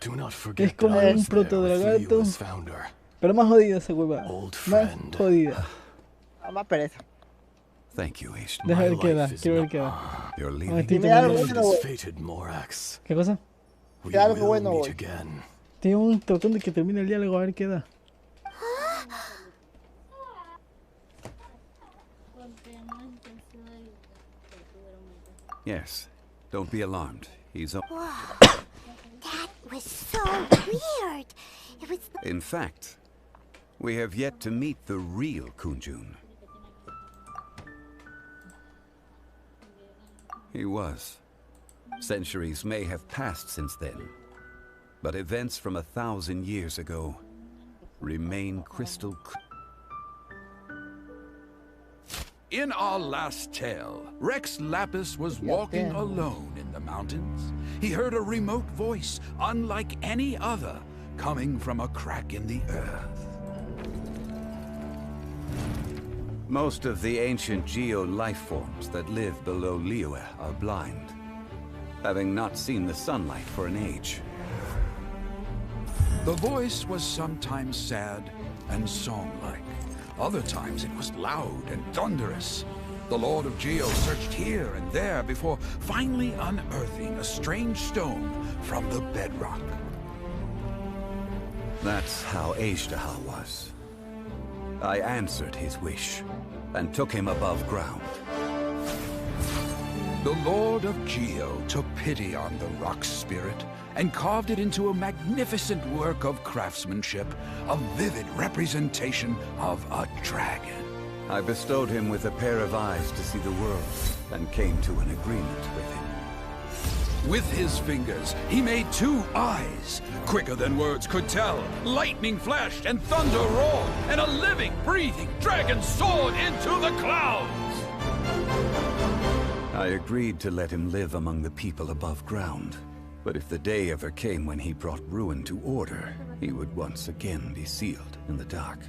do not Es forget como that I un was there proto with lagarto, Liyue's founder. pero más jodida esa hueva. Old Más friend. jodida. Más pereza. Thank you, Ashton. Deja ver qué da, quiero ver qué da. You're Un leaving. momentito, Dime algo mira. bueno, güey. Fated Morax. ¿Qué cosa? We Dime algo will bueno, meet güey. again. Estoy tratando de que termine el diálogo a ver qué da. Yes. Don't be alarmed. He's. Whoa. That was so weird. It was. In fact, we have yet to meet the real Kunjun. He was. Centuries may have passed since then, but events from 1,000 years ago remain crystal clear. In our last tale, Rex Lapis was walking alone in the mountains. He heard a remote voice, unlike any other, coming from a crack in the earth. Most of the ancient geo-life forms that live below Liyue are blind, having not seen the sunlight for an age. The voice was sometimes sad and song-like. Other times it was loud and thunderous. The Lord of Geo searched here and there before finally unearthing a strange stone from the bedrock. That's how Ajdahar was. I answered his wish and took him above ground. The Lord of Geo took pity on the rock spirit and carved it into a magnificent work of craftsmanship, a vivid representation of a dragon. I bestowed him with a pair of eyes to see the world and came to an agreement with him. With his fingers, he made 2 eyes, quicker than words could tell. Lightning flashed and thunder roared, and a living, breathing dragon soared into the clouds. I agreed to let him live among the people above ground. But if the day ever came when he brought ruin to order, he would once again be sealed in the dark.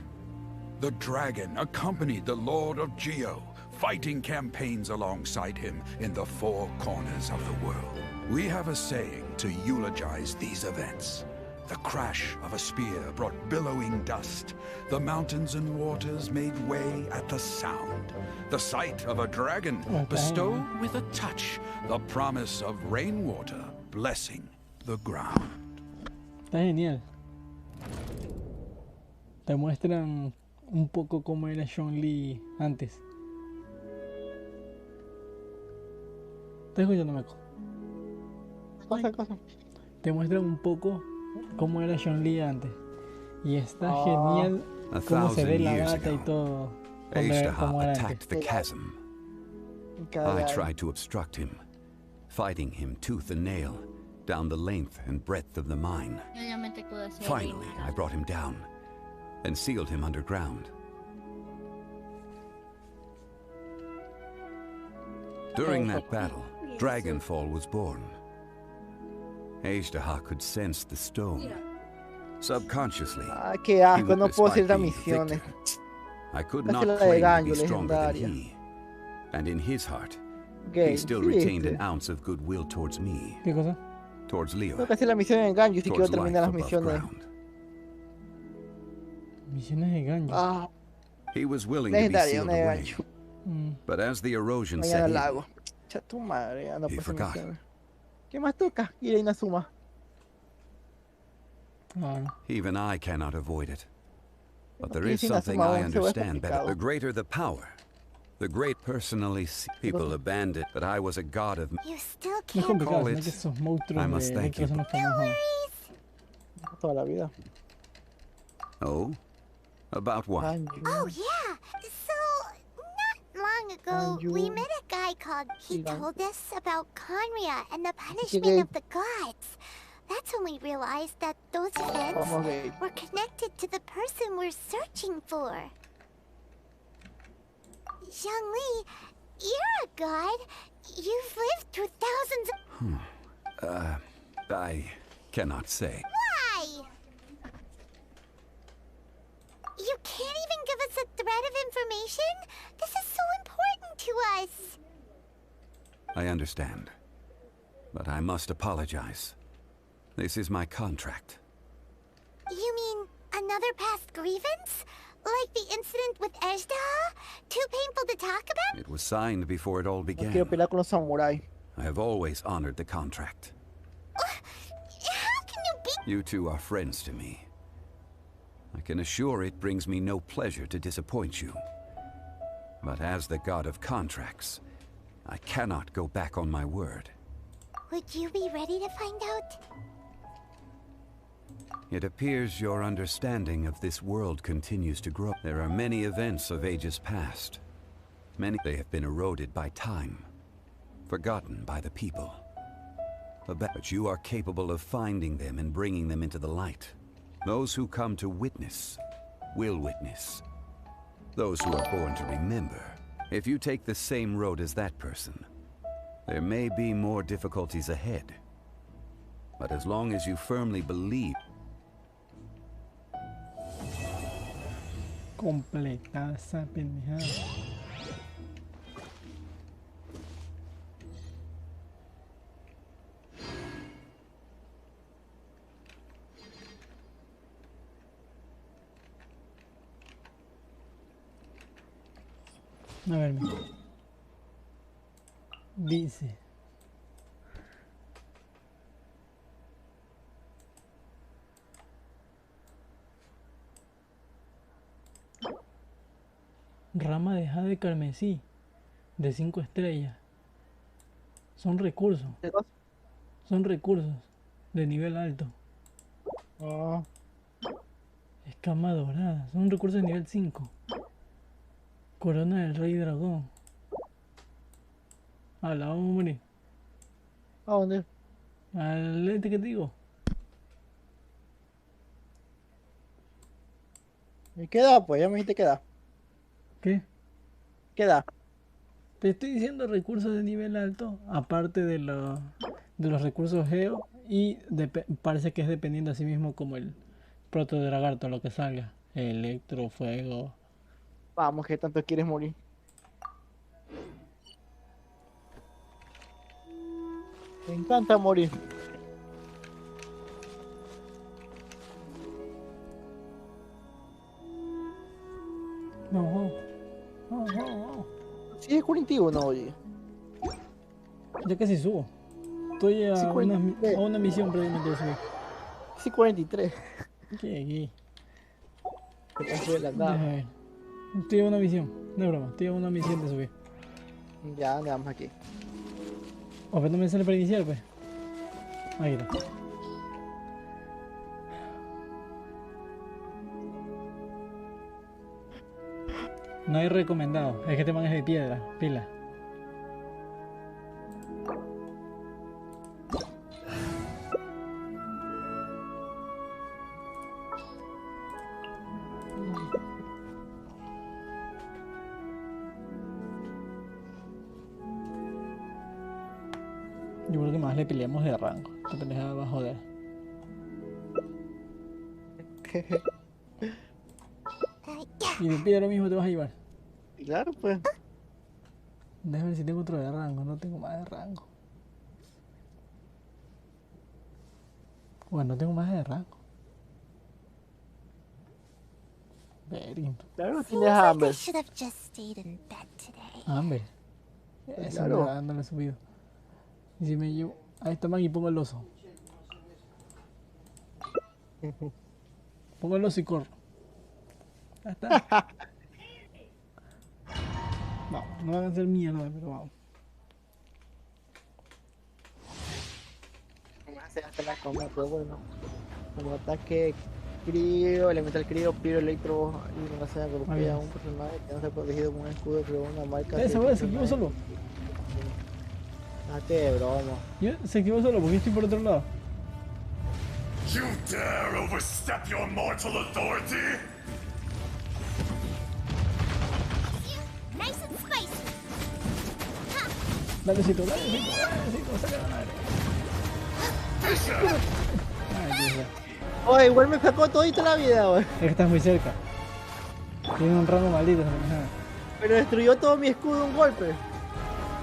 The dragon accompanied the Lord of Geo, fighting campaigns alongside him in the 4 corners of the world. We have a saying to eulogize these events. The crash of a spear brought billowing dust. The mountains and waters made way at the sound. The sight of a dragon bestowed with a touch the promise of rainwater blessing the ground. Está genial. Te muestran un poco cómo era Sean Lee antes. ¿Estás escuchando, Meco? Cosa. Te muestran un poco cómo era Sean Lee antes. Y está genial cómo se ve la gata y todo. Ajdahar attacked the chasm. I tried to obstruct him, fighting him tooth and nail down the length and breadth of the mine. Finally, I brought him down and sealed him underground. During that battle, Dragonfall was born. Ajdahar could sense the stone. Subconsciously, qué asco, no puedo hacer las misiones. I could not claim to be stronger than he. And in his heart, he still retained an ounce of goodwill towards me. ¿Qué cosa? Towards Leo. Tengo que hacer la misión en Ganju si quiero Towards terminar las life above misiones. ground. Misiones de Ganju. He was willing to be Legendaria, sealed una de away. Ganju. But as the erosion Mañana set la in, hago. Cha tu madre, ando He por hacer forgot. misiones. ¿Qué más toca? Ir a Inazuma. even I cannot avoid it. But there Porque is si something Inazuma I aún se ve understand better. complicado. The greater the power, the great personally people abandoned that I was a god of. You still No es can't. complicado, Call sino it. que esos monstruos I must de thank you. personas que no jodan. Toda la vida. Oh? About what? Oh, yeah. So, not long ago, we met a guy called. He told us about Conria and the punishment of the gods. That's when we realized that those events were connected to the person we're searching for. Young Lee, you're a god. You've lived through thousands of... I cannot say. Why? You can't even give us a thread of information? This is so important to us. I understand. But I must apologize. This is my contract. You mean another past grievance? Like the incident with Ejda? Too painful to talk about? It was signed before it all No began. quiero pelear con los samuráis. I have always honored the contract. How can you be? You two are friends to me. I can assure it brings me no pleasure to disappoint you. But as the god of contracts, I cannot go back on my word. Would you be ready to find out? It appears your understanding of this world continues to grow. There are many events of ages past. Many they have been eroded by time, forgotten by the people. But you are capable of finding them and bringing them into the light. Those who come to witness will witness. Those who are born to remember. If you take the same road as that person, there may be more difficulties ahead. But as long as you firmly believe... Completada esa pendejada. A ver, mira. Dice. Rama de jade carmesí de 5 estrellas. Son recursos. Son recursos de nivel alto. Escama dorada. Son recursos de nivel 5. Corona del rey dragón. A la vamos a morir. ¿A dónde? Al este que te digo. ¿Y qué da? Pues ya me dijiste que da. ¿Qué? ¿Qué da? Te estoy diciendo recursos de nivel alto, aparte de los recursos geo, y parece que es dependiendo a sí mismo como el proto de lagarto, lo que salga. Electro, fuego. Vamos, que tanto quieres morir. Me encanta morir. No. Sí, es 41, oye. Ya casi subo. Estoy a, una misión previamente de subir. Sí, 43. ¿Qué? ¿Qué pasó de la nada? Estoy a una misión. No es broma, estoy a una misión de subir. Ya, andamos aquí. O pero no me sale para iniciar, pues. Ahí está. No hay recomendado, es que te man es de piedra, pila. Yo creo que más le peleamos de rango. Esta pendejada va a joder. Y de piedra mismo te vas a llevar. Claro, pues. Déjame ver si tengo otro de rango. No tengo más de rango. Bueno, no tengo más de rango. Claro, tienes a Amber. Amber. Eso Claro. no lo he subido. Y si me llevo a esta man y pongo el oso. Pongo el oso y corro. Ya está. No van a hacer mierda, pero vamos. Me hace hasta la coma, pero bueno. Como ataque crío, elemental crío, piro, electro y una escena golpea a un personaje que no está protegido con un escudo, pero una marca. Esa weá se equivocó solo. Date de broma. Se equivocó solo porque estoy por otro lado. You dare overstep your mortal authority? Nice and spicy. Dalecito, saca la madre. Ay, Dios. Oye, igual me sacó todita la vida, wey. Es que estás muy cerca. Tiene un rango maldito esa pendejada. Pero destruyó todo mi escudo de un golpe.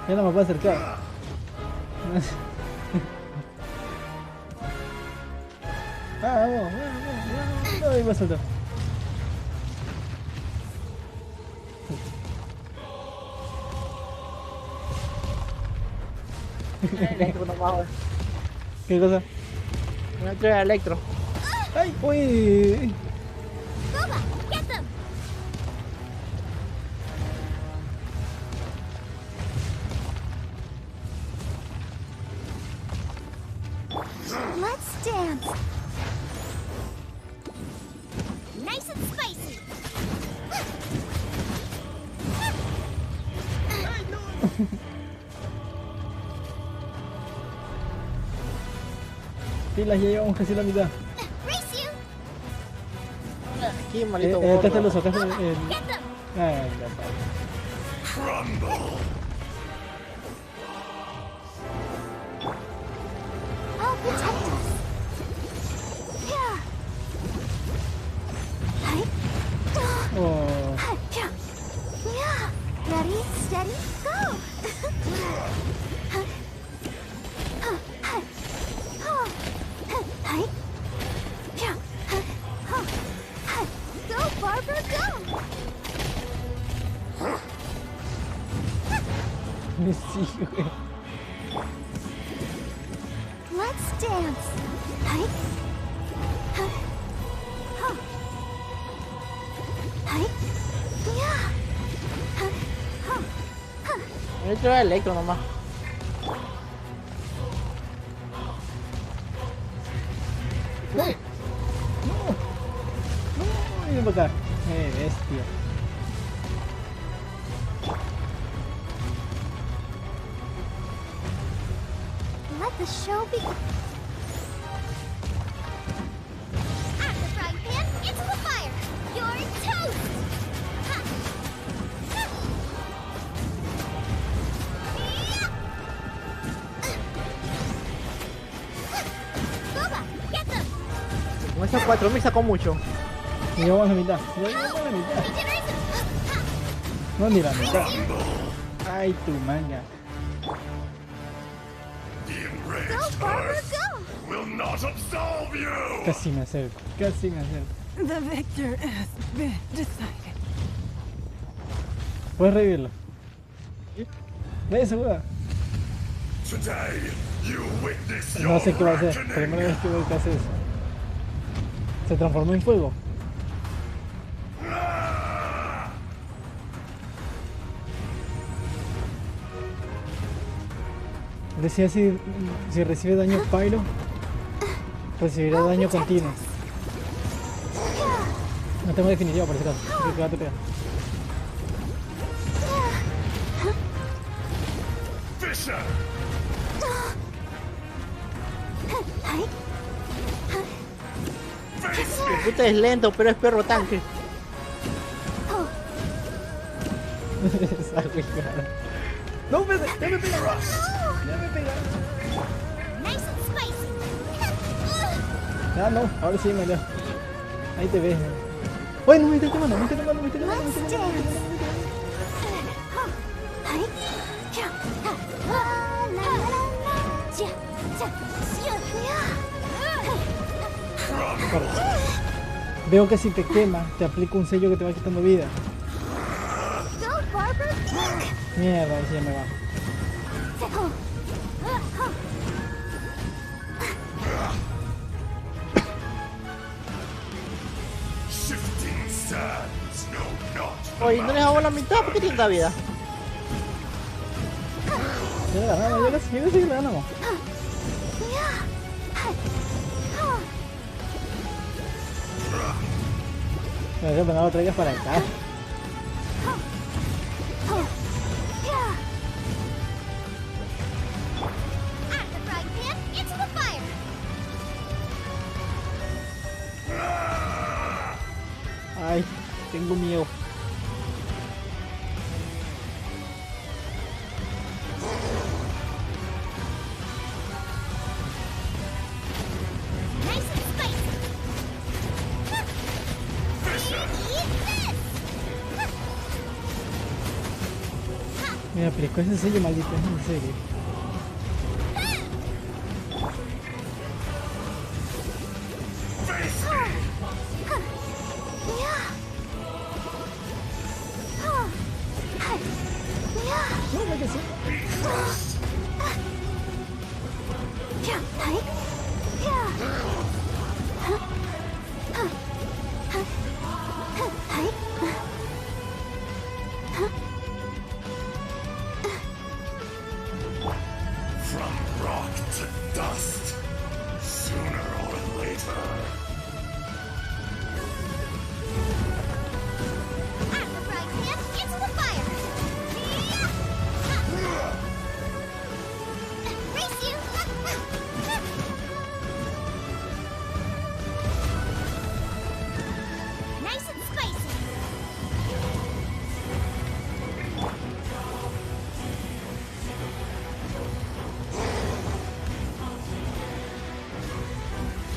Ya no me puedo acercar. Vamos. Ahí va a saltar. Electro nomás, güey. ¿Qué cosa? Una entrega de Electro. ¡Ay! ¡Uy! Boba, get them! Let's dance. Nice and spicy. Pilas, ya llevamos casi la mitad. Race you. Aquí, maldito Acá está el gordo. uso, acá está el... Get them. Ay, ya está. Crumble! I'll protect us. Yeah. Hi. Oh. Yeah. Ready, steady, go. Hi. Yeah. Go, Barbara, go. Sí, güey. Let's dance. Hi. Hi. Yeah. Una entrega de Electro nomás. ¡No! Viene para acá. Bestia. Let the show begin. At the frying pan, into the fire. You're toast. Ha. Ha. Yeah. Boba, get them. Con esas 4000 sacó mucho. Ya llevamos la mitad. Ya llevamos la mitad. No, ni la mitad. Ay, tu manga. The enraged Earth will not absolve you! Casi me acerco. Casi me acerco. The victor has been decided. Puedes revivirlo. Ve esa hueá. Today, you witness No sé qué va a hacer. reckoning. Primera vez que veo que hace eso. Se transformó en fuego. Decía si recibe daño pyro, recibirá daño continuo. No tengo definitiva por ese caso. Así que quédate pegado. Fisher! El puta es lento, pero es perro tanque. Esa hueá. No, ya me pegaron. Ya me pegaron. Nice and spicy. Ah, no, ahora sí me leo. Ahí te ves. Uy, no me estoy quemando, me estoy quemando, me estoy quemando, me estoy quemando, me estoy quemando. Veo que si te quema, te aplico un sello que te va quitando vida. Mierda, ahí sí ya me va. Shifting sands know not. Oye, no les hago la mitad, ¿por qué tienen tanta vida? Ya le ganamos, ya casi le ganamos. Me voy a poner lo traigas para acá. At the frying pan, into the fire. Ay, tengo miedo. Nice and spicy. Eat this. Me aplicó ese sello maldito, en serio.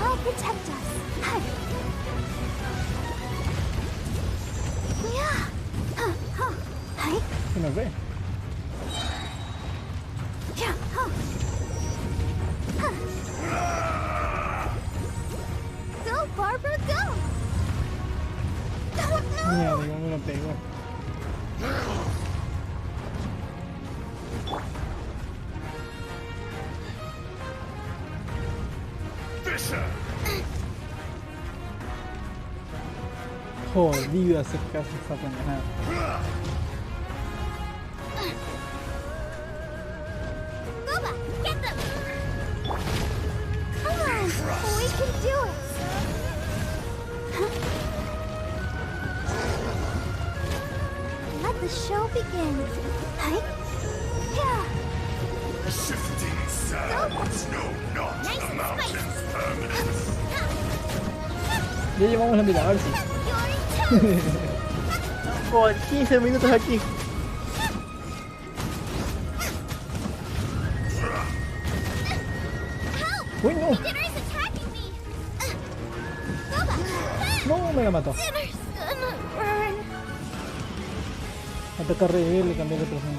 I'll protect us. Hi. Yeah. Hi. Se me ve. Yeah. Go, Barbara, go. Mierda, igual me lo pegó. Jodido hacer caso a esa pendejada. Booba, get them! Come on, we can do it! Let the show begin. Hi. Yeah. Shifting sands know not the mountain's permanence. Ya llevamos la mitad, a ver si. Por 15 minutos aquí. Uy, no. No, me la mató. Ataca revivir y cambiar de persona.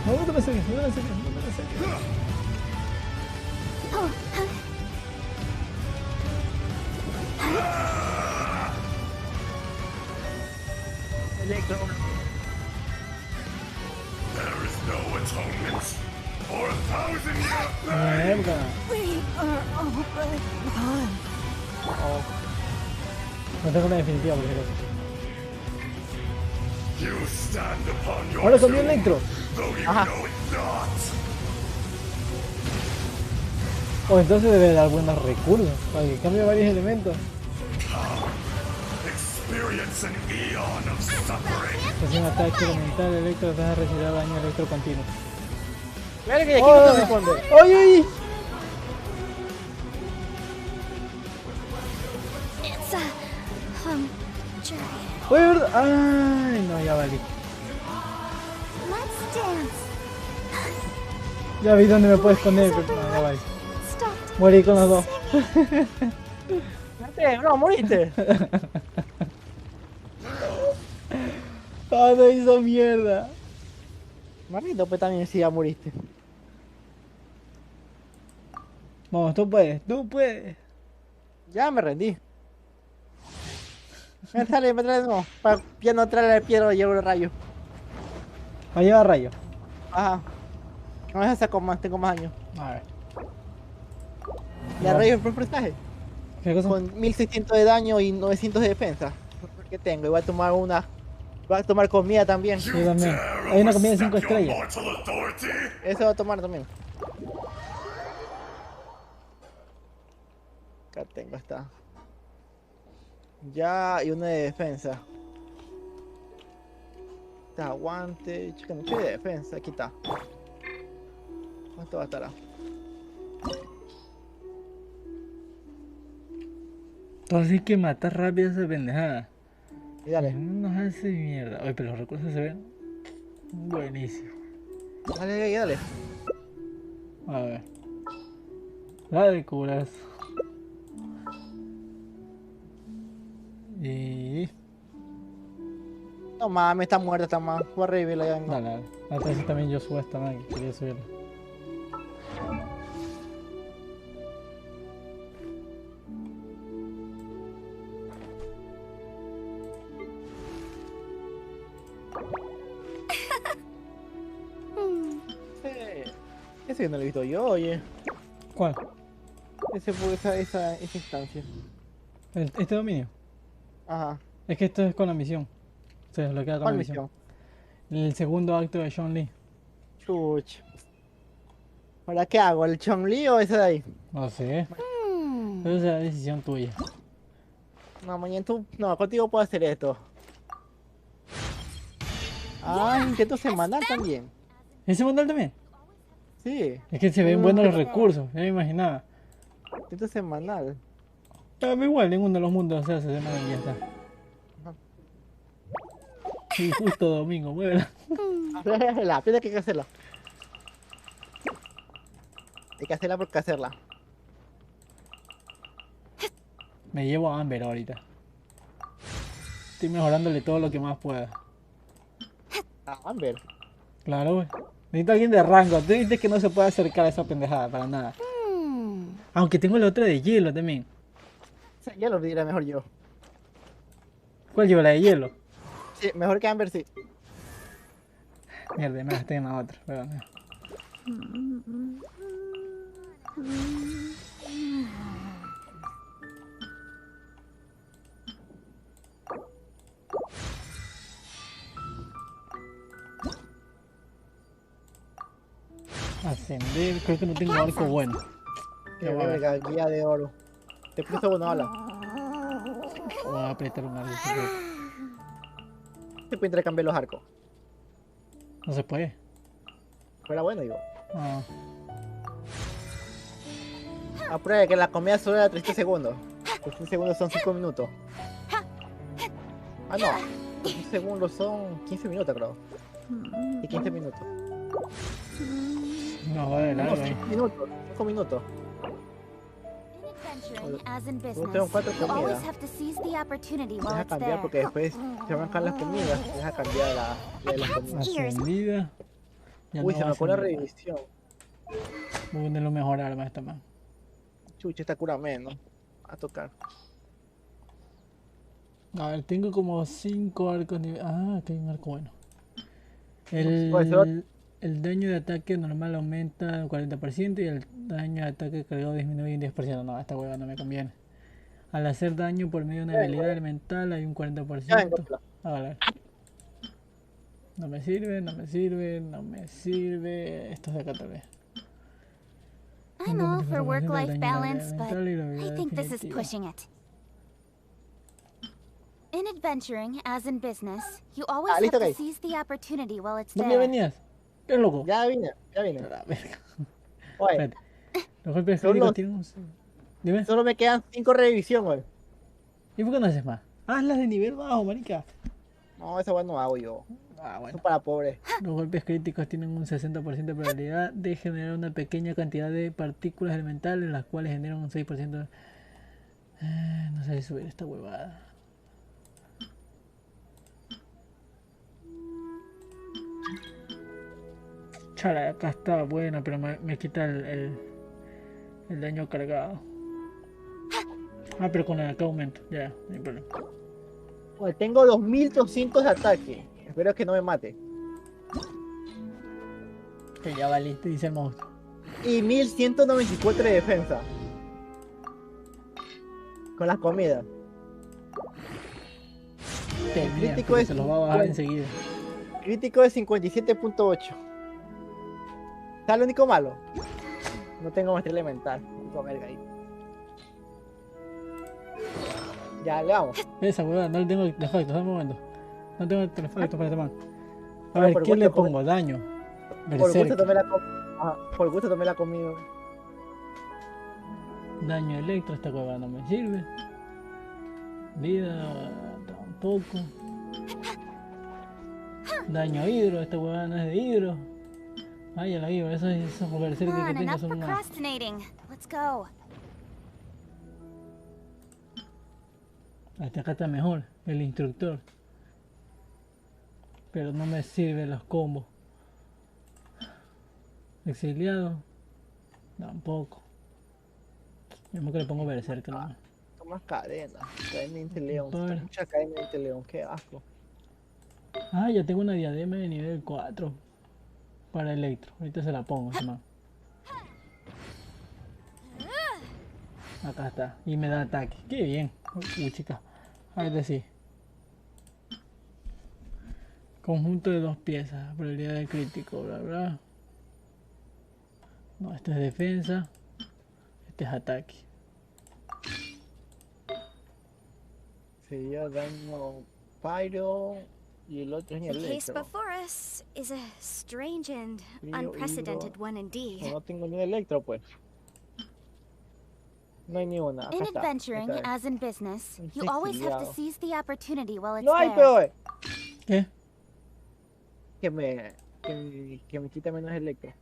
No, no te me acerques, no te me acerques, no te me acerques. Electro. There is no atonement for 1,000 years. Mierda. We are all but one. No tengo una definitiva porque no. You stand upon your Ahora cambió doom, Electro. though you Ajá. know it not. O entonces debe dar buenos recursos para que cambie varios elementos. Experience an eon of suffering. Es un ataque elemental electro, te vas a recibir daño electro continuo. Mira que aquí no te responde. ¡Ay, ay! It's a journey. Oye, ¿verdad? Ay, no, ya valí. Let's dance. Ya vi dónde me puedo esconder, pero no, ya valí. Stop. Morí con los dos. No, moriste. Ah, no hizo mierda. Marito, pues también sí ya moriste. Vamos, tú puedes, tú puedes. Ya me rendí. Me trae no. Para ya no traer el piedra llevo el rayo. Va a llevar rayo. Ajá. No es saco más, tengo más años. A ver. Ya rayo es por personaje. ¿Qué cosa? Con 1600 de daño y 900 de defensa. ¿Qué tengo? Y voy a tomar una. Voy a tomar comida también. Yo también. Hay una comida de 5 estrellas. Eso voy a tomar también. Acá tengo esta. Ya, y una de defensa. Este aguante. Chica, mucho de defensa. Aquí está. ¿Cuánto va a estar? Entonces hay que matar rápido a esa pendejada. Y dale. No nos hace mierda. Oye, pero los recursos se ven buenísimos. Dale, dale. A ver. La de curas. Y... No mames, está muerta esta man. Voy a revivirla ya. Dale, dale. Entonces también yo subo esta man que quería subirla. Ese no lo he visto yo, oye. ¿Cuál? Ese fue esa instancia. ¿Este dominio? Ajá. Es que esto es con la misión. Se desbloquea con ¿Cuál la misión. misión? El segundo acto de Sean Lee. Chuch. ¿Ahora qué hago? ¿El Chong-Li o ese de ahí? No sé. Esa es la decisión tuya. No, mañana tú. No, contigo puedo hacer esto. Ah, intento semanal también. ¿Ese mandal también? Sí. Es que se ven buenos los recursos, ya me imaginaba. Esto es semanal. Pero igual, ninguno de los mundos se hace semana y ya está. Sí, justo domingo, muévela. La pena que hay que hacerla. Hay que hacerla porque hacerla. Me llevo a Amber ahorita. Estoy mejorándole todo lo que más pueda. A Amber. Claro, güey. Necesito a alguien de rango. Tú dices que no se puede acercar a esa pendejada para nada. Aunque tengo la otra de hielo también. O sea, ya lo diré mejor yo. ¿Cuál llevo? La de hielo. Sí, mejor que Amber, sí. Mierda, me gasté en la otra. Perdón. Ascender, creo que no tengo arco bueno. Qué verga, guía de oro. Te presto una ola. Voy a apretar un arco. Se puede intercambiar los arcos. No se puede. Fuera bueno, digo. Ah. Apruebe que la comida solo era 30 segundos. 30 segundos son 5 minutos. Ah, no. 30 segundos son 15 minutos, creo. Y 15 minutos. No, vale, No, largo 5 minutos. 5 minutos. As in Yo tengo business, 4 you always comidas. have to seize the opportunity while Deja it's cambiar there. porque después se arrancan las comidas. Deja cambiar la de las comidas. Ascendida. Ya Uy, no se va me fue la a ascender. revisión. Voy a ponerlo mejor arma esta man. Chucha, esta cura menos. A tocar. A ver, tengo como 5 arcos nivel. Ah, que hay un arco bueno. Oye, El daño de ataque normal aumenta un 40% y el daño de ataque cargado disminuye un 10%. No, esta hueva no me conviene. Al hacer daño por medio de una habilidad elemental hay un 40%. A ver. No me sirve, no me sirve, no me sirve. Esto es de acá tal vez. I'm all for work-life balance, but I think this is definitiva. pushing it. In adventuring, as in business, you always have listo, to ok. seize the opportunity while it's ¿Dónde there. venías? ¿Qué loco? Ya vine, ya vine. La verga. Oye, Espérate. Los golpes Solo- críticos tienen un... Dime. solo me quedan 5 revisiones, güey. ¿Y por qué no haces más? Hazlas de nivel bajo, marica. No, esa weá no hago yo. Ah, bueno. Eso es para pobres. Los golpes críticos tienen un 60% de probabilidad de generar una pequeña cantidad de partículas elementales, las cuales generan un 6%. No sé si subir esta huevada. Chala, acá está buena, pero me quita el daño cargado. Ah, pero con el acá aumento, ya, no hay problema. Oye, tengo 2200 de ataque. Espero que no me mate. Que ya valiste, dice el monstruo. Y 1194 de defensa. Con las comidas. Mira, crítico es se los va a bajar 50. enseguida. Crítico de 57.8. ¿Está lo único malo? No tengo maestría elemental. Único verga ahí. Ya, le vamos. Esa huevada, no le tengo artefactos, dame un momento. No tengo artefactos para este man. A Pero ver, por ¿qué le gusto, pongo? Daño. Por gusto Berserker. tomé la por gusto tomé la comida. Daño electro, esta huevada no me sirve. Vida, tampoco. Daño hidro, esta huevada no es de hidro. Ay, la hidro, esos berserker Come que on, tengo enough son más. procrastinating. Let's go. Hasta acá está mejor, el instructor. Pero no me sirven los combos. Exiliado. Tampoco. Yo creo que le pongo berserker nomás. Tomas cadena. Cadena de león. Par. Mucha cadena de león. Qué asco. Ah, ya tengo una diadema de nivel 4 para electro. Ahorita se la pongo, ese man. Acá está. Y me da ataque. Qué bien. Uy, chica. A ver, sí. Conjunto de 2 piezas. Probabilidad de crítico, bla, bla. No, esto es defensa. Este es ataque. Sería daño pyro. Y el otro es ni The case electro. before us is a strange and Frío, unprecedented hidro. one indeed. No tengo ni electro, pues. No hay ni una. Acá In está. adventuring, Esta es. as in business, Un you always have to exiliado. seize the opportunity while it's No hay there. peor. ¿Qué? Que me quita menos electro.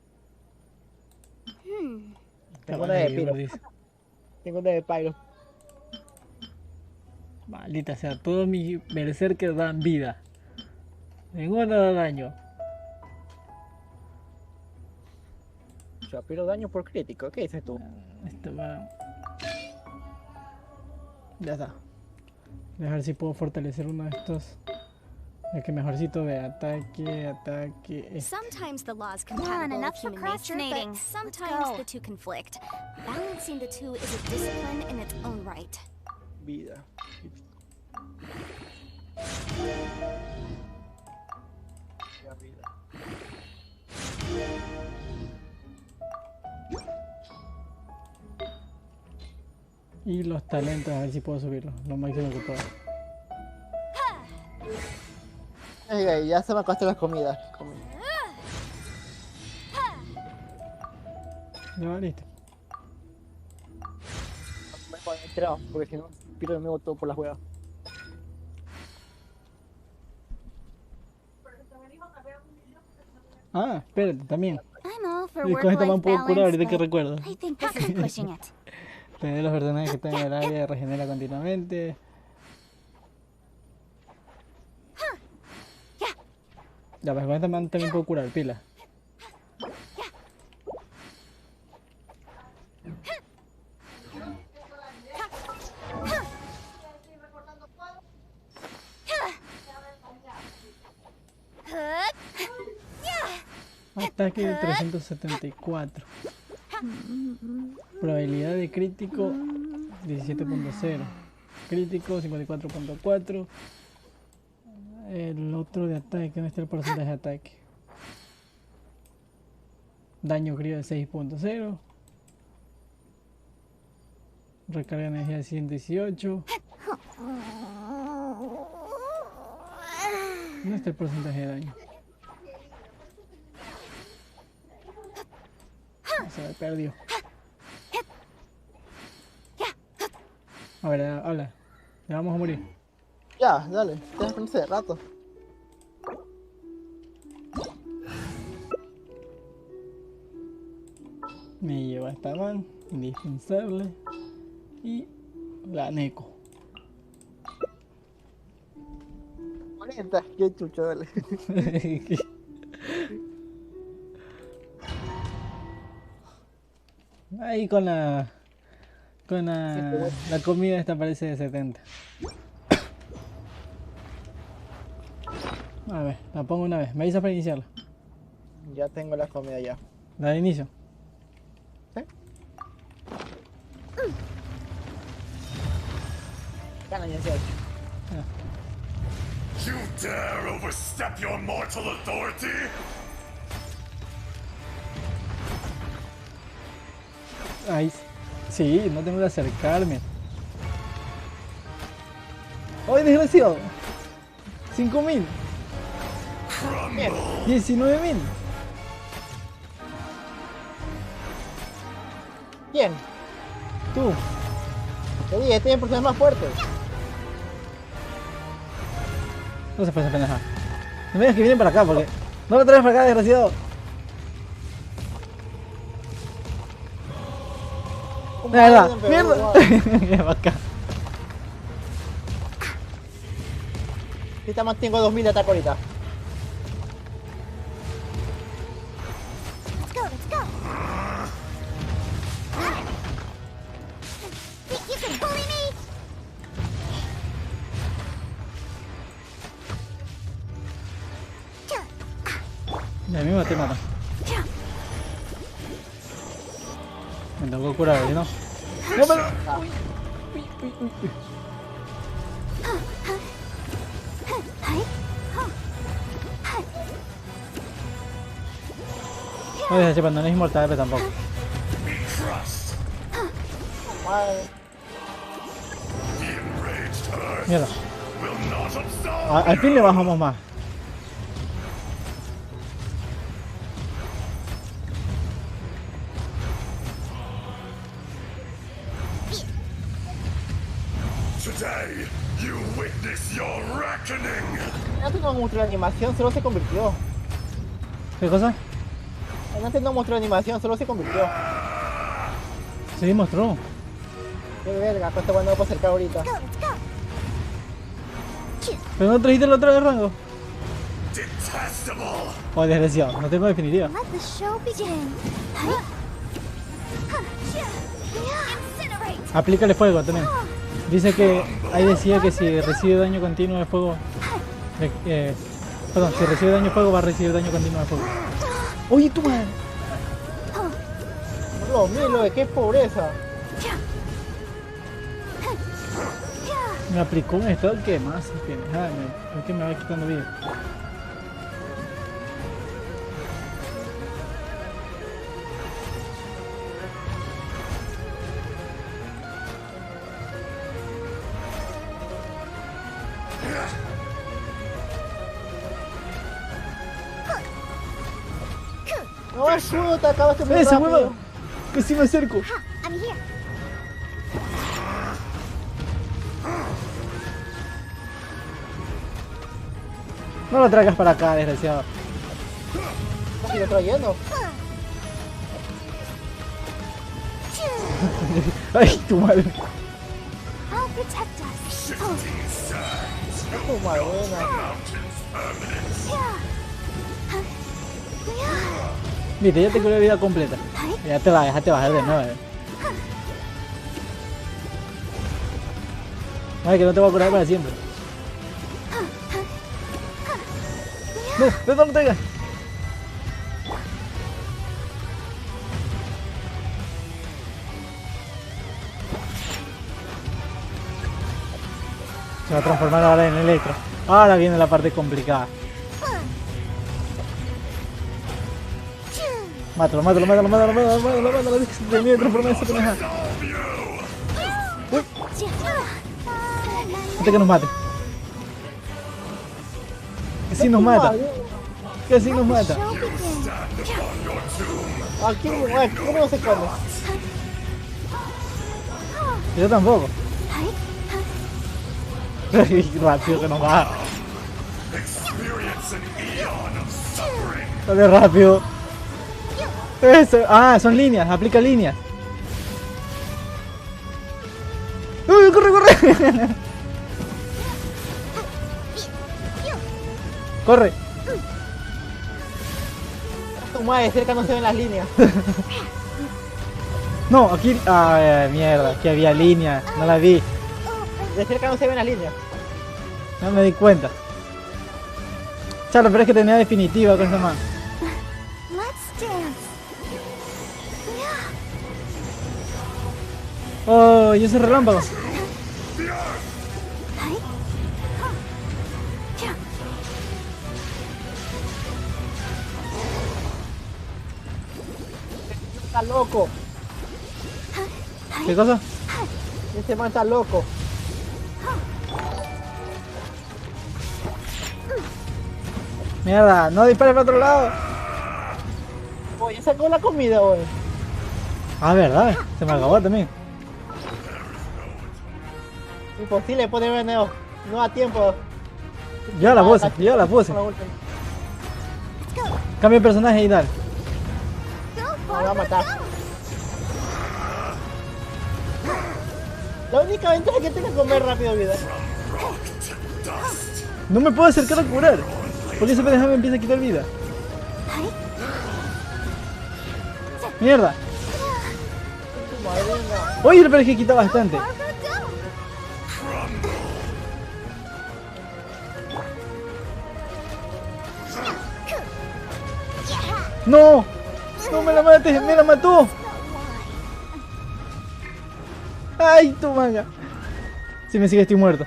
Hmm. Tengo una de Pyro. Tengo una de Pyro. Maldita sea, todos mis berserkers dan vida. Ninguno da daño. O sea, Pyro daño por crítico. ¿Qué dices tú? Esto va. Ya está. Voy a ver si puedo fortalecer uno de estos. El que mejorcito de ataque. Sometimes the law's Come on, compatible enough with human nature, procrastinating. but Let's sometimes go. the two conflict. Balancing the two is a discipline in its own right. Vida. Ya, vida. Y los talentos, a ver si puedo subirlos. Lo máximo que pueda. Ya se me acabaron las comidas. Ya, listo. Me he enterado, porque si no, Pyro de nuevo todo por las huevas. Ah, espérate, también. I'm all for Y con esto me work-life puedo curar ahorita que balance, recuerdo. but I think this is pushing it. Tener los personajes que están en el área regenera continuamente. Ya, pues con esta man también puedo curar, pila. Ataque de 374. Probabilidad de crítico 17.0. Crítico 54.4. El otro de ataque, ¿dónde está el porcentaje de ataque? Daño crío de 6.0. Recarga de energía de 118. ¿Dónde está el porcentaje de daño? Se me perdió. A ver, habla. Ya vamos a morir. Ya, dale. Te das cuenta de rato. Me lleva a esta man, indispensable. Y la Neko. 40. Qué chucho, dale. Ahí con la comida esta parece de 70. A ver, la pongo una vez. Me avisa para iniciarla. Ya tengo la comida ya. La de inicio. ¿Sí? Gana 18. You dare overstep your mortal authority? Ay, sí, no tengo que acercarme. ¡Ay, desgraciado! 5.000. 19.000. ¿Quién? Tú. Te dije, este es porque es más fuerte. No se puede hacer pendeja. No me digas que vienen para acá porque... No lo traes para acá, desgraciado. ¡Mierda! ¡Mierda! Mira para acá. Ahorita mantengo 2000 de ataque ahorita. Let's go, let's go. Think you can bully me? Ya mismo te mata. Me tocó curar, ¿no? ¡No, pero! Uy, uy, uy, uy, uy. No dejes de no es inmortal, pero tampoco. Mierda. Al fin le bajamos más. Today, you witness your reckoning. Antes no mostró la animación, solo se convirtió. ¿Qué cosa? Antes no mostró la animación, solo se convirtió. Sí, mostró. Qué verga, pues este bueno no puedo acercar ahorita. ¿Pero no trajiste el otro de rango? Detestable. Oh, desgraciado, no tengo definitiva. Let the show begin. Aplícale fuego también. Dice que ahí decía que si recibe daño continuo de fuego. Perdón, si recibe daño de fuego va a recibir daño continuo de fuego. ¡Oye, tu madre! Lo mío, qué pobreza. Me aplicó un estado que más que es que me va quitando vida. No, puta, acabaste muy ¡Esa rápido. hueva! Que sí me acerco. I'm here. No lo traigas para acá, desgraciado. ¿Estás lo trayendo? ¡Ay, tu madre! I'll protect us. Tu madre buena. Viste, ya te curé vida completa. Ya te va, déjate bajar de nuevo. Ay, que no te voy a curar para siempre. No lo traigas. Se va a transformar ahora en electro. Ahora viene la parte complicada. Mátalo. Termina de transformar esa pendeja. Uy. Antes que nos mate. Que si nos mata. Que si nos mata. Aquí, ¿cómo no se come? Yo tampoco. Rápido que nos va. Dale rápido. Eso. Ah, son líneas, aplica líneas. ¡Uy, corre! Corre. Tu madre, cerca no se ven las líneas. No, aquí. Ah, mierda, aquí había línea. No la vi. De cerca no se ven las líneas. No me di cuenta. Chalo, pero es que tenía definitiva con esa mano. Let's dance. Oh, y ese relámpago. Está loco. ¿Qué cosa? Este man está loco. Mierda, no dispares para otro lado. Oye, sacó la comida, hoy. Ah, verdad, se me acabó también. Imposible poner veneno. No a tiempo. Yo la puse. Cambia el personaje y dale. Me va a matar. La única ventaja es que tengo que comer rápido vida. No me puedo acercar a curar. Porque esa pendeja me empieza a quitar vida. Mierda. Oye, pero es que quita bastante. No. No me la mates, me la mató. Ay, tu manga. Si me sigue estoy muerto.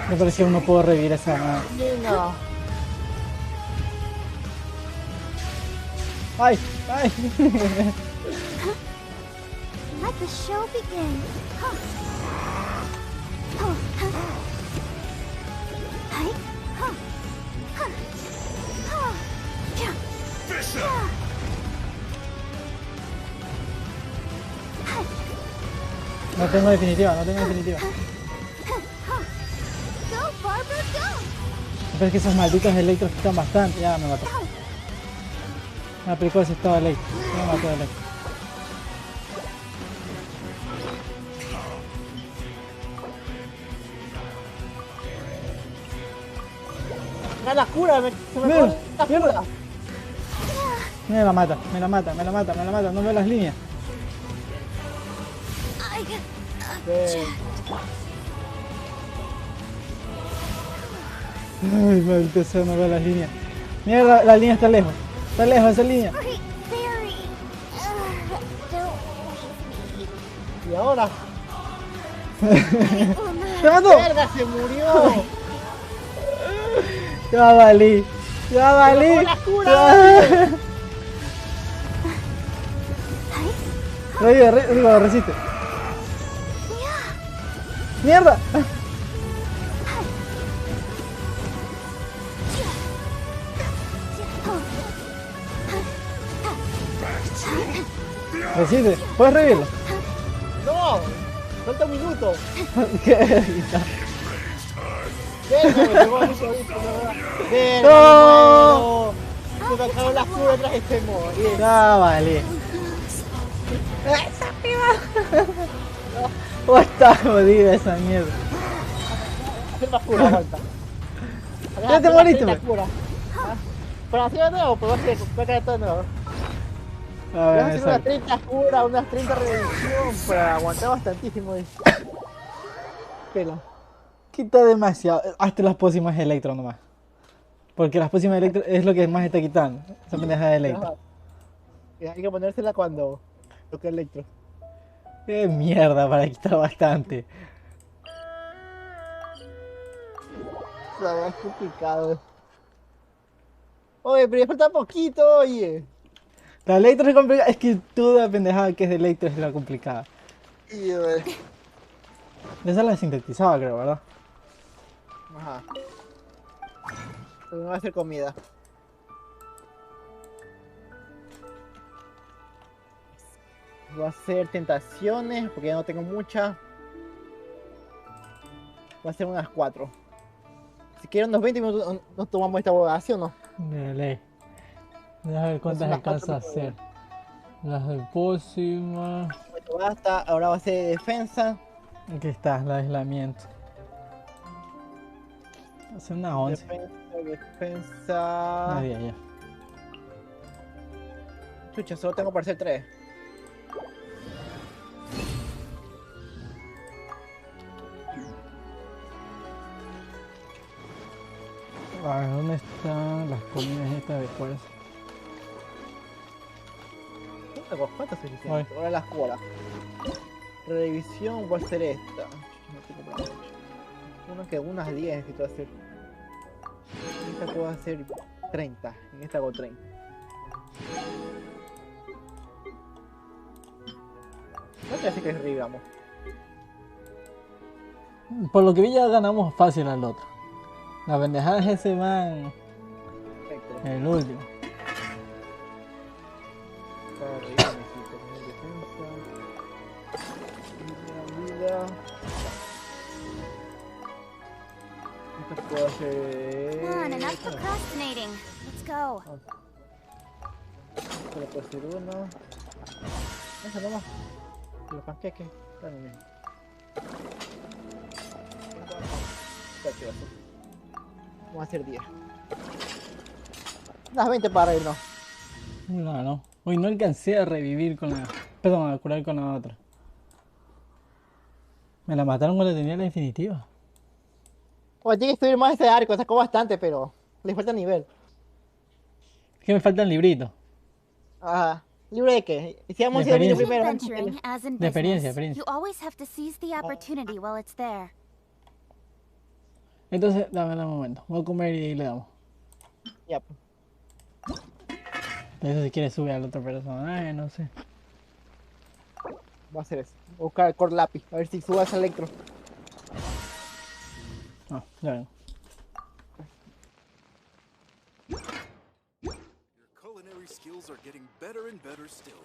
Me parece que aún no puedo revivir esa nada. No. Ay, ay. Let the show begin. No tengo definitiva, no tengo definitiva. Go, Barbara, go! Pero es que esos malditos electros quitan bastante. Ya me mató. Me aplicó ese estado de electro. Me mató de electro. ¡La cura! Se me Mira, fue la mierda. cura. Me la mata, me la mata, me la mata, me la mata. No veo las líneas. Ay, maldito sea, no veo las líneas. Mierda, la línea está lejos. Está lejos esa línea. Great fairy! Don't leave me. Y ahora. ¡Se mató! ¡Verga, se murió! Ya valí. Ya valí. ¡La cura! Digo, resiste. ¡Mierda! Resiste. ¿Puedes revivirlo? ¡No! ¡Falta un minuto! ¿Qué? ¡Verga, me pegó a mí solito, ¿verdad? ¡Verga, ¡No! me muero! Se me acabó la cura detrás de este modo. Ya vale. ¡Esa piba! Oh, está jodida esa mierda. Hacer más cura, aguanta. Ya te moriste, la pues. cura. ¿Para hacer de nuevo? Pues voy a caer todo de nuevo. A Voy a ver, hacer unas 30 cura, unas 30 revisión para aguantar bastantísimo. Pela. Quita demasiado. Hasta las pócimas electro nomás. Porque las pócimas electro es lo que más está quitando. Esa pendeja de electro. Y hay que ponérsela cuando toque electro. Qué mierda para quitar bastante. O sea, es complicado. Oye, pero ya falta poquito, oye. La electro es complicada. Es que toda pendejada que es de electro es la complicada. Y, Esa la sintetizaba, creo, ¿verdad? ajá. Pero me va a hacer comida. Voy a hacer tentaciones porque ya no tengo muchas. Voy a hacer unas 4. Si quieren unos 20 minutos nos tomamos esta boda, ¿sí o no? De ley. Déjame ver cuántas alcanza a hacer. Las de pócima. Bueno, basta. Ahora va a ser defensa. Aquí está, la de aislamiento. Hace unas 11. Defensa. Nadie ya. Chucha, solo tengo para hacer 3. A ver, ¿dónde están las comidas estas de fuerza? ¿Cuántas se hicieron? Ahora las cuoras. Revisión, voy a hacer esta. Unas 10 necesito hacer. En esta puedo hacer 30. En esta hago 30. No te hace que arribamos. Por lo que vi ya ganamos fácil al otro. La pendejada es ese man. Perfecto. El último. Para arriba necesito tener defensa. Vida. Esto puedo hacer. Come on, enough procrastinating. Let's go. Solo puedo hacer uno. Esa nomás. Los panqueques. Están lo mismo. Vamos a hacer 10. Unas 20 para irnos. No. Uy, no alcancé a revivir con la... Perdón, a curar con la otra. Me la mataron cuando tenía la definitiva. Oye, tiene que subir más ese arco, sacó bastante, pero le falta nivel. Es que me faltan libritos. Ajá. ¿Libre de qué? Hicimos De el vídeo experiencia. primero. Adventuring, as in De experiencia, business, you always have to seize the opportunity while it's there. Entonces, dame un momento. Voy a comer y le damos. Ya. Eso si quieres sube al otro personaje, no sé. Voy a hacer eso. Voy a buscar el core lápiz. A ver si subas a electro. No, ya vengo. Your culinary skills are getting better and better still.